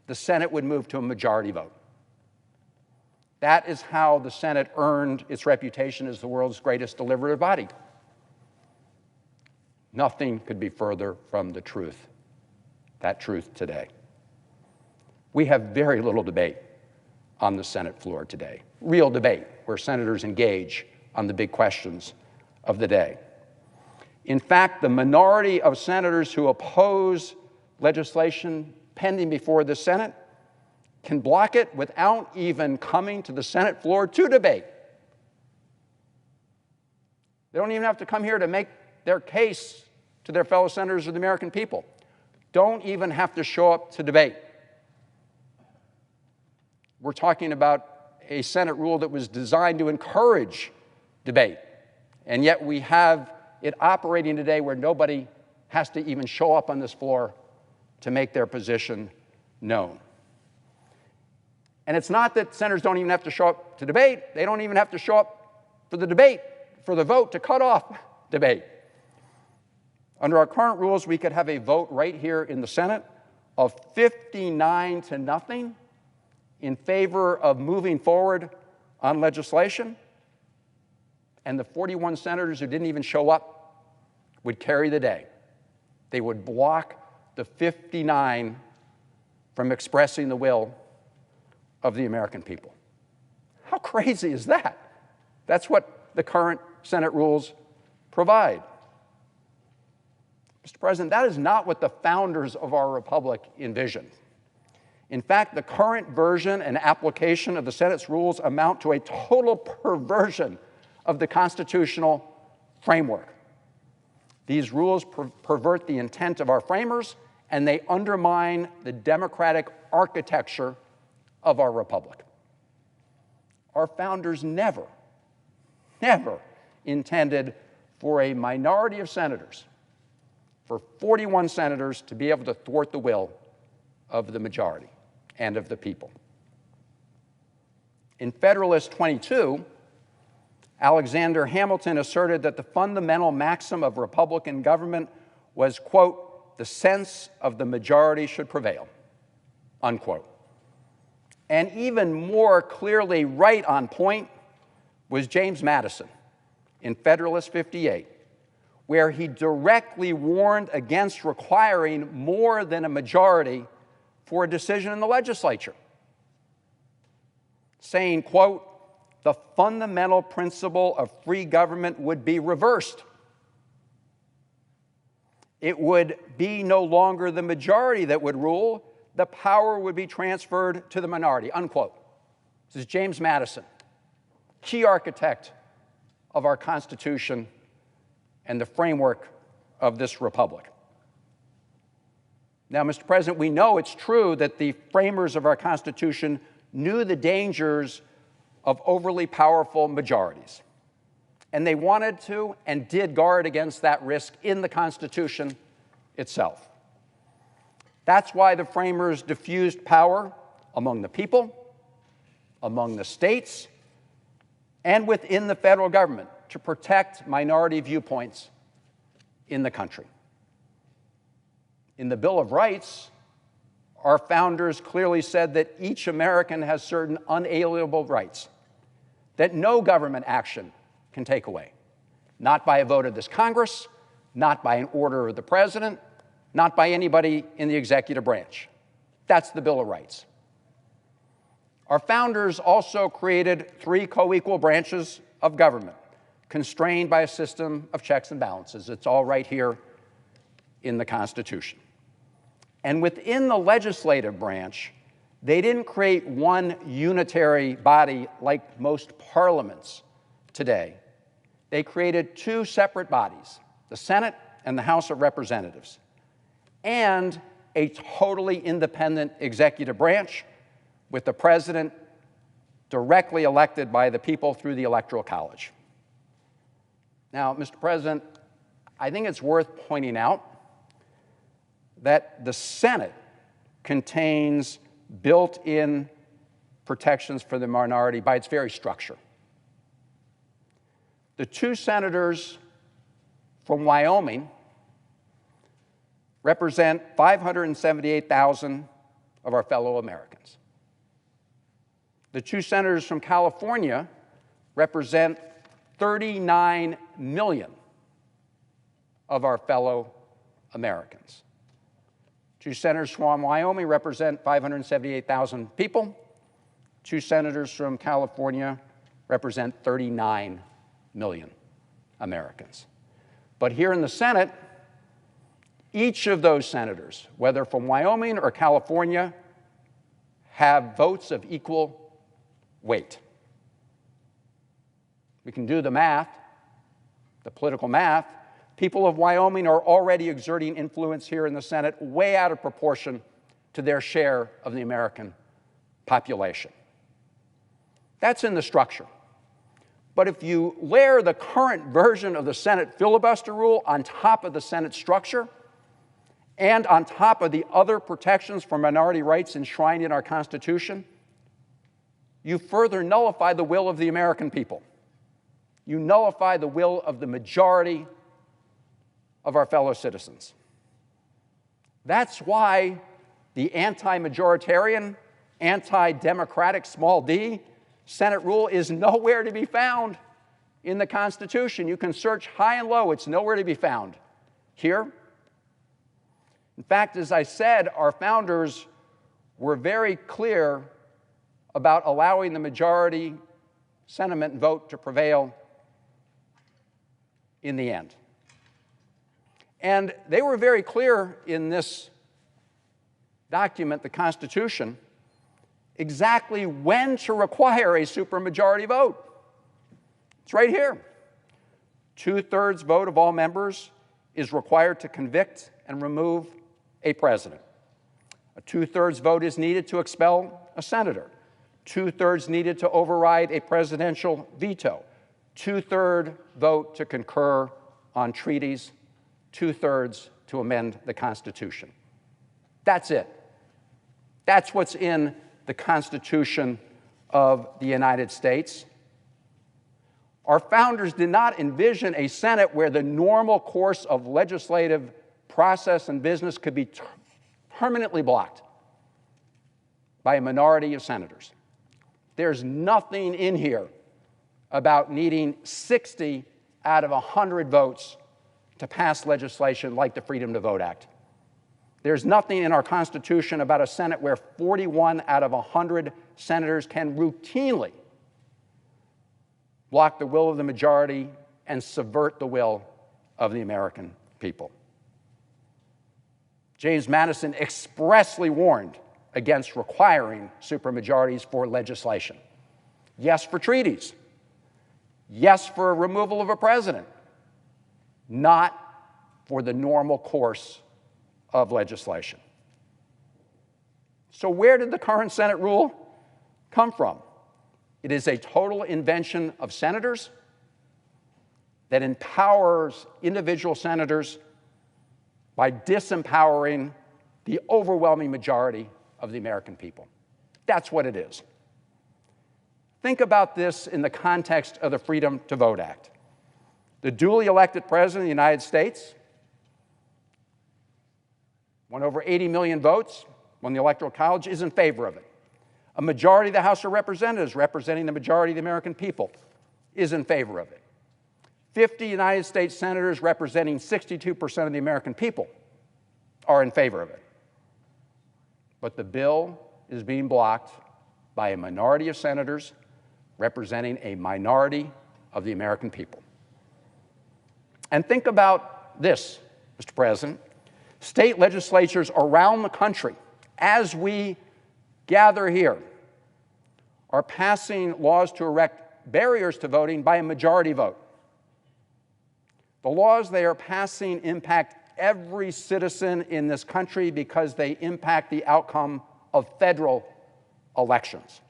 the Senate would move to a majority vote. That is how the Senate earned its reputation as the world's greatest deliberative body. Nothing could be further from the truth, that truth today. We have very little debate on the Senate floor today, real debate where senators engage on the big questions of the day. In fact, the minority of senators who oppose legislation pending before the Senate can block it without even coming to the Senate floor to debate. They don't even have to come here to make their case to their fellow senators or the American people. Don't even have to show up to debate. We're talking about a Senate rule that was designed to encourage debate, and yet we have it operating today where nobody has to even show up on this floor to make their position known. And it's not that senators don't even have to show up to debate. They don't even have to show up for the debate, for the vote to cut off debate. Under our current rules, we could have a vote right here in the Senate of 59 to nothing in favor of moving forward on legislation, and the 41 senators who didn't even show up would carry the day. They would block the 59 from expressing the will of the American people. How crazy is that? That's what the current Senate rules provide. Mr. President, that is not what the founders of our republic envisioned. In fact, the current version and application of the Senate's rules amount to a total perversion of the constitutional framework. These rules pervert the intent of our framers, and they undermine the democratic architecture of our republic. Our founders never intended for a minority of senators, for 41 senators, to be able to thwart the will of the majority and of the people. In Federalist 22, Alexander Hamilton asserted that the fundamental maxim of Republican government was, quote, the sense of the majority should prevail. unquote. And even more clearly right on point was James Madison in Federalist 58, where he directly warned against requiring more than a majority for a decision in the legislature, saying, quote, "The fundamental principle of free government would be reversed. It would be no longer the majority that would rule. The power would be transferred to the minority," unquote. This is James Madison, key architect of our Constitution and the framework of this republic. Now, Mr. President, we know it's true that the framers of our Constitution knew the dangers of overly powerful majorities, and they wanted to and did guard against that risk in the Constitution itself. That's why the framers diffused power among the people, among the states, and within the federal government to protect minority viewpoints in the country. In the Bill of Rights, our founders clearly said that each American has certain unalienable rights that no government action can take away, not by a vote of this Congress, not by an order of the President, not by anybody in the executive branch. That's the Bill of Rights. Our founders also created 3 co-equal branches of government, constrained by a system of checks and balances. It's all right here in the Constitution. And within the legislative branch, they didn't create one unitary body like most parliaments today. They created 2 separate bodies, the Senate and the House of Representatives, and a totally independent executive branch with the president directly elected by the people through the Electoral College. Now, Mr. President, I think it's worth pointing out that the Senate contains built-in protections for the minority by its very structure. The 2 senators from Wyoming represent 578,000 of our fellow Americans. The 2 senators from California represent 39 million of our fellow Americans. 2 senators from Wyoming represent 578,000 people. 2 senators from California represent 39 million Americans. But here in the Senate, each of those senators, whether from Wyoming or California, have votes of equal weight. We can do the math, the political math. People of Wyoming are already exerting influence here in the Senate way out of proportion to their share of the American population. That's in the structure. But if you layer the current version of the Senate filibuster rule on top of the Senate structure and on top of the other protections for minority rights enshrined in our Constitution, you further nullify the will of the American people. You nullify the will of the majority of our fellow citizens. That's why the anti-majoritarian, anti-democratic small d Senate rule is nowhere to be found in the Constitution. You can search high and low, it's nowhere to be found here. In fact, as I said, our founders were very clear about allowing the majority sentiment and vote to prevail in the end. And they were very clear in this document, the Constitution, exactly when to require a supermajority vote. It's right here. 2/3 vote of all members is required to convict and remove a president. A 2/3 vote is needed to expel a senator. 2/3 needed to override a presidential veto. 2/3 vote to concur on treaties. 2/3 to amend the Constitution. That's it. That's what's in the Constitution of the United States. Our founders did not envision a Senate where the normal course of legislative process and business could be permanently blocked. by a minority of senators. There's nothing in here about needing 60 out of 100 votes to pass legislation like the Freedom to Vote Act. There's nothing in our Constitution about a Senate where 41 out of 100 senators can routinely block the will of the majority and subvert the will of the American people. James Madison expressly warned against requiring supermajorities for legislation. Yes, for treaties. Yes, for removal of a president. Not for the normal course of legislation. So where did the current Senate rule come from? It is a total invention of senators that empowers individual senators by disempowering the overwhelming majority of the American people. That's what it is. Think about this in the context of the Freedom to Vote Act. The duly elected President of the United States won over 80 million votes, won the Electoral College, is in favor of it. A majority of the House of Representatives, representing the majority of the American people, is in favor of it. 50 United States senators representing 62% of the American people are in favor of it. But the bill is being blocked by a minority of senators representing a minority of the American people. And think about this, Mr. President. State legislatures around the country, as we gather here, are passing laws to erect barriers to voting by a majority vote. The laws they are passing impact every citizen in this country because they impact the outcome of federal elections.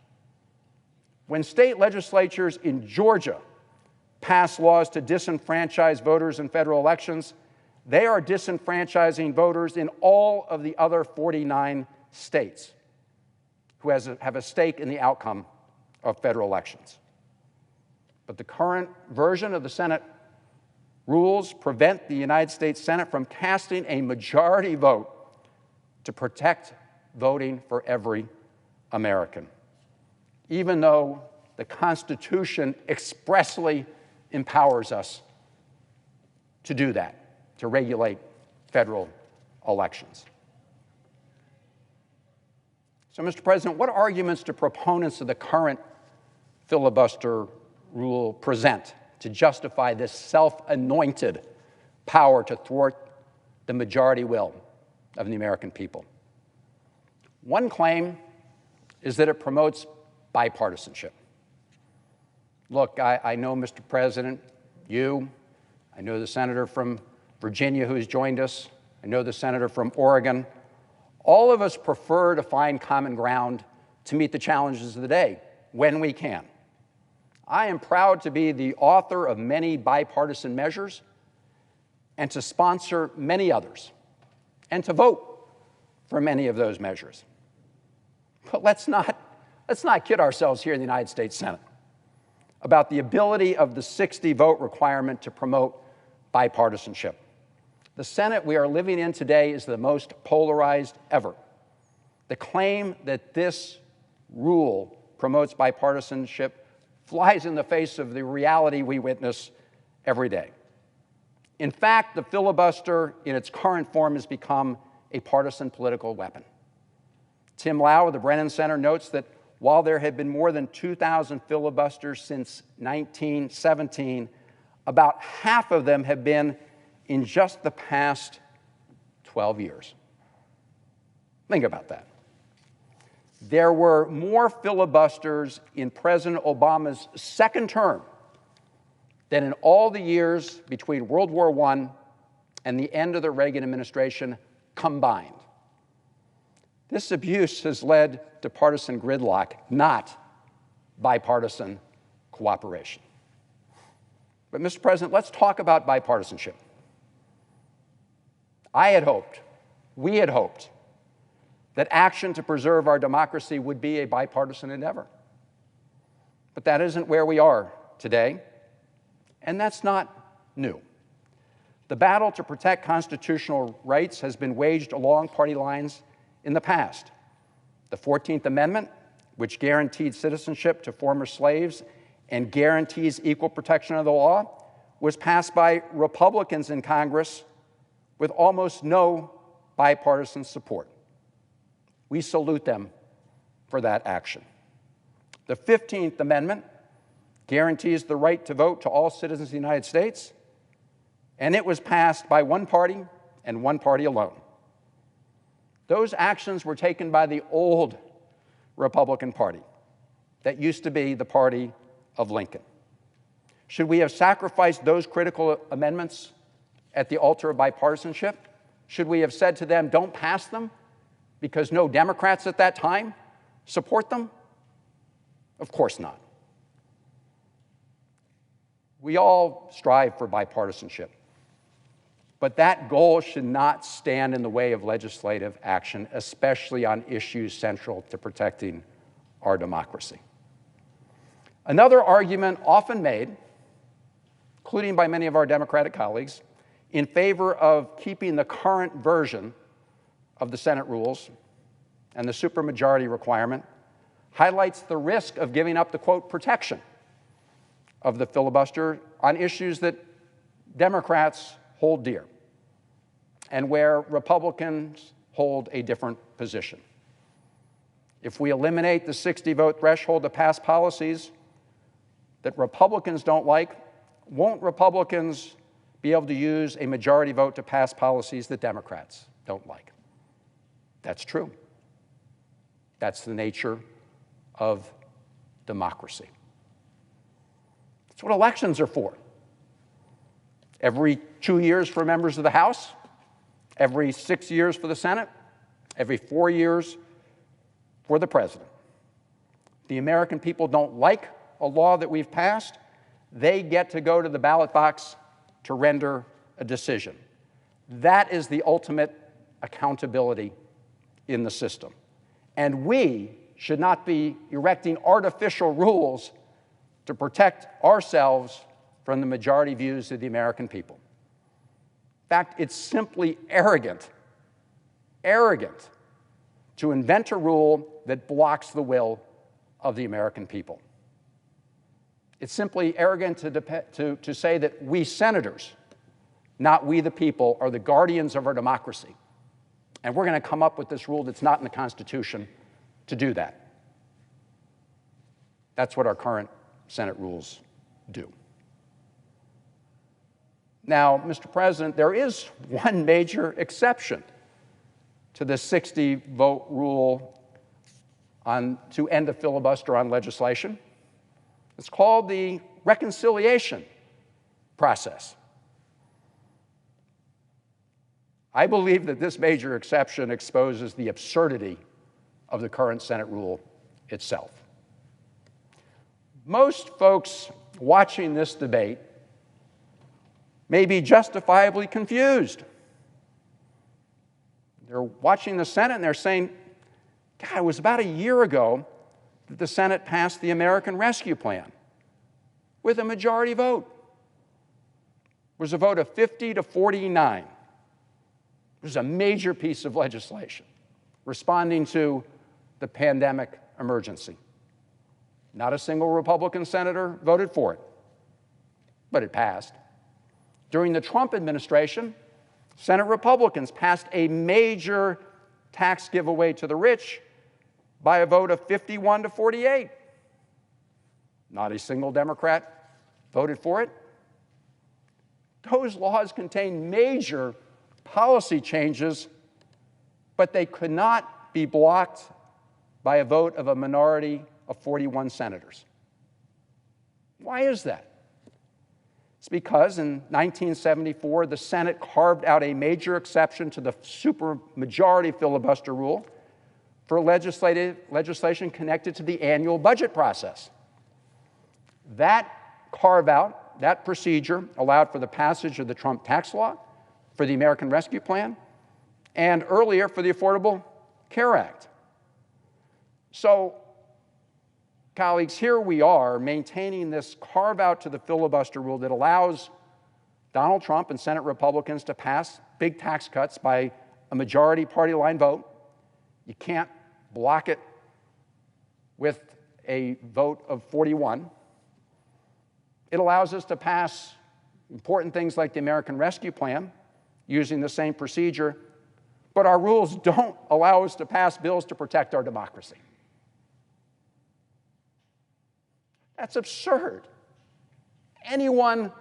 When state legislatures in Georgia pass laws to disenfranchise voters in federal elections, they are disenfranchising voters in all of the other 49 states who have a stake in the outcome of federal elections. But the current version of the Senate rules prevent the United States Senate from casting a majority vote to protect voting for every American, even though the Constitution expressly empowers us to do that, to regulate federal elections. So, Mr. President, what arguments do proponents of the current filibuster rule present to justify this self-anointed power to thwart the majority will of the American people? One claim is that it promotes bipartisanship. Look, I know, Mr. President, I know the senator from Virginia who has joined us, I know the senator from Oregon. All of us prefer to find common ground to meet the challenges of the day when we can. I am proud to be the author of many bipartisan measures and to sponsor many others and to vote for many of those measures. But let's not kid ourselves here in the United States Senate about the ability of the 60 vote requirement to promote bipartisanship. The Senate we are living in today is the most polarized ever. The claim that this rule promotes bipartisanship flies in the face of the reality we witness every day. In fact, the filibuster in its current form has become a partisan political weapon. Tim Lau of the Brennan Center notes that while there have been more than 2,000 filibusters since 1917, about half of them have been in just the past 12 years. Think about that. There were more filibusters in President Obama's second term than in all the years between World War I and the end of the Reagan administration combined. This abuse has led to partisan gridlock, not bipartisan cooperation. But, Mr. President, let's talk about bipartisanship. We had hoped, that action to preserve our democracy would be a bipartisan endeavor. But that isn't where we are today, and that's not new. The battle to protect constitutional rights has been waged along party lines in the past. The 14th Amendment, which guaranteed citizenship to former slaves and guarantees equal protection of the law, was passed by Republicans in Congress with almost no bipartisan support. We salute them for that action. The 15th Amendment guarantees the right to vote to all citizens of the United States, and it was passed by one party and one party alone. Those actions were taken by the old Republican Party that used to be the party of Lincoln. Should we have sacrificed those critical amendments at the altar of bipartisanship? Should we have said to them, don't pass them because no Democrats at that time support them? Of course not. We all strive for bipartisanship, but that goal should not stand in the way of legislative action, especially on issues central to protecting our democracy. Another argument often made, including by many of our Democratic colleagues, in favor of keeping the current version of the Senate rules and the supermajority requirement highlights the risk of giving up the, quote, protection of the filibuster on issues that Democrats hold dear and where Republicans hold a different position. If we eliminate the 60-vote threshold to pass policies that Republicans don't like, won't Republicans be able to use a majority vote to pass policies that Democrats don't like? That's true. That's the nature of democracy. That's what elections are for. Every 2 years for members of the House, every 6 years for the Senate, every 4 years for the President. The American people don't like a law that we've passed. They get to go to the ballot box to render a decision. That is the ultimate accountability in the system. And we should not be erecting artificial rules to protect ourselves from the majority views of the American people. In fact, it's simply arrogant to invent a rule that blocks the will of the American people. It's simply arrogant to say that we senators, not we the people, are the guardians of our democracy. And we're going to come up with this rule that's not in the Constitution to do that. That's what our current Senate rules do. Now, Mr. President, there is one major exception to the 60-vote rule to end the filibuster on legislation. It's called the reconciliation process. I believe that this major exception exposes the absurdity of the current Senate rule itself. Most folks watching this debate may be justifiably confused. They're watching the Senate and they're saying, God, it was about a year ago that the Senate passed the American Rescue Plan with a majority vote. It was a vote of 50 to 49. It was a major piece of legislation responding to the pandemic emergency. Not a single Republican senator voted for it, but it passed. During the Trump administration, Senate Republicans passed a major tax giveaway to the rich by a vote of 51 to 48. Not a single Democrat voted for it. Those laws contain major policy changes, but they could not be blocked by a vote of a minority of 41 senators. Why is that? It's because in 1974, the Senate carved out a major exception to the supermajority filibuster rule for legislation connected to the annual budget process. That carve-out, that procedure, allowed for the passage of the Trump tax law, for the American Rescue Plan, and earlier for the Affordable Care Act. So, colleagues, here we are maintaining this carve-out to the filibuster rule that allows Donald Trump and Senate Republicans to pass big tax cuts by a majority party line vote. You can't block it with a vote of 41. It allows us to pass important things like the American Rescue Plan using the same procedure, but our rules don't allow us to pass bills to protect our democracy. That's absurd. Anyone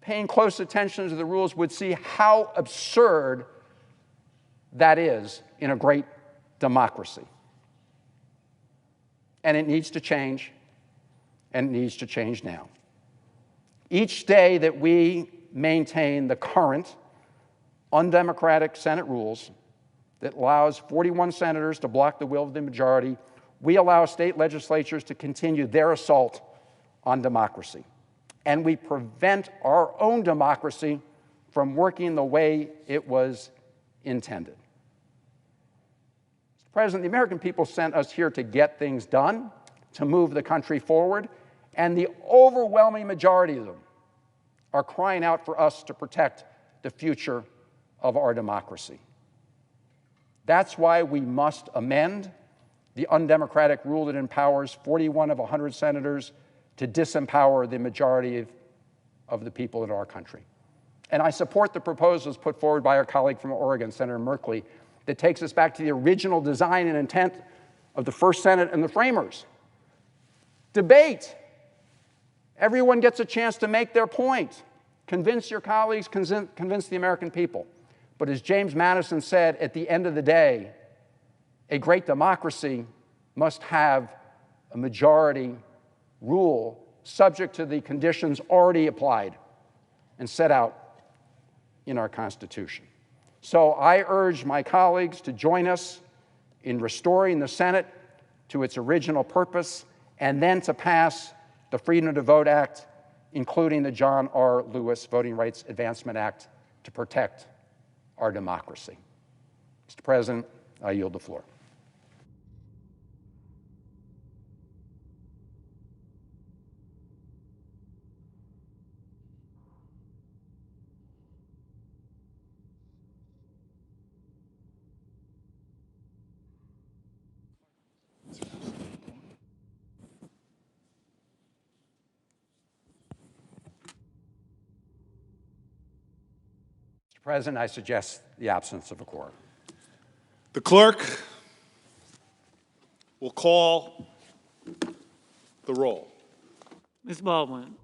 paying close attention to the rules would see how absurd that is in a great democracy. And it needs to change, and it needs to change now. Each day that we maintain the current undemocratic Senate rules that allows 41 senators to block the will of the majority, we allow state legislatures to continue their assault on democracy. And we prevent our own democracy from working the way it was intended. Mr. President, the American people sent us here to get things done, to move the country forward, and the overwhelming majority of them are crying out for us to protect the future of our democracy. That's why we must amend the undemocratic rule that empowers 41 of 100 senators to disempower the majority of the people in our country. And I support the proposals put forward by our colleague from Oregon, Senator Merkley, that takes us back to the original design and intent of the first Senate and the framers. Debate. Everyone gets a chance to make their point. Convince your colleagues, convince the American people. But as James Madison said, at the end of the day, a great democracy must have a majority rule subject to the conditions already applied and set out in our Constitution. So I urge my colleagues to join us in restoring the Senate to its original purpose and then to pass the Freedom to Vote Act, including the John R. Lewis Voting Rights Advancement Act, to protect our democracy. Mr. President, I yield the floor. Mr. President, I suggest the absence of a quorum. The clerk will call the roll. Ms. Baldwin.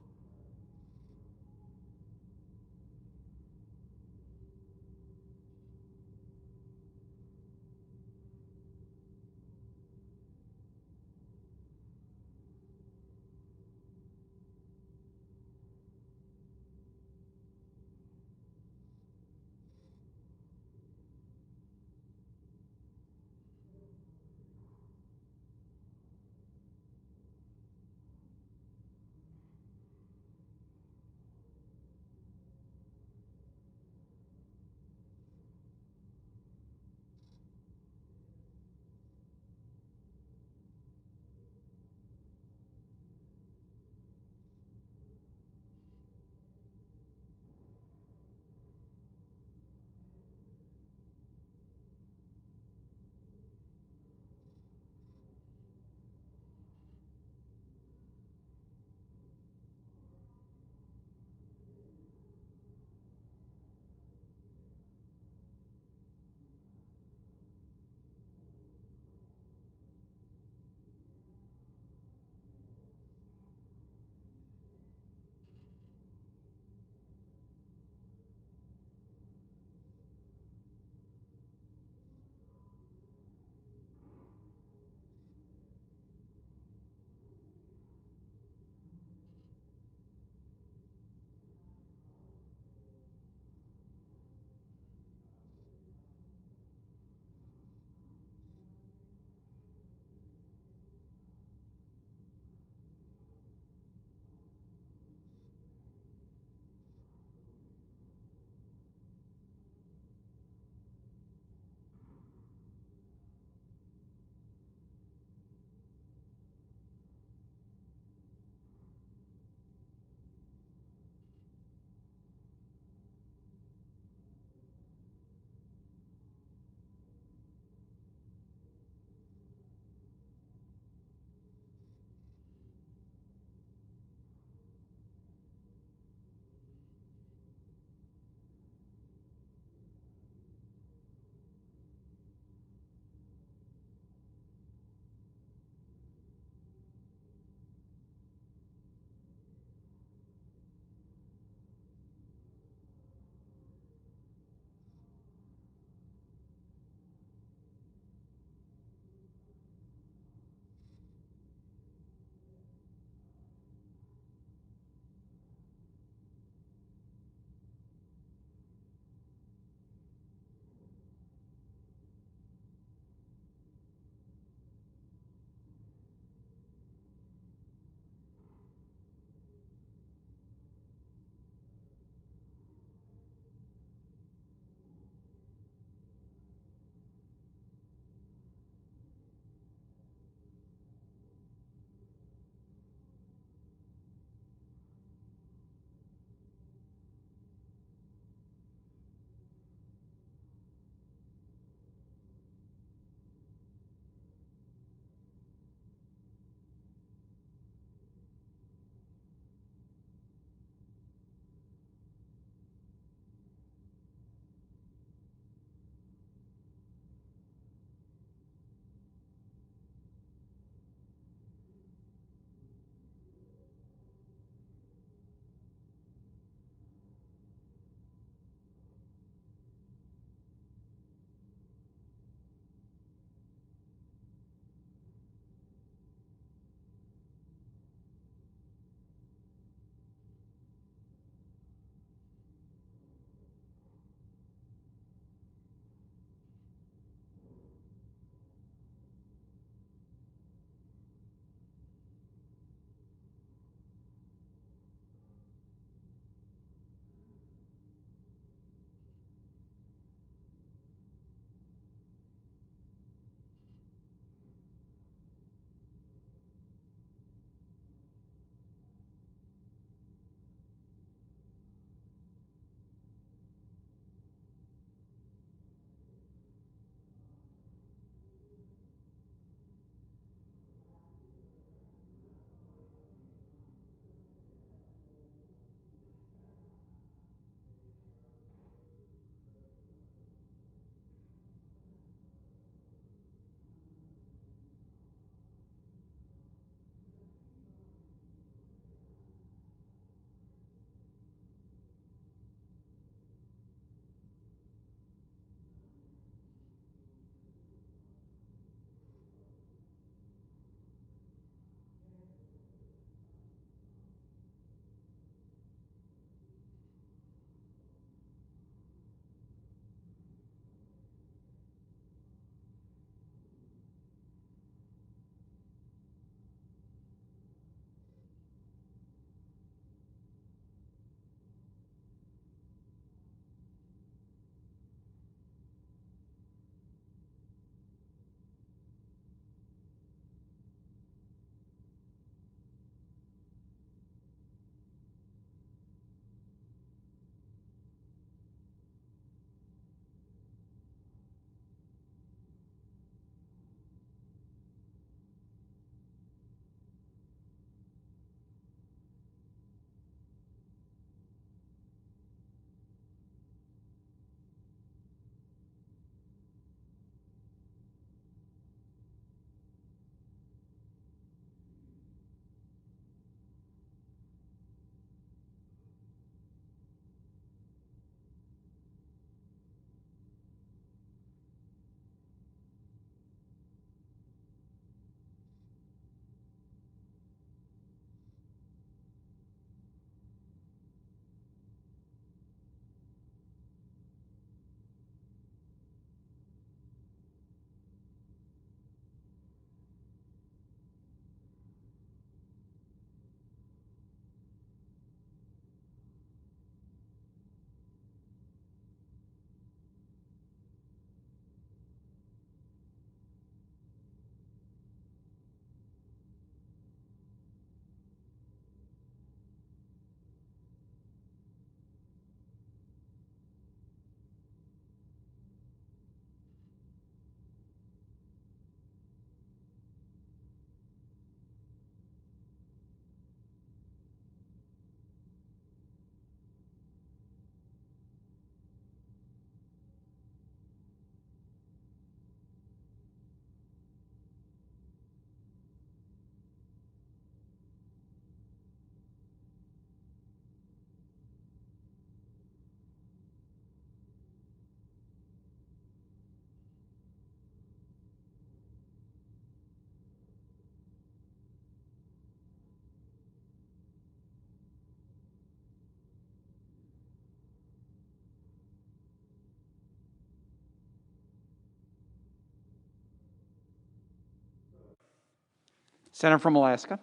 Senator from Alaska.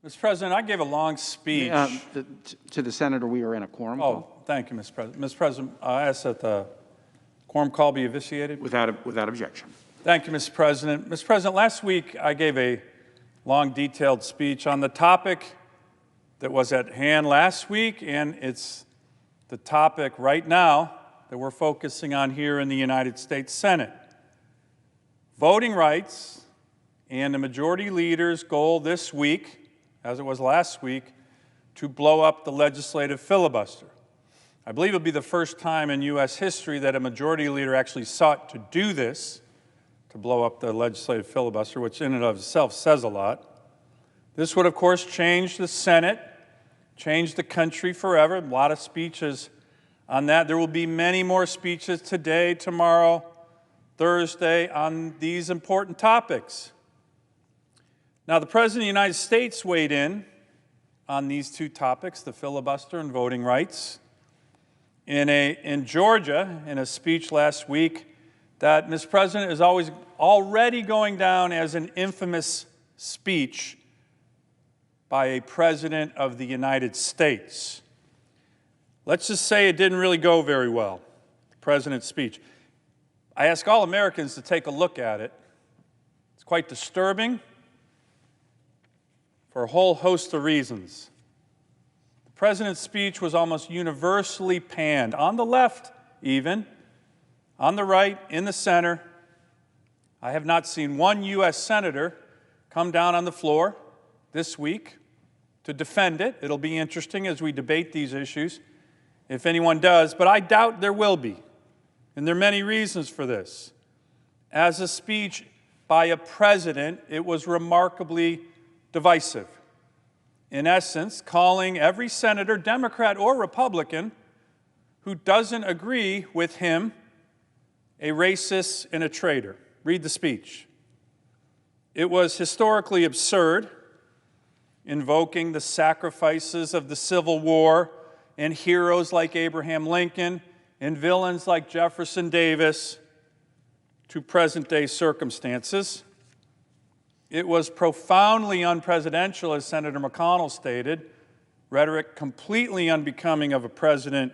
Mr. President, I gave a long speech. To the senator, we are in a quorum Oh, call. thank you, Mr. President. Mr. President, I ask that the quorum call be vitiated. Without objection. Thank you, Mr. President. Mr. President, last week I gave a long, detailed speech on the topic that was at hand last week, and it's the topic right now that we're focusing on here in the United States Senate. Voting rights and the majority leader's goal this week, as it was last week, to blow up the legislative filibuster. I believe it'll be the first time in U.S. history that a majority leader actually sought to do this, to blow up the legislative filibuster, which in and of itself says a lot. This would, of course, change the Senate, change the country forever. A lot of speeches on that. There will be many more speeches today, tomorrow, Thursday on these important topics. Now, the President of the United States weighed in on these two topics, the filibuster and voting rights, in Georgia, in a speech last week that, Mr. President, is already going down as an infamous speech by a President of the United States. Let's just say it didn't really go very well, the President's speech. I ask all Americans to take a look at it. It's quite disturbing for a whole host of reasons. The President's speech was almost universally panned, on the left even, on the right, in the center. I have not seen one U.S. senator come down on the floor this week to defend it. It'll be interesting as we debate these issues, if anyone does, but I doubt there will be. And there are many reasons for this. As a speech by a president, it was remarkably divisive. In essence, calling every senator, Democrat or Republican, who doesn't agree with him a racist and a traitor. Read the speech. It was historically absurd, invoking the sacrifices of the Civil War and heroes like Abraham Lincoln and villains like Jefferson Davis to present-day circumstances. It was profoundly unpresidential, as Senator McConnell stated, rhetoric completely unbecoming of a president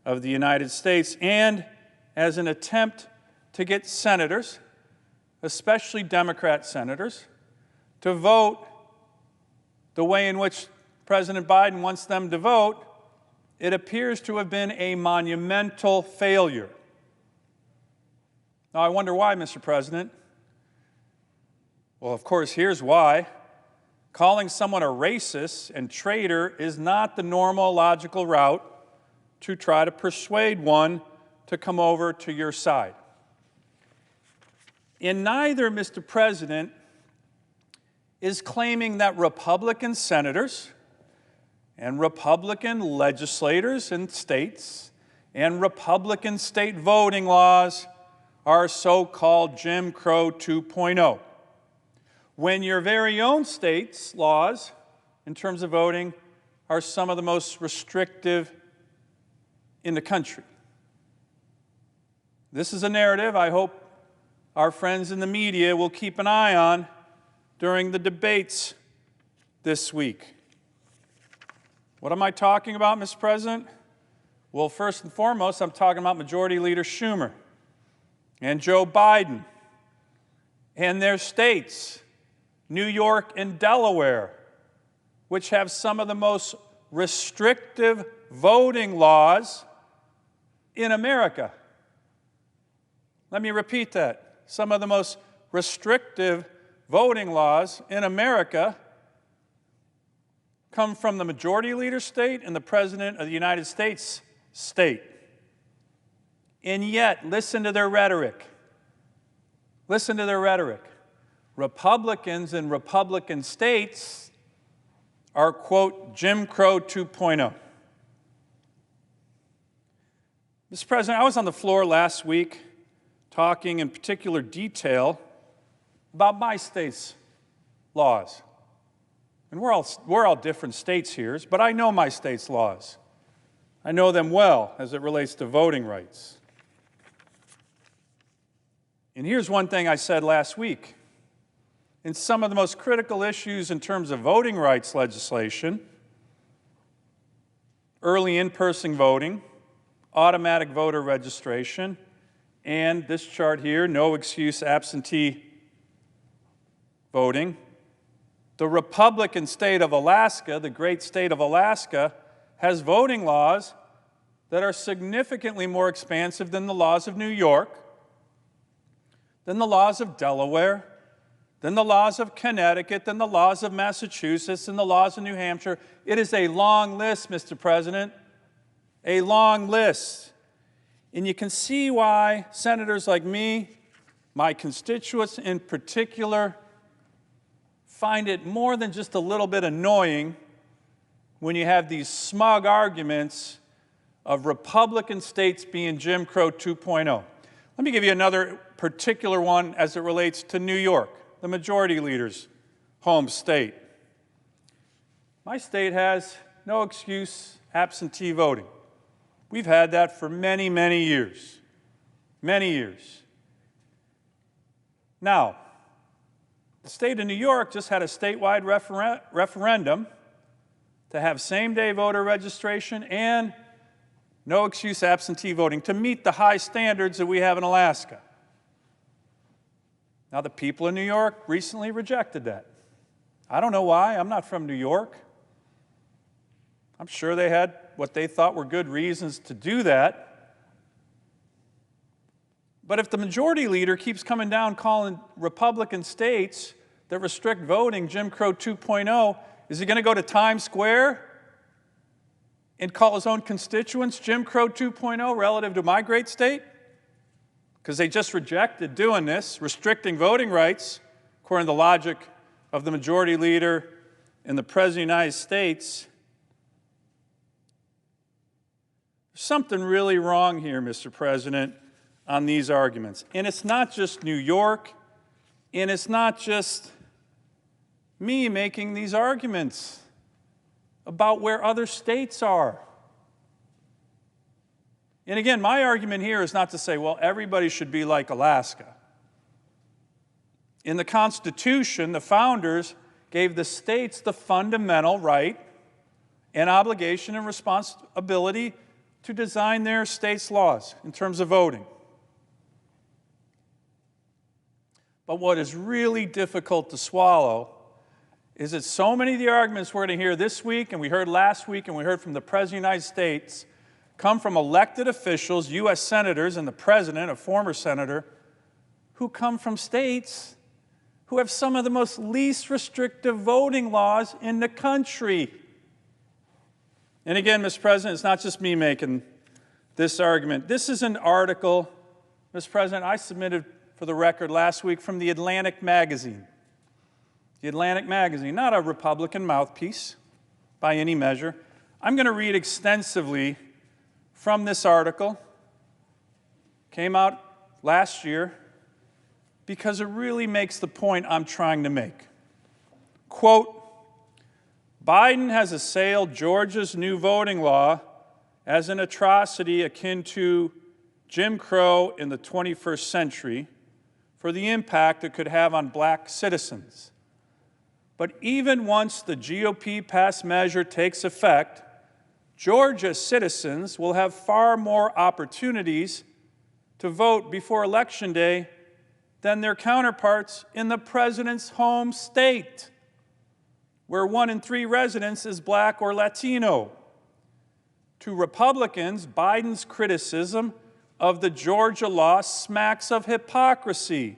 of the United States, and as an attempt to get senators, especially Democrat senators, to vote the way in which President Biden wants them to vote. It appears to have been a monumental failure. Now, I wonder why, Mr. President. Well, of course, here's why. Calling someone a racist and traitor is not the normal, logical route to try to persuade one to come over to your side. And neither, Mr. President, is claiming that Republican senators and Republican legislators in states and Republican state voting laws are so-called Jim Crow 2.0. When your very own state's laws, in terms of voting, are some of the most restrictive in the country. This is a narrative I hope our friends in the media will keep an eye on during the debates this week. What am I talking about, Mr. President? Well, first and foremost, I'm talking about Majority Leader Schumer and Joe Biden and their states, New York and Delaware, which have some of the most restrictive voting laws in America. Let me repeat that. Some of the most restrictive voting laws in America come from the majority leader state and the President of the United States state. And yet, listen to their rhetoric. Listen to their rhetoric. Republicans in Republican states are, quote, Jim Crow 2.0. Mr. President, I was on the floor last week talking in particular detail about my state's laws. And we're all different states here, but I know my state's laws. I know them well as it relates to voting rights. And here's one thing I said last week. in some of the most critical issues in terms of voting rights legislation: early in-person voting, automatic voter registration, and this chart here, no excuse absentee voting. The Republican state of Alaska, the great state of Alaska, has voting laws that are significantly more expansive than the laws of New York, than the laws of Delaware, than the laws of Connecticut, than the laws of Massachusetts, and the laws of New Hampshire. It is a long list, Mr. President, a long list. And you can see why senators like me, my constituents in particular, find it more than just a little bit annoying when you have these smug arguments of Republican states being Jim Crow 2.0. Let me give you another particular one as it relates to New York, the majority leader's home state. My state has no excuse absentee voting. We've had that for many, many years. Many years. Now, the state of New York just had a statewide referendum to have same-day voter registration and no excuse absentee voting to meet the high standards that we have in Alaska. Now, the people of New York recently rejected that. I don't know why. I'm not from New York. I'm sure they had what they thought were good reasons to do that. But if the majority leader keeps coming down calling Republican states that restrict voting Jim Crow 2.0, is he going to go to Times Square and call his own constituents Jim Crow 2.0 relative to my great state? Because they just rejected doing this, restricting voting rights, according to the logic of the majority leader and the President of the United States. There's something really wrong here, Mr. President, on these arguments. And it's not just New York, and it's not just me making these arguments about where other states are. And again, my argument here is not to say, well, everybody should be like Alaska. In the Constitution, the founders gave the states the fundamental right and obligation and responsibility to design their state's laws in terms of voting. But what is really difficult to swallow is that so many of the arguments we're going to hear this week, and we heard last week, and we heard from the President of the United States, come from elected officials, U.S. senators, and the President, a former senator, who come from states who have some of the most least restrictive voting laws in the country. And again, Mr. President, it's not just me making this argument. This is an article, Mr. President, I submitted for the record last week from the Atlantic magazine. The Atlantic magazine, not a Republican mouthpiece by any measure. I'm going to read extensively from this article. Came out last year because it really makes the point I'm trying to make. Quote, Biden has assailed Georgia's new voting law as an atrocity akin to Jim Crow in the 21st century for the impact it could have on black citizens. But even once the GOP-passed measure takes effect, Georgia citizens will have far more opportunities to vote before Election Day than their counterparts in the president's home state, where 1 in 3 residents is black or Latino. To Republicans, Biden's criticism of the Georgia law smacks of hypocrisy.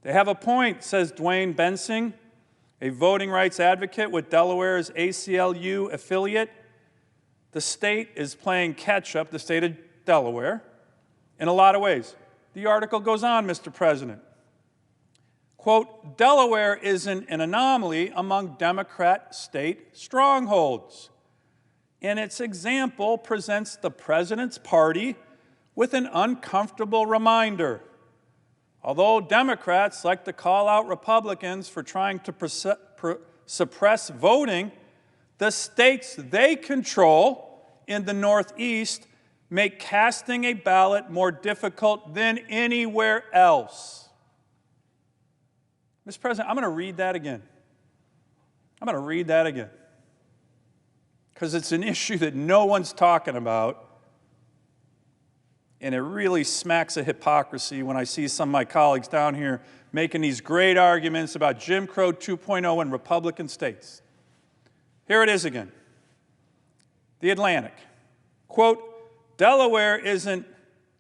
They have a point, says Dwayne Bensing, a voting rights advocate with Delaware's ACLU affiliate. The state is playing catch-up, the state of Delaware, in a lot of ways. The article goes on, Mr. President. Quote, Delaware isn't an anomaly among Democrat state strongholds. And its example presents the president's party with an uncomfortable reminder. Although Democrats like to call out Republicans for trying to suppress voting, the states they control in the Northeast make casting a ballot more difficult than anywhere else. Mr. President, I'm going to read that again. I'm going to read that again. Because it's an issue that no one's talking about. And it really smacks of hypocrisy when I see some of my colleagues down here making these great arguments about Jim Crow 2.0 in Republican states. Here it is again. The Atlantic. Quote, Delaware isn't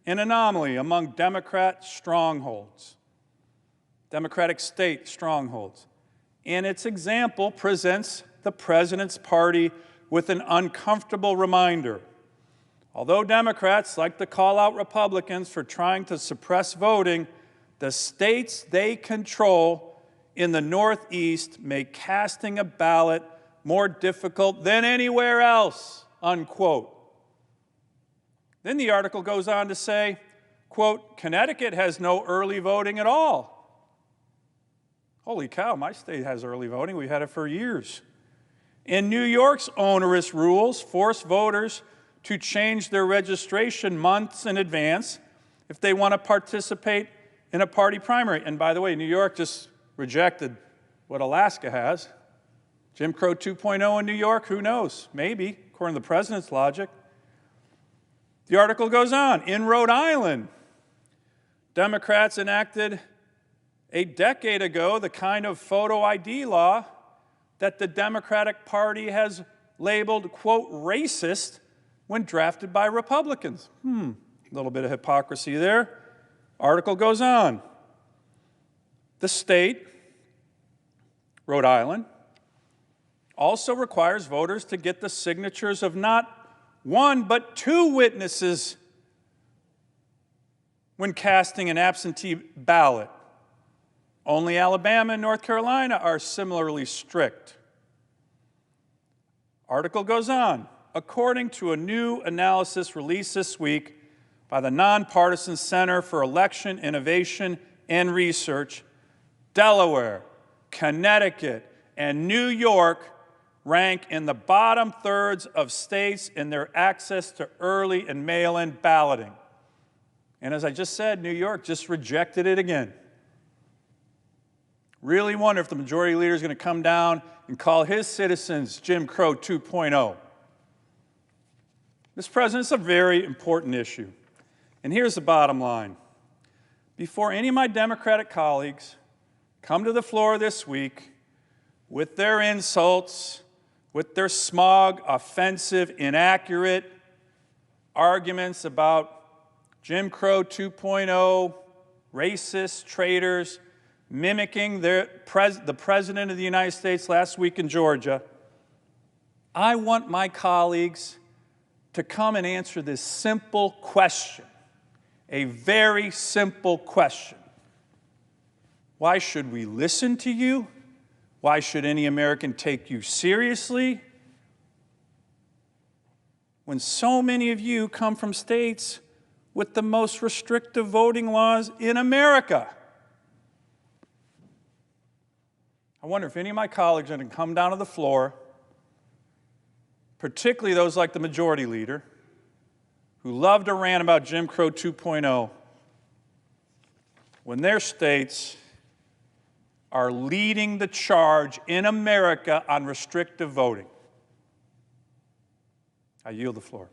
an anomaly among Democrat strongholds, Democratic state strongholds. And its example presents the president's party with an uncomfortable reminder. Although Democrats like to call out Republicans for trying to suppress voting, the states they control in the Northeast make casting a ballot more difficult than anywhere else, unquote. Then the article goes on to say, quote, Connecticut has no early voting at all. Holy cow, my state has early voting. We've had it for years. And New York's onerous rules force voters to change their registration months in advance if they want to participate in a party primary. And by the way, New York just rejected what Alaska has. Jim Crow 2.0 in New York, who knows? Maybe, according to the president's logic. The article goes on. In Rhode Island, Democrats enacted a decade ago the kind of photo ID law that the Democratic Party has labeled, quote, racist when drafted by Republicans. A little bit of hypocrisy there. Article goes on. The state, Rhode Island, also requires voters to get the signatures of not one but two witnesses when casting an absentee ballot. Only Alabama and North Carolina are similarly strict. Article goes on. According to a new analysis released this week by the Nonpartisan Center for Election Innovation and Research, Delaware, Connecticut, and New York rank in the bottom thirds of states in their access to early and mail-in balloting. And as I just said, New York just rejected it again. Really wonder if the majority leader is going to come down and call his citizens Jim Crow 2.0. Mr. President, it's a very important issue. And here's the bottom line. Before any of my Democratic colleagues come to the floor this week with their insults, with their smug, offensive, inaccurate arguments about Jim Crow 2.0, racist, traitors, mimicking the President of the United States last week in Georgia, I want my colleagues to come and answer this simple question, a very simple question. Why should we listen to you? Why should any American take you seriously when so many of you come from states with the most restrictive voting laws in America? I wonder if any of my colleagues are going to come down to the floor, particularly those like the majority leader, who love to rant about Jim Crow 2.0, when their states are leading the charge in America on restrictive voting. I yield the floor.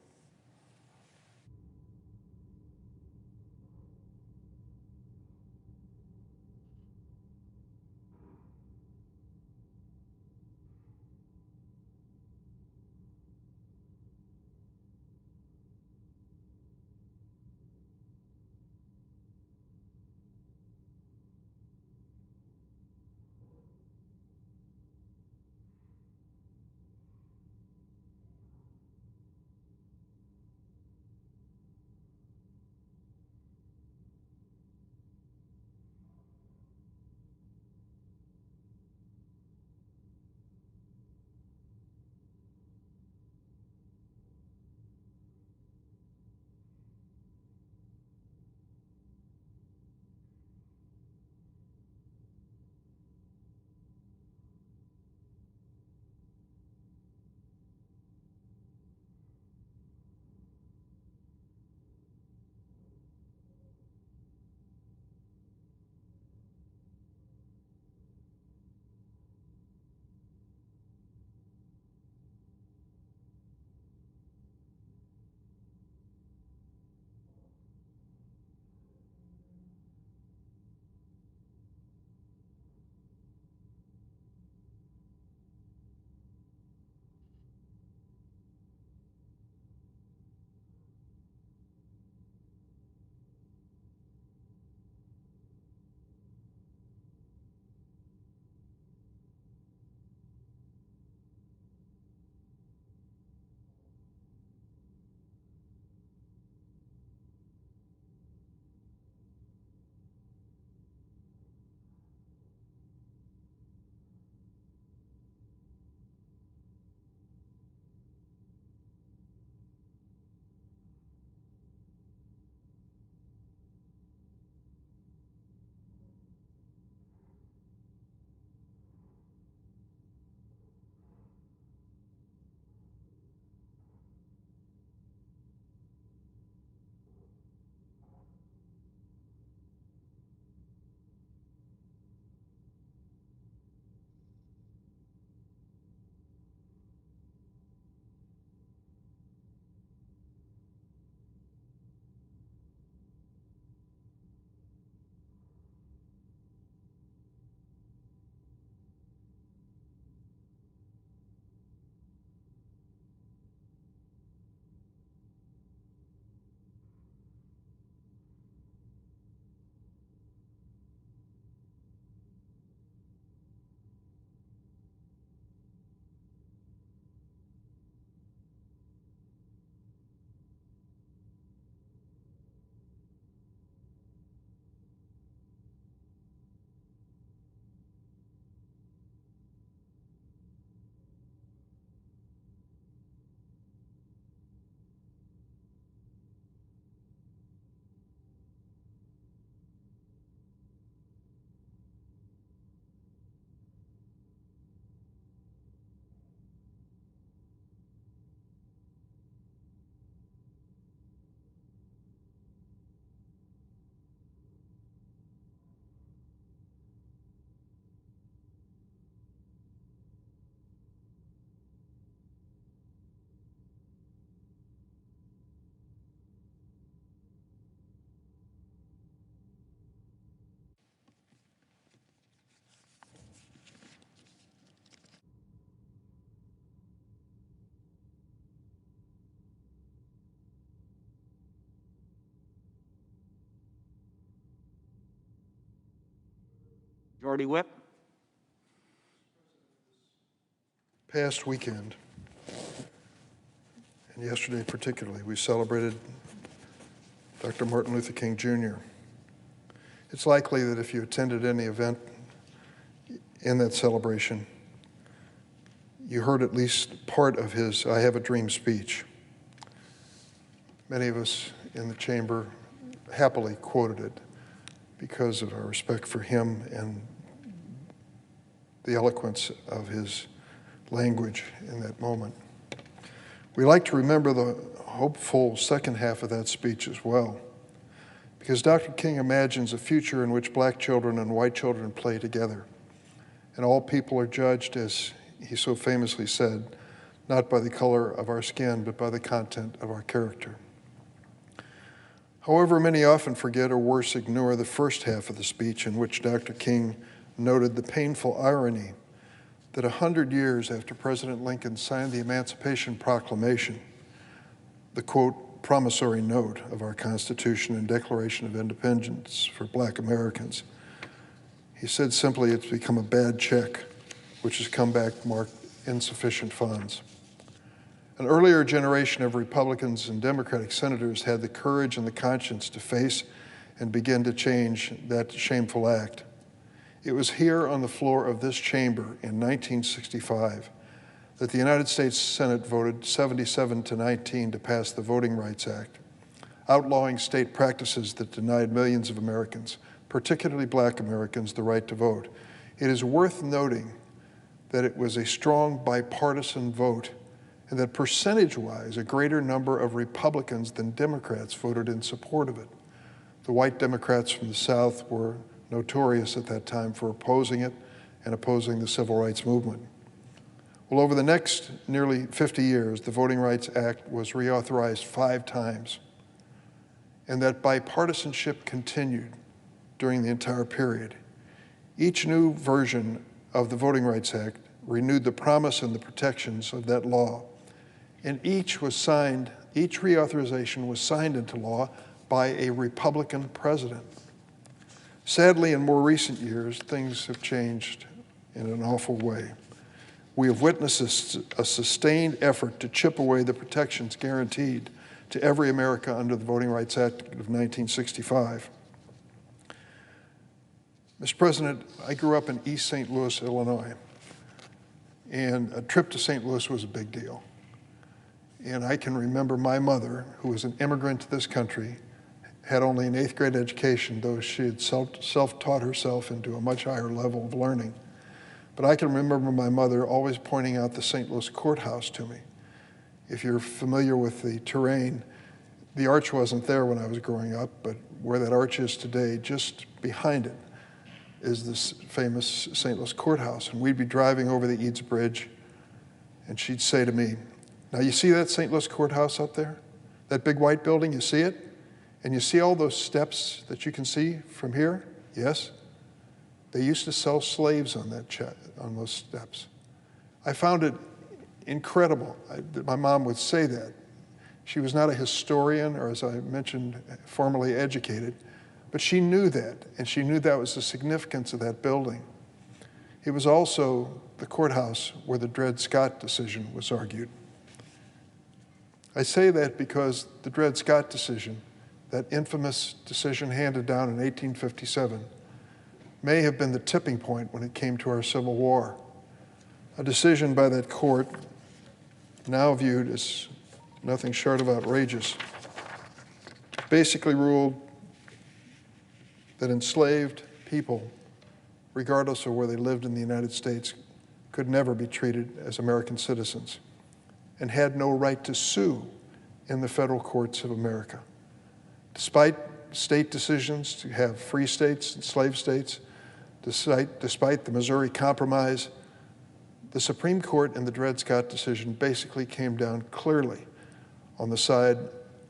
Majority Whip. Past weekend, and yesterday particularly, we celebrated Dr. Martin Luther King Jr. It's likely that if you attended any event in that celebration, you heard at least part of his I Have a Dream speech. Many of us in the chamber happily quoted it because of our respect for him and the eloquence of his language in that moment. We like to remember the hopeful second half of that speech as well, because Dr. King imagines a future in which black children and white children play together, and all people are judged, as he so famously said, not by the color of our skin, but by the content of our character. However, many often forget or worse ignore the first half of the speech, in which Dr. King noted the painful irony that 100 years after President Lincoln signed the Emancipation Proclamation, the, quote, promissory note of our Constitution and Declaration of Independence for black Americans, he said simply, it's become a bad check, which has come back marked insufficient funds. An earlier generation of Republicans and Democratic senators had the courage and the conscience to face and begin to change that shameful act. It was here on the floor of this chamber in 1965 that the United States Senate voted 77-19 to pass the Voting Rights Act, outlawing state practices that denied millions of Americans, particularly black Americans, the right to vote. It is worth noting that it was a strong bipartisan vote and that percentage-wise, a greater number of Republicans than Democrats voted in support of it. The white Democrats from the South were notorious at that time for opposing it and opposing the civil rights movement. Well, over the next nearly 50 years, the Voting Rights Act was reauthorized 5 times, and that bipartisanship continued during the entire period. Each new version of the Voting Rights Act renewed the promise and the protections of that law, and each reauthorization was signed into law by a Republican president. Sadly, in more recent years, things have changed in an awful way. We have witnessed a sustained effort to chip away the protections guaranteed to every American under the Voting Rights Act of 1965. Mr. President, I grew up in East St. Louis, Illinois, and a trip to St. Louis was a big deal. And I can remember my mother, who was an immigrant to this country, had only an 8th grade education, though she had self-taught herself into a much higher level of learning. But I can remember my mother always pointing out the St. Louis courthouse to me. If you're familiar with the terrain, the arch wasn't there when I was growing up, but where that arch is today, just behind it, is this famous St. Louis courthouse. And we'd be driving over the Eads Bridge, and she'd say to me, now you see that St. Louis courthouse up there? That big white building, you see it? And you see all those steps that you can see from here? Yes? They used to sell slaves on those steps. I found it incredible that my mom would say that. She was not a historian, or as I mentioned, formally educated, but she knew that, and she knew that was the significance of that building. It was also the courthouse where the Dred Scott decision was argued. I say that because the Dred Scott decision, that infamous decision handed down in 1857, may have been the tipping point when it came to our Civil War. A decision by that court, now viewed as nothing short of outrageous, basically ruled that enslaved people, regardless of where they lived in the United States, could never be treated as American citizens and had no right to sue in the federal courts of America. Despite state decisions to have free states and slave states, despite the Missouri Compromise, the Supreme Court in the Dred Scott decision basically came down clearly on the side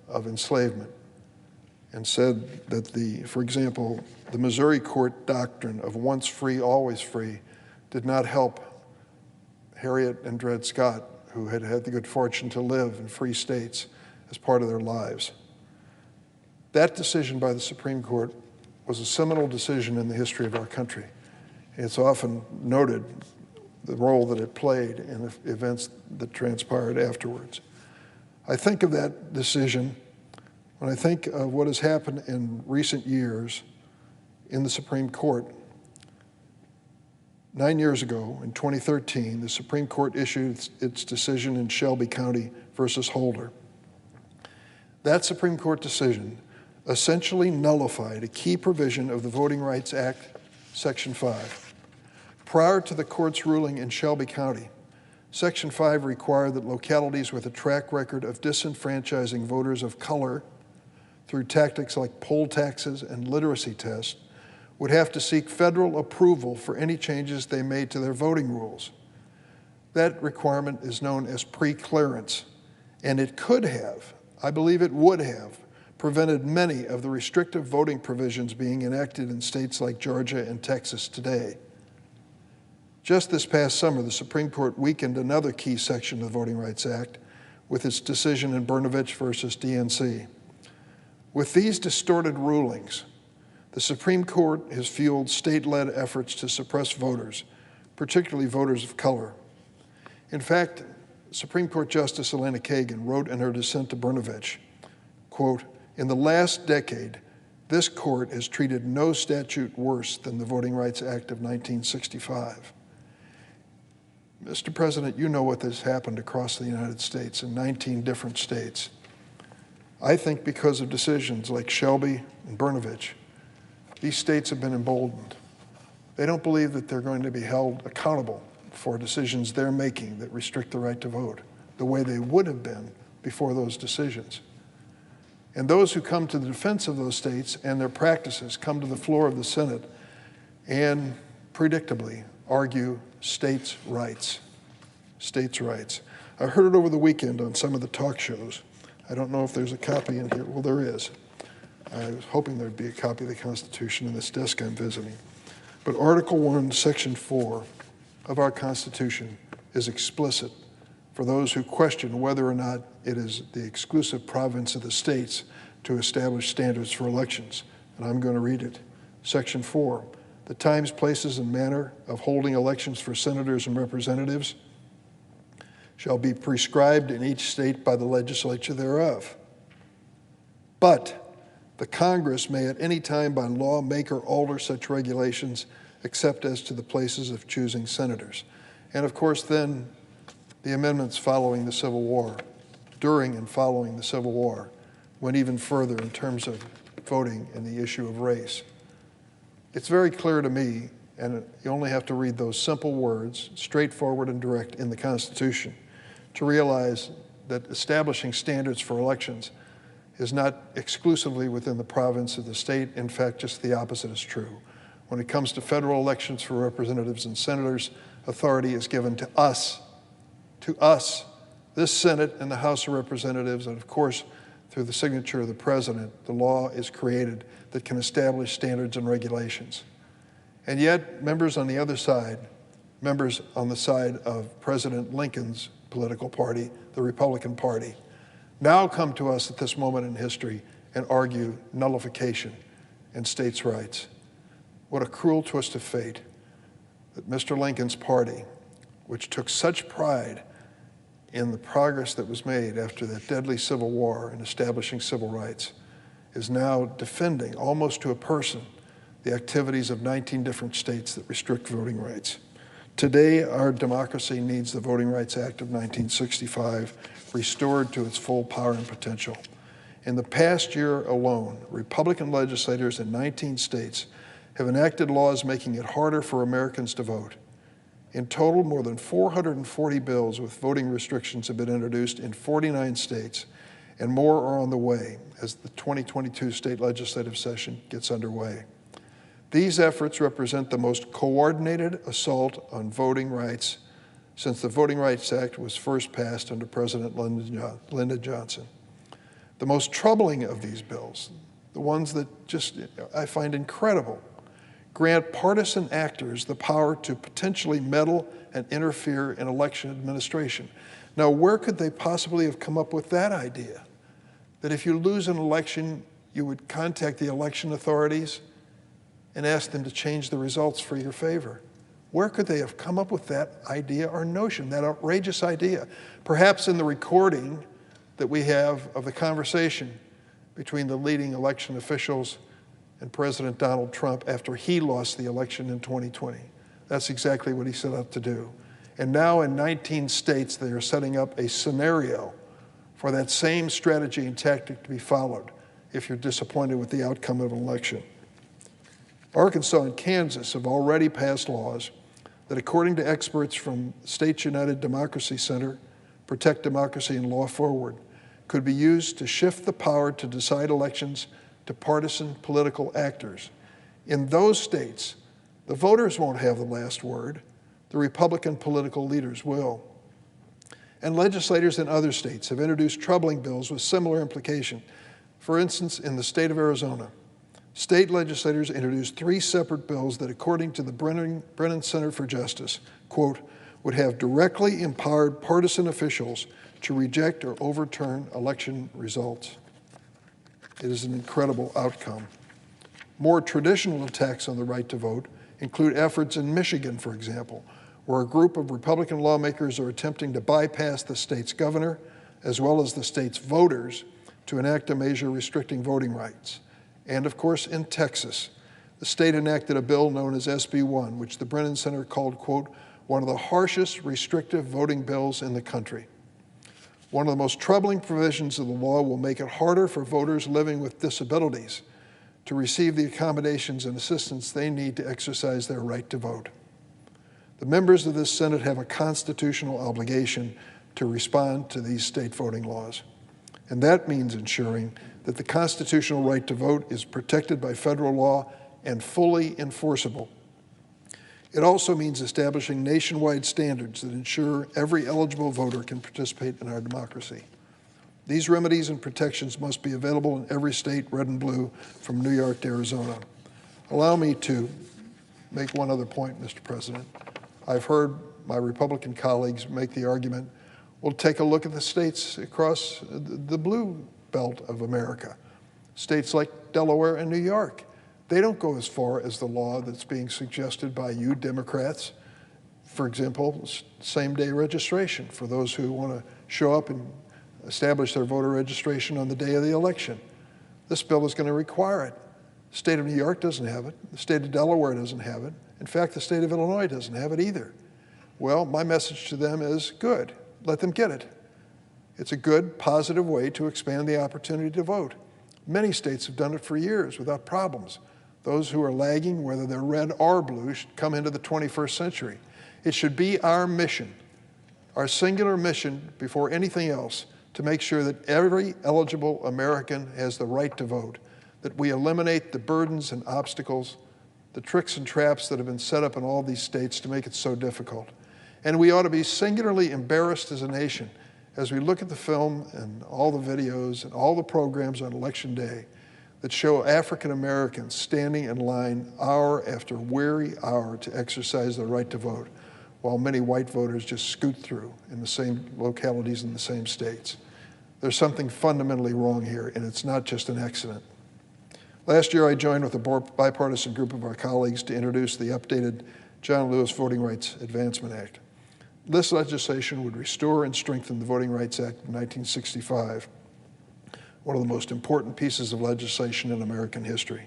of enslavement and said that for example, the Missouri court doctrine of once free, always free did not help Harriet and Dred Scott, who had had the good fortune to live in free states as part of their lives. That decision by the Supreme Court was a seminal decision in the history of our country. It's often noted the role that it played in the events that transpired afterwards. I think of that decision when I think of what has happened in recent years in the Supreme Court. 9 years ago, in 2013, the Supreme Court issued its decision in Shelby County versus Holder. That Supreme Court decision essentially nullified a key provision of the Voting Rights Act, Section 5. Prior to the court's ruling in Shelby County, Section 5 required that localities with a track record of disenfranchising voters of color through tactics like poll taxes and literacy tests would have to seek federal approval for any changes they made to their voting rules. That requirement is known as pre-clearance, and it could have, I believe it would have, prevented many of the restrictive voting provisions being enacted in states like Georgia and Texas today. Just this past summer, the Supreme Court weakened another key section of the Voting Rights Act with its decision in Brnovich versus DNC. With these distorted rulings, the Supreme Court has fueled state-led efforts to suppress voters, particularly voters of color. In fact, Supreme Court Justice Elena Kagan wrote in her dissent to Brnovich, quote, "In the last decade, this court has treated no statute worse than the Voting Rights Act of 1965. Mr. President, you know what has happened across the United States in 19 different states. I think because of decisions like Shelby and Brnovich, these states have been emboldened. They don't believe that they're going to be held accountable for decisions they're making that restrict the right to vote the way they would have been before those decisions. And those who come to the defense of those states and their practices come to the floor of the Senate and predictably argue states' rights. States' rights. I heard it over the weekend on some of the talk shows. I don't know if there's a copy in here. Well, there is. I was hoping there'd be a copy of the Constitution in this desk I'm visiting. But Article 1, Section 4 of our Constitution is explicit for those who question whether or not it is the exclusive province of the states to establish standards for elections. And I'm going to read it. Section 4, the times, places, and manner of holding elections for senators and representatives shall be prescribed in each state by the legislature thereof. But the Congress may at any time by law make or alter such regulations except as to the places of choosing senators. And of course then the amendments following the Civil War, during and following the Civil War, went even further in terms of voting and the issue of race. It's very clear to me, and you only have to read those simple words, straightforward and direct in the Constitution, to realize that establishing standards for elections is not exclusively within the province of the state. In fact, just the opposite is true. When it comes to federal elections for representatives and senators, authority is given to us, this Senate and the House of Representatives, and of course, through the signature of the President, the law is created that can establish standards and regulations. And yet, members on the other side, members on the side of President Lincoln's political party, the Republican Party, now come to us at this moment in history and argue nullification and states' rights. What a cruel twist of fate that Mr. Lincoln's party, which took such pride in the progress that was made after that deadly Civil War in establishing civil rights, is now defending almost to a person the activities of 19 different states that restrict voting rights. Today, our democracy needs the Voting Rights Act of 1965 restored to its full power and potential. In the past year alone, Republican legislators in 19 states have enacted laws making it harder for Americans to vote. In total, more than 440 bills with voting restrictions have been introduced in 49 states, and more are on the way as the 2022 state legislative session gets underway. These efforts represent the most coordinated assault on voting rights since the Voting Rights Act was first passed under President Lyndon Johnson. The most troubling of these bills, the ones that I find incredible, grant partisan actors the power to potentially meddle and interfere in election administration. Now, where could they possibly have come up with that idea? That if you lose an election, you would contact the election authorities and ask them to change the results for your favor. Where could they have come up with that idea or notion, that outrageous idea? Perhaps in the recording that we have of the conversation between the leading election officials and President Donald Trump after he lost the election in 2020. That's exactly what he set out to do. And now in 19 states, they are setting up a scenario for that same strategy and tactic to be followed if you're disappointed with the outcome of an election. Arkansas and Kansas have already passed laws that, according to experts from States United Democracy Center, Protect Democracy and Law Forward, could be used to shift the power to decide elections to partisan political actors. In those states, the voters won't have the last word. The Republican political leaders will. And legislators in other states have introduced troubling bills with similar implication. For instance, in the state of Arizona, state legislators introduced 3 separate bills that, according to the Brennan Center for Justice, quote, would have directly empowered partisan officials to reject or overturn election results. It is an incredible outcome. More traditional attacks on the right to vote include efforts in Michigan, for example, where a group of Republican lawmakers are attempting to bypass the state's governor, as well as the state's voters, to enact a measure restricting voting rights. And of course, in Texas, the state enacted a bill known as SB 1, which the Brennan Center called, quote, one of the harshest restrictive voting bills in the country. One of the most troubling provisions of the law will make it harder for voters living with disabilities to receive the accommodations and assistance they need to exercise their right to vote. The members of this Senate have a constitutional obligation to respond to these state voting laws. And that means ensuring that the constitutional right to vote is protected by federal law and fully enforceable. It also means establishing nationwide standards that ensure every eligible voter can participate in our democracy. These remedies and protections must be available in every state, red and blue, from New York to Arizona. Allow me to make one other point, Mr. President. I've heard my Republican colleagues make the argument, well, take a look at the states across the blue belt of America. States like Delaware and New York. They don't go as far as the law that's being suggested by you Democrats. For example, same-day registration for those who want to show up and establish their voter registration on the day of the election. This bill is going to require it. The state of New York doesn't have it. The state of Delaware doesn't have it. In fact, the state of Illinois doesn't have it either. Well, my message to them is good. Let them get it. It's a good, positive way to expand the opportunity to vote. Many states have done it for years without problems. Those who are lagging, whether they're red or blue, should come into the 21st century. It should be our mission, our singular mission before anything else, to make sure that every eligible American has the right to vote, that we eliminate the burdens and obstacles, the tricks and traps that have been set up in all these states to make it so difficult. And we ought to be singularly embarrassed as a nation as we look at the film and all the videos and all the programs on Election Day that show African Americans standing in line hour after weary hour to exercise their right to vote, while many white voters just scoot through in the same localities in the same states. There's something fundamentally wrong here, and it's not just an accident. Last year, I joined with a bipartisan group of our colleagues to introduce the updated John Lewis Voting Rights Advancement Act. This legislation would restore and strengthen the Voting Rights Act of 1965, one of the most important pieces of legislation in American history.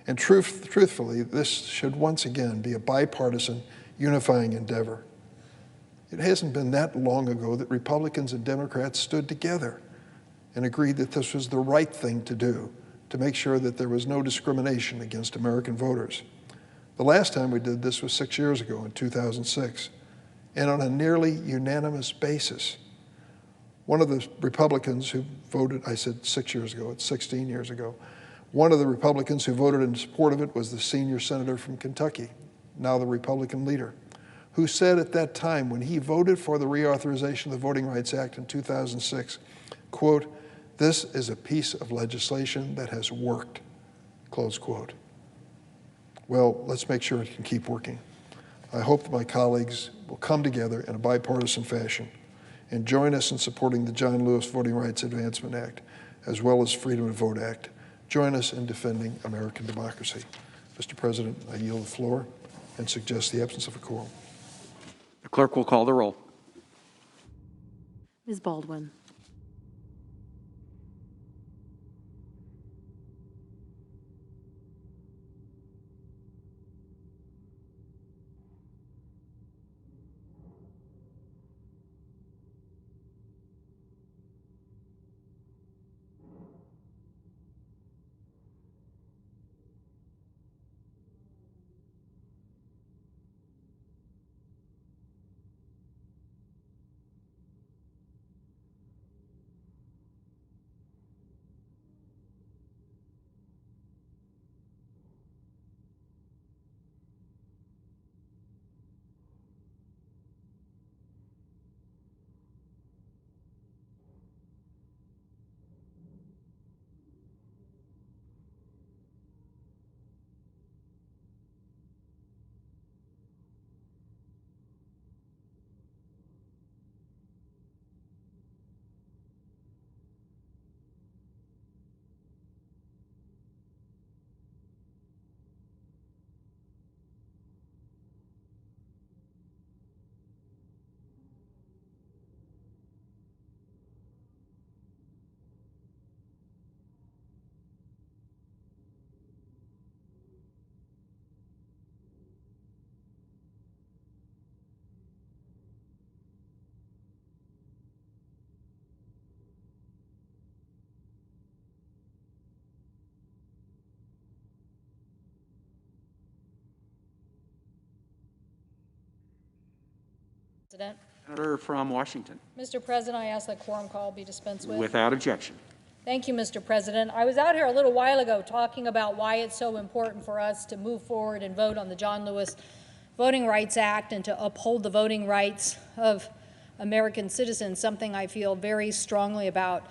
And truthfully, this should once again be a bipartisan, unifying endeavor. It hasn't been that long ago that Republicans and Democrats stood together and agreed that this was the right thing to do, to make sure that there was no discrimination against American voters. The last time we did this was 6 years ago, in 2006, and on a nearly unanimous basis. One of the Republicans who voted, I said 6 years ago, it's 16 years ago, one of the Republicans who voted in support of it was the senior senator from Kentucky, now the Republican leader, who said at that time when he voted for the reauthorization of the Voting Rights Act in 2006, quote, "This is a piece of legislation that has worked," close quote. Well, let's make sure it can keep working. I hope that my colleagues will come together in a bipartisan fashion and join us in supporting the John Lewis Voting Rights Advancement Act, as well as Freedom to Vote Act. Join us in defending American democracy. Mr. President, I yield the floor. and suggest the absence of a quorum. The clerk will call the roll. Ms. Baldwin. President. Senator from Washington. Mr. President, I ask that quorum call be dispensed with. Without objection. Thank you, Mr. President. I was out here a little while ago talking about why it's so important for us to move forward and vote on the John Lewis Voting Rights Act and to uphold the voting rights of American citizens, something I feel very strongly about.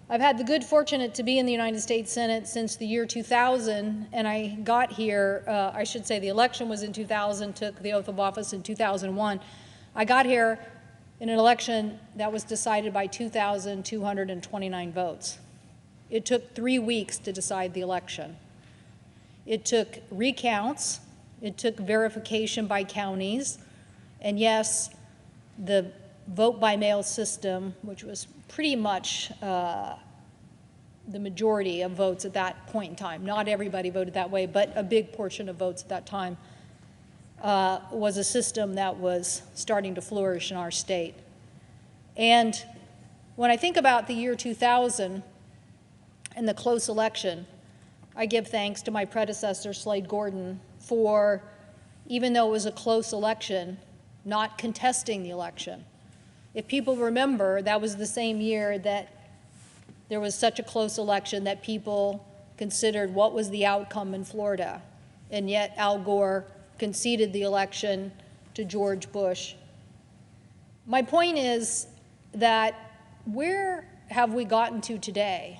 I've had the good fortune to be in the United States Senate since the year 2000, and I got here, I should say the election was in 2000, took the oath of office in 2001. I got here in an election that was decided by 2,229 votes. It took 3 weeks to decide the election. It took recounts, it took verification by counties, and yes, the vote-by-mail system, which was pretty much the majority of votes at that point in time. Not everybody voted that way, but a big portion of votes at that time was a system that was starting to flourish in our state. And when I think about the year 2000 and the close election, I give thanks to my predecessor, Slade Gordon, for, even though it was a close election, not contesting the election. If people remember, that was the same year that there was such a close election that people considered what was the outcome in Florida. And yet Al Gore conceded the election to George Bush. My point is that where have we gotten to today?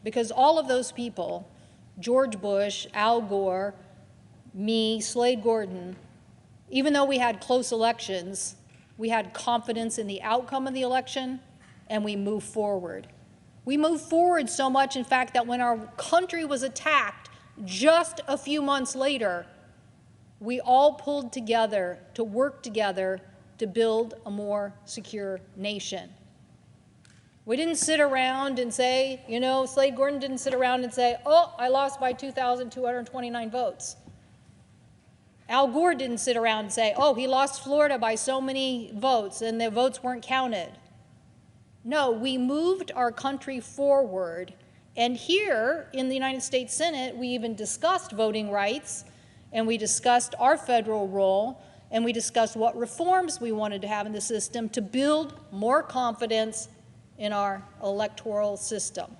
Because all of those people, George Bush, Al Gore, me, Slade Gordon, even though we had close elections, we had confidence in the outcome of the election, and we moved forward. We moved forward so much, in fact, that when our country was attacked just a few months later, we all pulled together to work together to build a more secure nation. We didn't sit around and say, you know, Slade Gordon didn't sit around and say, oh, I lost by 2,229 votes. Al Gore didn't sit around and say, oh, he lost Florida by so many votes and the votes weren't counted. No, we moved our country forward. And here in the United States Senate, we even discussed voting rights, and we discussed our federal role, and we discussed what reforms we wanted to have in the system to build more confidence in our electoral system.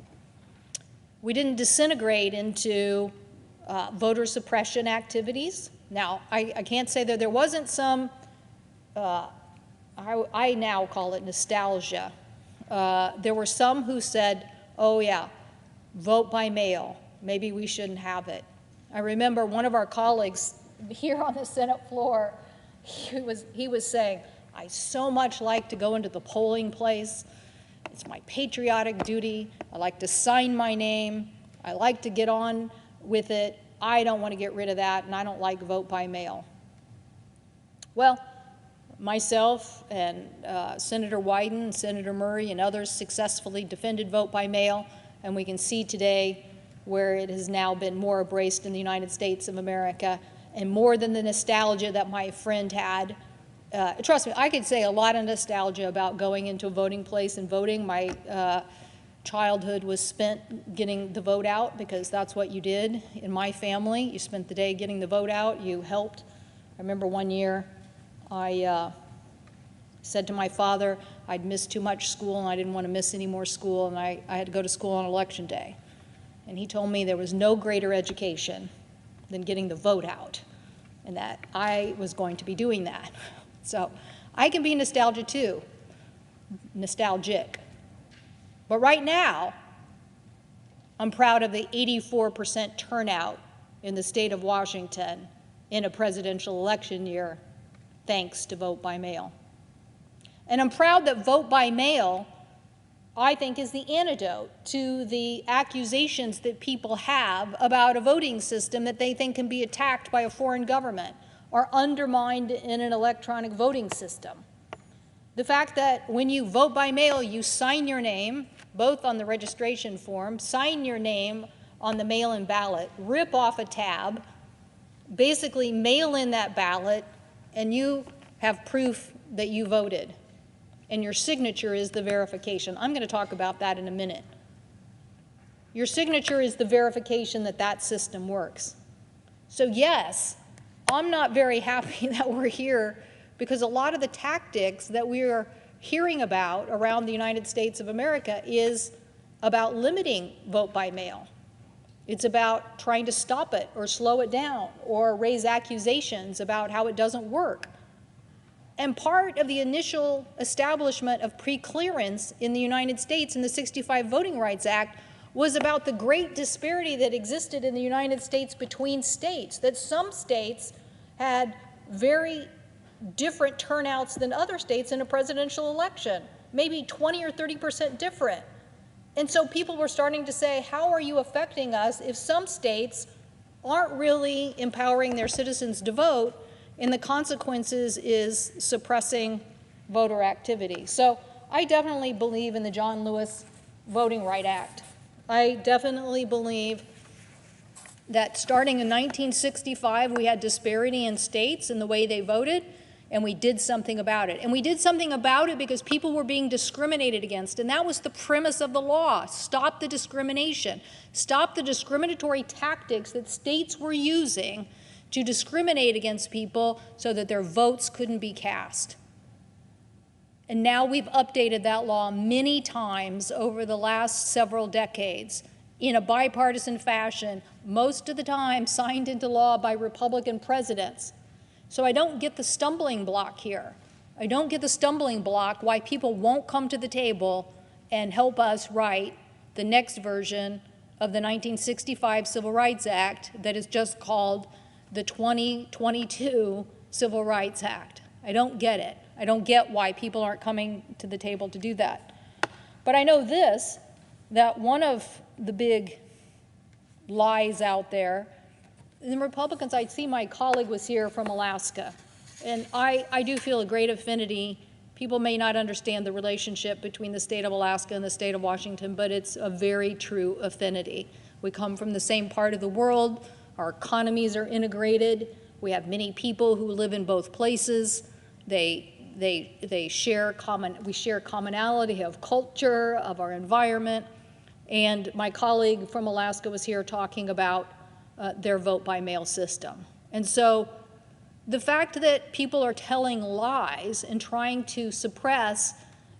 We didn't disintegrate into voter suppression activities. Now, I can't say that there wasn't some, I now call it nostalgia. There were some who said, oh yeah, vote by mail, maybe we shouldn't have it. I remember one of our colleagues here on the Senate floor, he was saying, I so much like to go into the polling place. It's my patriotic duty. I like to sign my name. I like to get on with it. I don't want to get rid of that, and I don't like vote by mail. Well, myself and Senator Wyden, Senator Murray, and others successfully defended vote by mail, and we can see today where it has now been more embraced in the United States of America, and more than the nostalgia that my friend had. Trust me, I could say a lot of nostalgia about going into a voting place and voting. My childhood was spent getting the vote out, because that's what you did in my family. You spent the day getting the vote out. You helped. I remember one year I said to my father I'd missed too much school and I didn't want to miss any more school, and I had to go to school on election day. And he told me there was no greater education than getting the vote out, and that I was going to be doing that. So I can be nostalgic too. But right now, I'm proud of the 84% turnout in the state of Washington in a presidential election year, thanks to vote by mail. And I'm proud that vote by mail, I think, is the antidote to the accusations that people have about a voting system that they think can be attacked by a foreign government or undermined in an electronic voting system. The fact that when you vote by mail, you sign your name, both on the registration form, sign your name on the mail-in ballot, rip off a tab, basically mail in that ballot, and you have proof that you voted. And your signature is the verification. I'm going to talk about that in a minute. Your signature is the verification that that system works. So yes, I'm not very happy that we're here, because a lot of the tactics that we are hearing about around the United States of America is about limiting vote by mail. It's about trying to stop it or slow it down or raise accusations about how it doesn't work. And part of the initial establishment of pre-clearance in the United States in the 65 Voting Rights Act was about the great disparity that existed in the United States between states, that some states had very different turnouts than other states in a presidential election, maybe 20 or 30% different. And so people were starting to say, how are you affecting us if some states aren't really empowering their citizens to vote, and the consequences is suppressing voter activity? So I definitely believe in the John Lewis Voting Rights Act. I definitely believe that starting in 1965, we had disparity in states in the way they voted, and we did something about it. And we did something about it because people were being discriminated against, and that was the premise of the law. Stop the discrimination. Stop the discriminatory tactics that states were using to discriminate against people so that their votes couldn't be cast. And now we've updated that law many times over the last several decades in a bipartisan fashion, most of the time signed into law by Republican presidents. So I don't get the stumbling block here. I don't get the stumbling block why people won't come to the table and help us write the next version of the 1965 Civil Rights Act that is just called the 2022 Civil Rights Act. I don't get it. I don't get why people aren't coming to the table to do that. But I know this, that one of the big lies out there, and the Republicans, I see my colleague was here from Alaska, and I do feel a great affinity. People may not understand the relationship between the state of Alaska and the state of Washington, but it's a very true affinity. We come from the same part of the world. Our economies are integrated. We have many people who live in both places. We share commonality of culture, of our environment. And my colleague from Alaska was here talking about their vote-by-mail system. And so the fact that people are telling lies and trying to suppress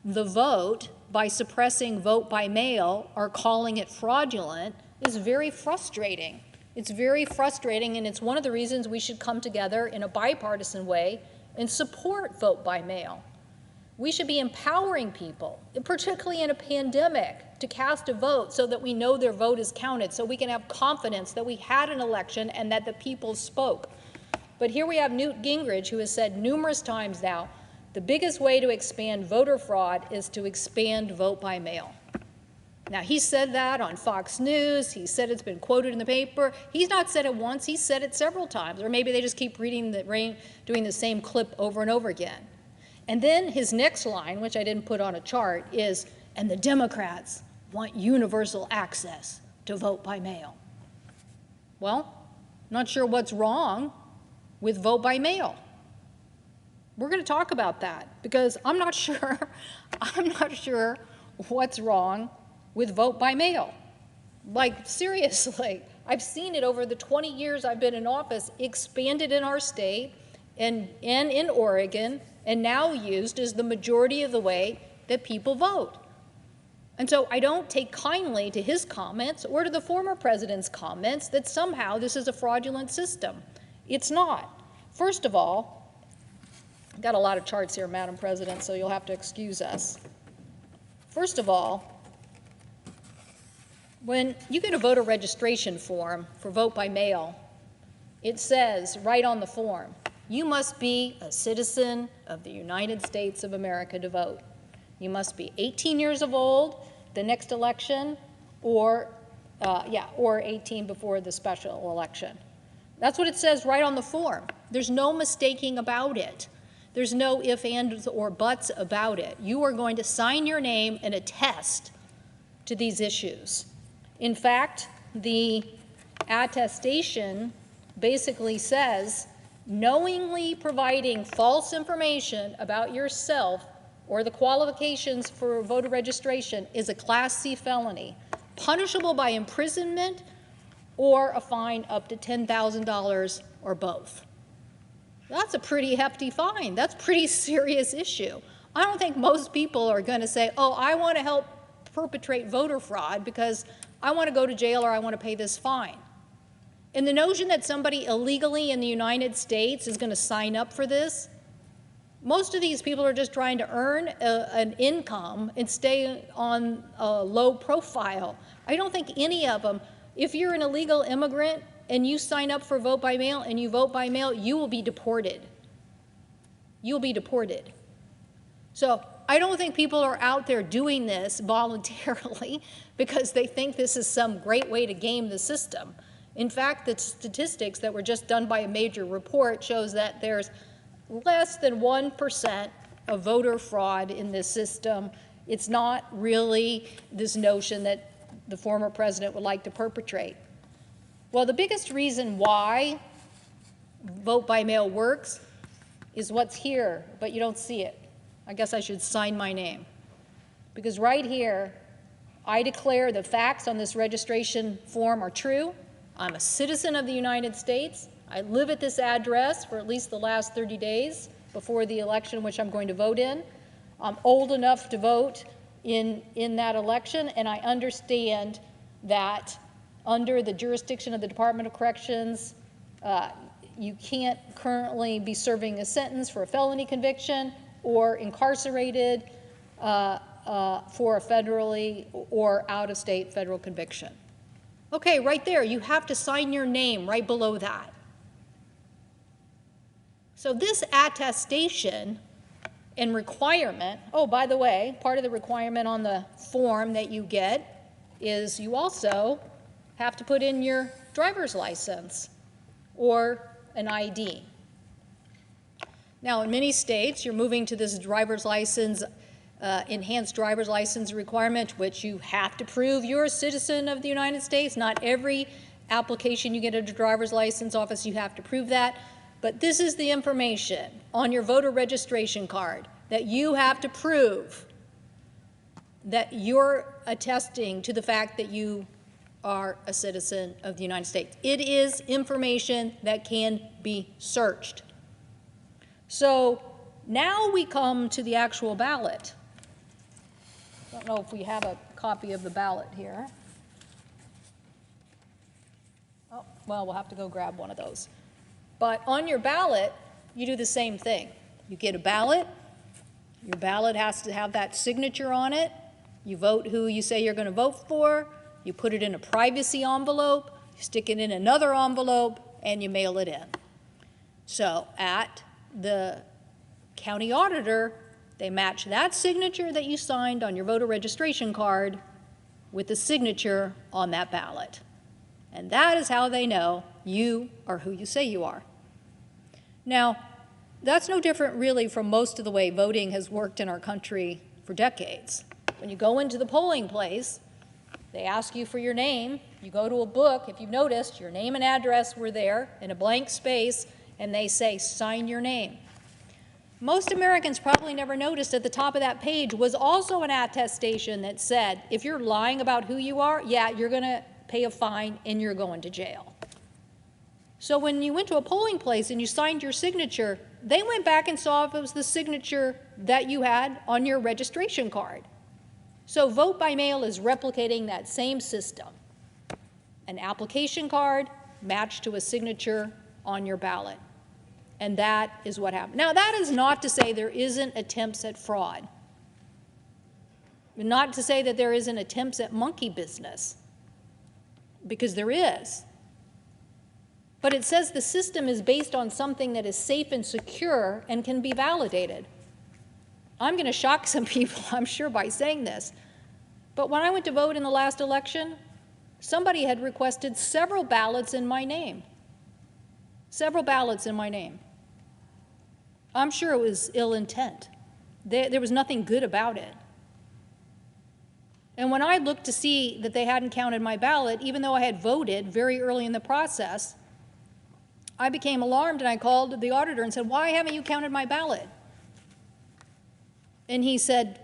the vote by suppressing vote by mail or calling it fraudulent is very frustrating. It's very frustrating, and it's one of the reasons we should come together in a bipartisan way and support vote by mail. We should be empowering people, particularly in a pandemic, to cast a vote so that we know their vote is counted, so we can have confidence that we had an election and that the people spoke. But here we have Newt Gingrich, who has said numerous times now, the biggest way to expand voter fraud is to expand vote by mail. Now, he said that on Fox News. He said it's been quoted in the paper. He's not said it once. He's said it several times. Or maybe they just keep doing the same clip over and over again. And then his next line, which I didn't put on a chart, is, and the Democrats want universal access to vote by mail. Well, not sure what's wrong with vote by mail. We're going to talk about that because I'm not sure what's wrong with vote by mail. Like, seriously, I've seen it over the 20 years I've been in office, expanded in our state and in Oregon, and now used as the majority of the way that people vote. And so I don't take kindly to his comments or to the former president's comments that somehow this is a fraudulent system. It's not. First of all, I've got a lot of charts here, Madam President, so you'll have to excuse us. First of all, when you get a voter registration form for vote by mail, it says right on the form, you must be a citizen of the United States of America to vote. You must be 18 years of old the next election, or 18 before the special election. That's what it says right on the form. There's no mistaking about it. There's no ifs, ands, or buts about it. You are going to sign your name and attest to these issues. In fact, the attestation basically says, knowingly providing false information about yourself or the qualifications for voter registration is a Class C felony, punishable by imprisonment or a fine up to $10,000 or both. That's a pretty hefty fine. That's a pretty serious issue. I don't think most people are going to say, oh, I want to help perpetrate voter fraud because I want to go to jail or I want to pay this fine. And the notion that somebody illegally in the United States is going to sign up for this, most of these people are just trying to earn an income and stay on a low profile. I don't think any of them, if you're an illegal immigrant and you sign up for vote by mail and you vote by mail, you will be deported. You'll be deported. So I don't think people are out there doing this voluntarily because they think this is some great way to game the system. In fact, the statistics that were just done by a major report shows that there's less than 1% of voter fraud in this system. It's not really this notion that the former president would like to perpetrate. Well, the biggest reason why vote by mail works is what's here, but you don't see it. I guess I should sign my name. Because right here, I declare the facts on this registration form are true. I'm a citizen of the United States. I live at this address for at least the last 30 days before the election which I'm going to vote in. I'm old enough to vote in that election, and I understand that under the jurisdiction of the Department of Corrections, you can't currently be serving a sentence for a felony conviction or incarcerated for a federally or out-of-state federal conviction. Okay, right there, you have to sign your name right below that. So this attestation and requirement, oh, by the way, part of the requirement on the form that you get is you also have to put in your driver's license or an ID. Now, in many states, you're moving to this driver's license, enhanced driver's license requirement, which you have to prove you're a citizen of the United States. Not every application you get at a driver's license office, you have to prove that. But this is the information on your voter registration card that you have to prove that you're attesting to the fact that you are a citizen of the United States. It is information that can be searched. So now we come to the actual ballot. I don't know if we have a copy of the ballot here. Oh, well, we'll have to go grab one of those. But on your ballot, you do the same thing. You get a ballot. Your ballot has to have that signature on it. You vote who you say you're going to vote for. You put it in a privacy envelope. You stick it in another envelope, and you mail it in. So at the county auditor, they match that signature that you signed on your voter registration card with the signature on that ballot. And that is how they know you are who you say you are. Now, that's no different really from most of the way voting has worked in our country for decades. When you go into the polling place, they ask you for your name. You go to a book. If you've noticed, your name and address were there in a blank space, and they say, sign your name. Most Americans probably never noticed at the top of that page was also an attestation that said, if you're lying about who you are, yeah, you're going to pay a fine and you're going to jail. So when you went to a polling place and you signed your signature, they went back and saw if it was the signature that you had on your registration card. So vote by mail is replicating that same system. An application card matched to a signature on your ballot. And that is what happened. Now, that is not to say there isn't attempts at fraud. Not to say that there isn't attempts at monkey business, because there is. But it says the system is based on something that is safe and secure and can be validated. I'm going to shock some people, I'm sure, by saying this. But when I went to vote in the last election, somebody had requested several ballots in my name. Several ballots in my name. I'm sure it was ill intent. There was nothing good about it. And when I looked to see that they hadn't counted my ballot, even though I had voted very early in the process, I became alarmed and I called the auditor and said, why haven't you counted my ballot? And he said,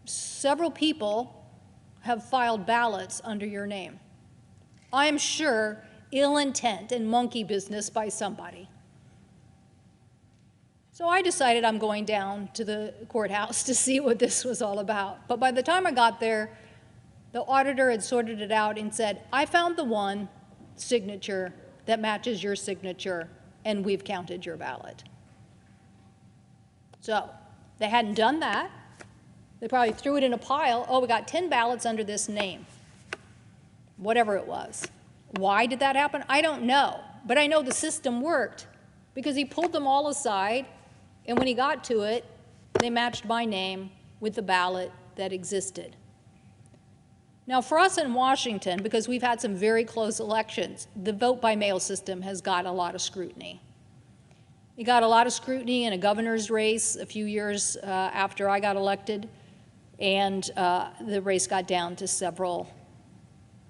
several people have filed ballots under your name. I am sure ill intent and monkey business by somebody. So I decided I'm going down to the courthouse to see what this was all about. But by the time I got there, the auditor had sorted it out and said, I found the one signature that matches your signature, and we've counted your ballot. So they hadn't done that. They probably threw it in a pile. Oh, we got 10 ballots under this name, whatever it was. Why did that happen? I don't know. But I know the system worked because he pulled them all aside, and when he got to it, they matched my name with the ballot that existed. Now, for us in Washington, because we've had some very close elections, the vote-by-mail system has got a lot of scrutiny. It got a lot of scrutiny in a governor's race a few years after I got elected, and the race got down to several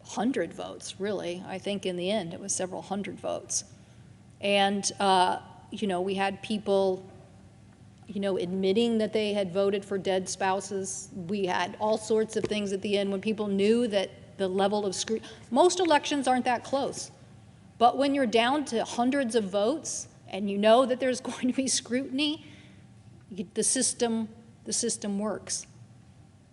hundred votes, really. I think in the end it was several hundred votes. And, you know, we had people, you know, admitting that they had voted for dead spouses. We had all sorts of things at the end when people knew that the level of scrutiny. Most elections aren't that close. But when you're down to hundreds of votes and you know that there's going to be scrutiny, the system works.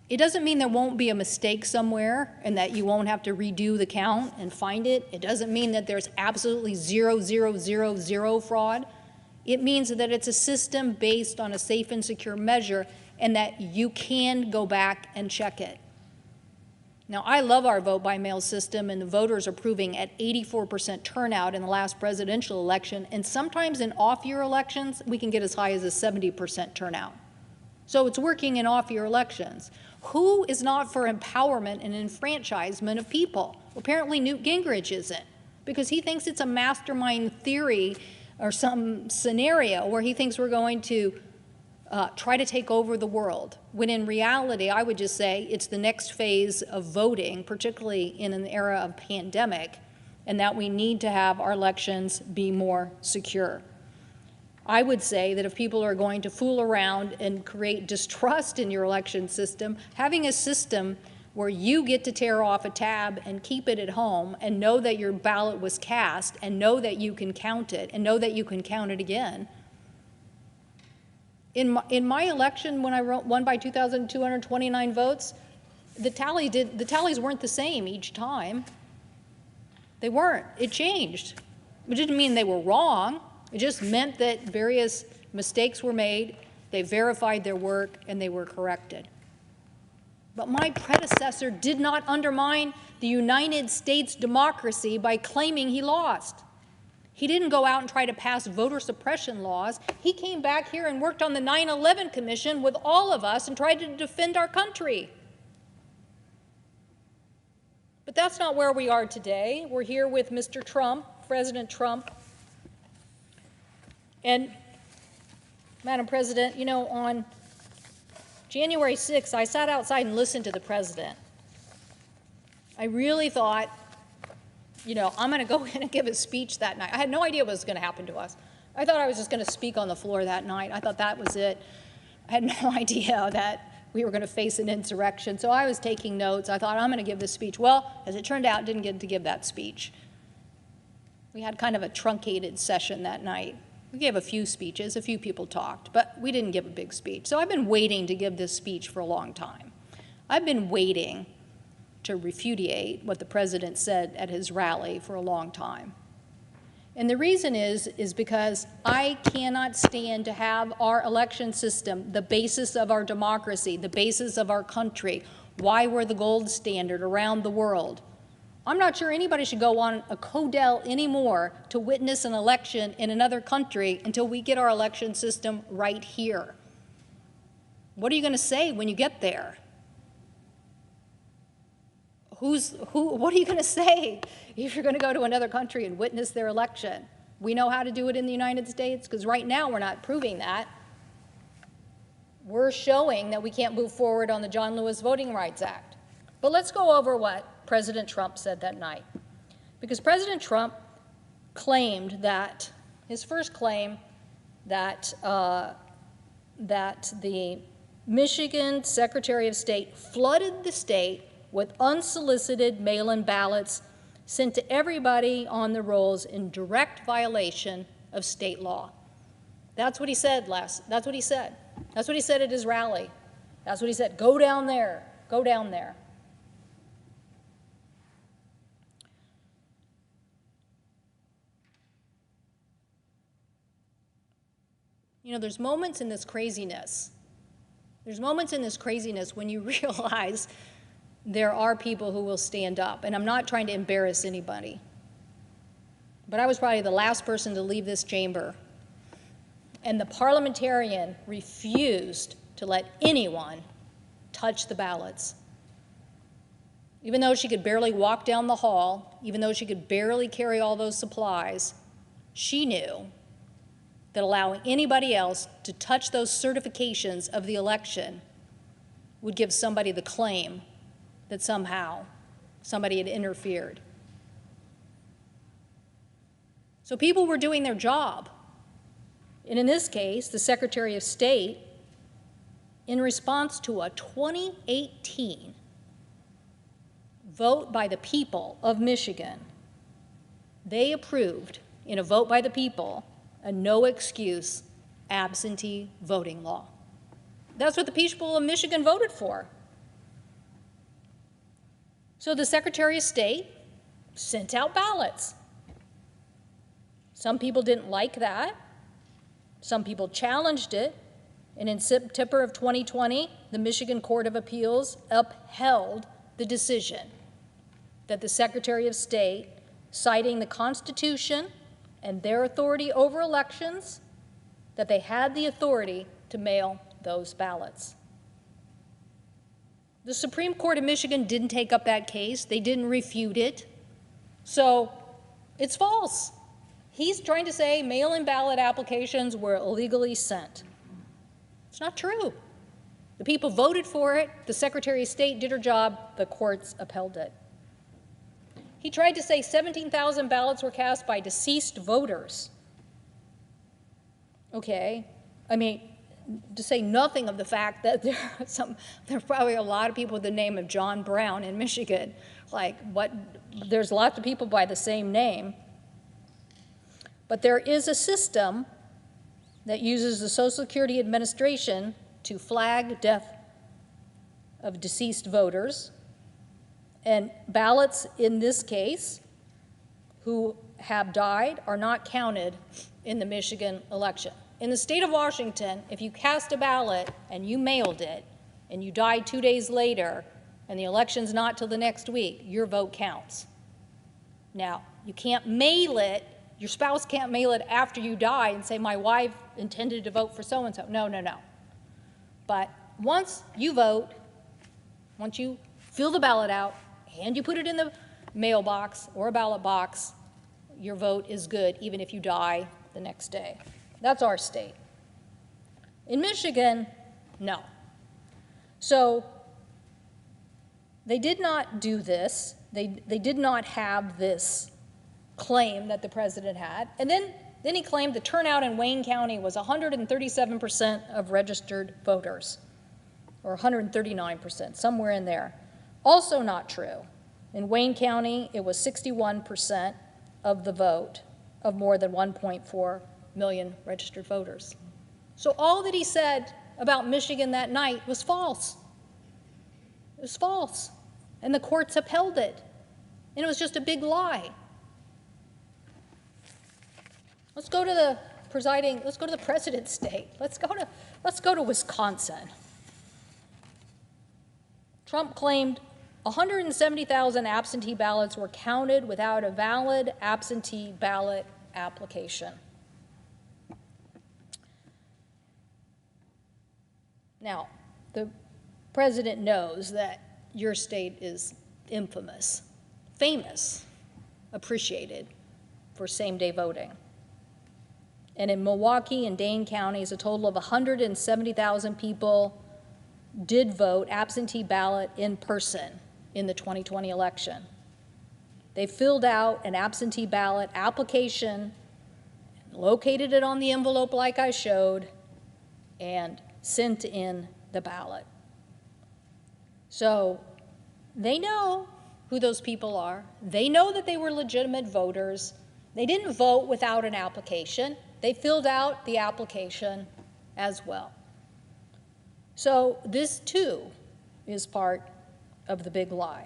It doesn't mean there won't be a mistake somewhere and that you won't have to redo the count and find it. It doesn't mean that there's absolutely 0 fraud. It means that it's a system based on a safe and secure measure and that you can go back and check it. Now, I love our vote-by-mail system, and the voters are proving at 84% turnout in the last presidential election, and sometimes in off-year elections, we can get as high as a 70% turnout. So it's working in off-year elections. Who is not for empowerment and enfranchisement of people? Apparently Newt Gingrich isn't, because he thinks it's a mastermind theory or some scenario where he thinks we're going to try to take over the world, when in reality, I would just say it's the next phase of voting, particularly in an era of pandemic, and that we need to have our elections be more secure. I would say that if people are going to fool around and create distrust in your election system, having a system where you get to tear off a tab and keep it at home and know that your ballot was cast and know that you can count it and know that you can count it again. In my election, when I won by 2,229 votes, the tallies weren't the same each time. They weren't. It changed. It didn't mean they were wrong. It just meant that various mistakes were made, they verified their work, and they were corrected. But my predecessor did not undermine the United States democracy by claiming he lost. He didn't go out and try to pass voter suppression laws. He came back here and worked on the 9/11 Commission with all of us and tried to defend our country. But that's not where we are today. We're here with Mr. Trump, President Trump. And, Madam President, you know, on January 6th, I sat outside and listened to the president. I really thought, you know, I'm going to go in and give a speech that night. I had no idea what was going to happen to us. I thought I was just going to speak on the floor that night. I thought that was it. I had no idea that we were going to face an insurrection. So I was taking notes. I thought, I'm going to give this speech. Well, as it turned out, didn't get to give that speech. We had kind of a truncated session that night. We gave a few speeches, a few people talked, but we didn't give a big speech. So I've been waiting to give this speech for a long time. I've been waiting to repudiate what the president said at his rally for a long time. And the reason is because I cannot stand to have our election system, the basis of our democracy, the basis of our country, why we're the gold standard around the world. I'm not sure anybody should go on a codel anymore to witness an election in another country until we get our election system right here. What are you going to say when you get there? What are you going to say if you're going to go to another country and witness their election? We know how to do it in the United States, because right now we're not proving that. We're showing that we can't move forward on the John Lewis Voting Rights Act. But let's go over what President Trump said that night. Because President Trump claimed that, his first claim, that the Michigan Secretary of State flooded the state with unsolicited mail-in ballots sent to everybody on the rolls in direct violation of state law. That's what he said that's what he said. That's what he said at his rally. That's what he said, go down there, go down there. You know, there's moments in this craziness. There's moments in this craziness when you realize there are people who will stand up. And I'm not trying to embarrass anybody. But I was probably the last person to leave this chamber. And the parliamentarian refused to let anyone touch the ballots. Even though she could barely walk down the hall, even though she could barely carry all those supplies, she knew that allowing anybody else to touch those certifications of the election would give somebody the claim that somehow somebody had interfered. So people were doing their job. And in this case, the Secretary of State, in response to a 2018 vote by the people of Michigan, they approved, in a vote by the people, a no-excuse absentee voting law. That's what the people of Michigan voted for. So the Secretary of State sent out ballots. Some people didn't like that. Some people challenged it. And in September of 2020, the Michigan Court of Appeals upheld the decision that the Secretary of State, citing the Constitution and their authority over elections, that they had the authority to mail those ballots. The Supreme Court of Michigan didn't take up that case. They didn't refute it. So it's false. He's trying to say mail-in ballot applications were illegally sent. It's not true. The people voted for it. The Secretary of State did her job. The courts upheld it. He tried to say 17,000 ballots were cast by deceased voters. Okay, I mean, to say nothing of the fact that there are probably a lot of people with the name of John Brown in Michigan. Like, there's lots of people by the same name. But there is a system that uses the Social Security Administration to flag death of deceased voters. And ballots in this case who have died are not counted in the Michigan election. In the state of Washington, if you cast a ballot and you mailed it and you died 2 days later and the election's not till the next week, your vote counts. Now, you can't mail it, your spouse can't mail it after you die and say, my wife intended to vote for so-and-so. No, no, no. But once you vote, once you fill the ballot out, and you put it in the mailbox or a ballot box, your vote is good even if you die the next day. That's our state. In Michigan, no. So they did not do this. They did not have this claim that the president had. And then he claimed the turnout in Wayne County was 137% of registered voters, or 139%, somewhere in there. Also not true. In Wayne County, it was 61% of the vote of more than 1.4 million registered voters. So all that he said about Michigan that night was false. It was false. And the courts upheld it. And it was just a big lie. Let's go to the president's state. Let's go to Wisconsin. Trump claimed 170,000 absentee ballots were counted without a valid absentee ballot application. Now, the president knows that your state is infamous, famous, appreciated for same-day voting. And in Milwaukee and Dane counties, a total of 170,000 people did vote absentee ballot in person in the 2020 election. They filled out an absentee ballot application, located it on the envelope like I showed, and sent in the ballot. So they know who those people are. They know that they were legitimate voters. They didn't vote without an application. They filled out the application as well. So this, too, is part of the big lie.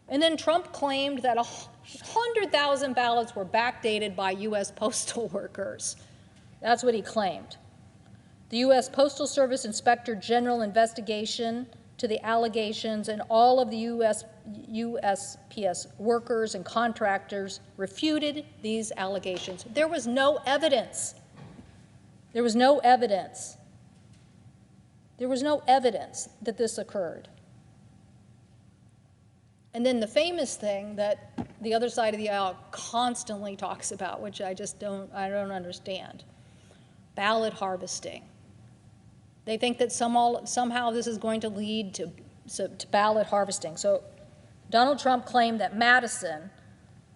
And then Trump claimed that 100,000 ballots were backdated by U.S. postal workers. That's what he claimed. The U.S. Postal Service Inspector General investigation to the allegations, and all of the USPS workers and contractors refuted these allegations. There was no evidence. There was no evidence. There was no evidence that this occurred. And then the famous thing that the other side of the aisle constantly talks about, which I don't understand, ballot harvesting. They think that somehow this is going to lead to ballot harvesting. So Donald Trump claimed that Madison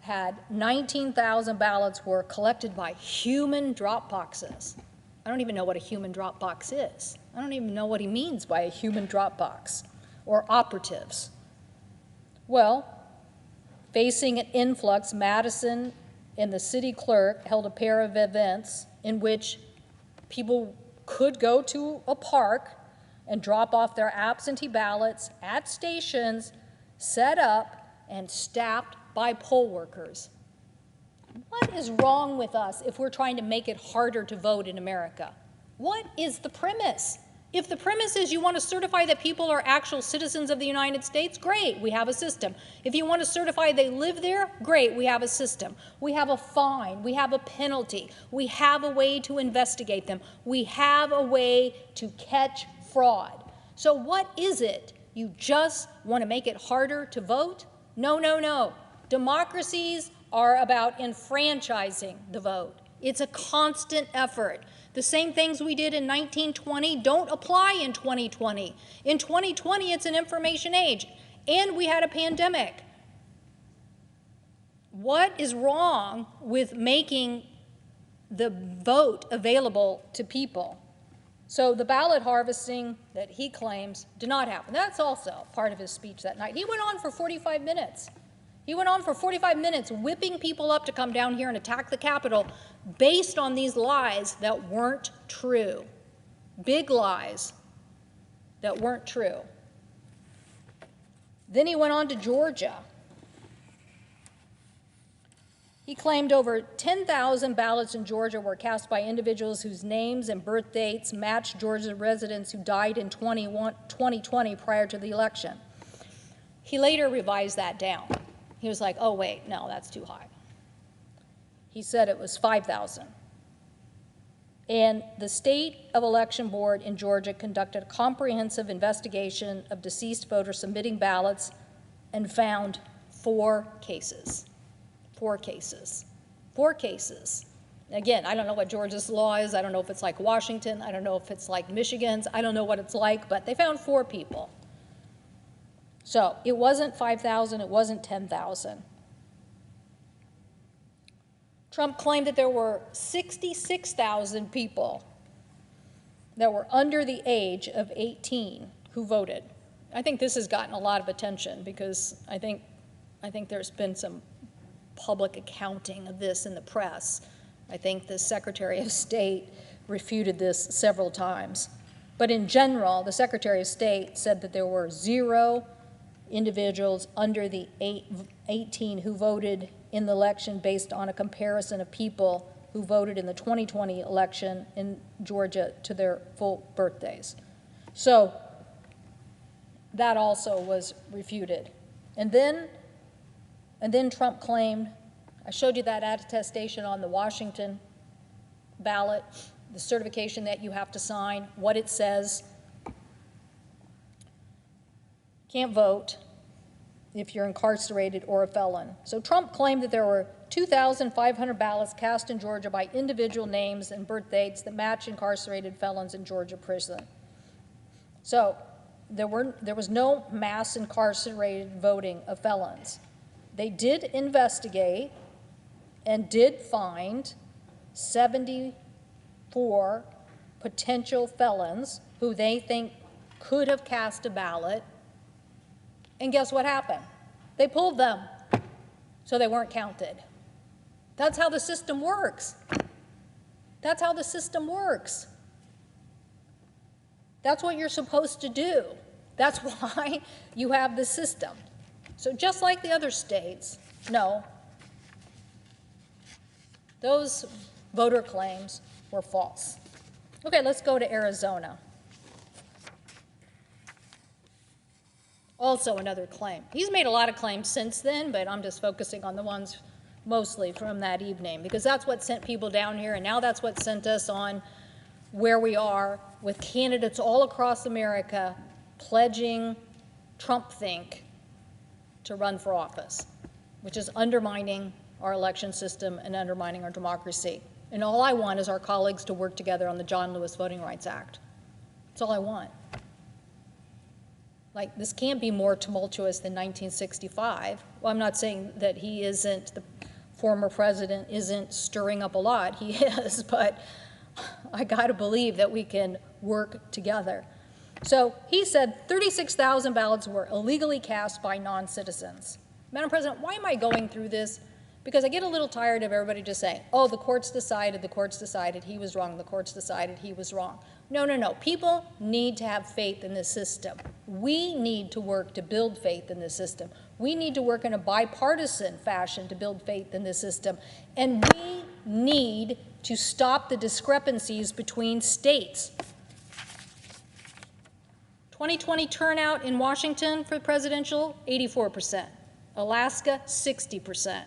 had 19,000 ballots were collected by human drop boxes. I don't even know what a human drop box is. I don't even know what he means by a human drop box, or operatives. Well, facing an influx, Madison and the city clerk held a pair of events in which people could go to a park and drop off their absentee ballots at stations set up and staffed by poll workers. What is wrong with us if we're trying to make it harder to vote in America? What is the premise? If the premise is you want to certify that people are actual citizens of the United States, great, we have a system. If you want to certify they live there, great, we have a system. We have a fine, we have a penalty, we have a way to investigate them, we have a way to catch fraud. So what is it? You just want to make it harder to vote? No, no, no. Democracies are about enfranchising the vote. It's a constant effort. The same things we did in 1920 don't apply in 2020. In 2020, it's an information age, and we had a pandemic. What is wrong with making the vote available to people? So the ballot harvesting that he claims did not happen. That's also part of his speech that night. He went on for 45 minutes. He went on for 45 minutes whipping people up to come down here and attack the Capitol based on these lies that weren't true. Big lies that weren't true. Then he went on to Georgia. He claimed over 10,000 ballots in Georgia were cast by individuals whose names and birth dates matched Georgia residents who died in 2020 prior to the election. He later revised that down. He was like, oh, wait, no, that's too high. He said it was 5,000. And the State of Election Board in Georgia conducted a comprehensive investigation of deceased voters submitting ballots and found 4 cases. 4 cases. 4 cases. Again, I don't know what Georgia's law is. I don't know if it's like Washington. I don't know if it's like Michigan's. I don't know what it's like, but they found 4 people. So it wasn't 5,000. It wasn't 10,000. Trump claimed that there were 66,000 people that were under the age of 18 who voted. I think this has gotten a lot of attention because I think there's been some public accounting of this in the press. I think the Secretary of State refuted this several times. But in general, the Secretary of State said that there were 0 individuals under the 18 who voted in the election based on a comparison of people who voted in the 2020 election in Georgia to their full birthdays. So that also was refuted. And then Trump claimed, I showed you that attestation on the Washington ballot, the certification that you have to sign, what it says. Can't vote if you're incarcerated or a felon. So Trump claimed that there were 2,500 ballots cast in Georgia by individual names and birth dates that match incarcerated felons in Georgia prison. So there was no mass incarcerated voting of felons. They did investigate and did find 74 potential felons who they think could have cast a ballot. And guess what happened? They pulled them, so they weren't counted. That's how the system works. That's how the system works. That's what you're supposed to do. That's why you have the system. So just like the other states, no, those voter claims were false. Okay, let's go to Arizona. Also another claim. He's made a lot of claims since then, but I'm just focusing on the ones mostly from that evening because that's what sent people down here, and now that's what sent us on where we are with candidates all across America pledging Trump-think to run for office, which is undermining our election system and undermining our democracy. And all I want is our colleagues to work together on the John Lewis Voting Rights Act. That's all I want. Like, this can't be more tumultuous than 1965. Well, I'm not saying that he isn't, the former president isn't stirring up a lot. He is, but I got to believe that we can work together. So he said 36,000 ballots were illegally cast by non-citizens. Madam President, why am I going through this? Because I get a little tired of everybody just saying, oh, the courts decided, he was wrong, the courts decided, he was wrong. No, no, no. People need to have faith in this system. We need to work to build faith in this system. We need to work in a bipartisan fashion to build faith in this system. And we need to stop the discrepancies between states. 2020 turnout in Washington for presidential, 84%. Alaska, 60%.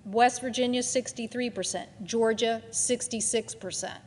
West Virginia, 63%. Georgia, 66%.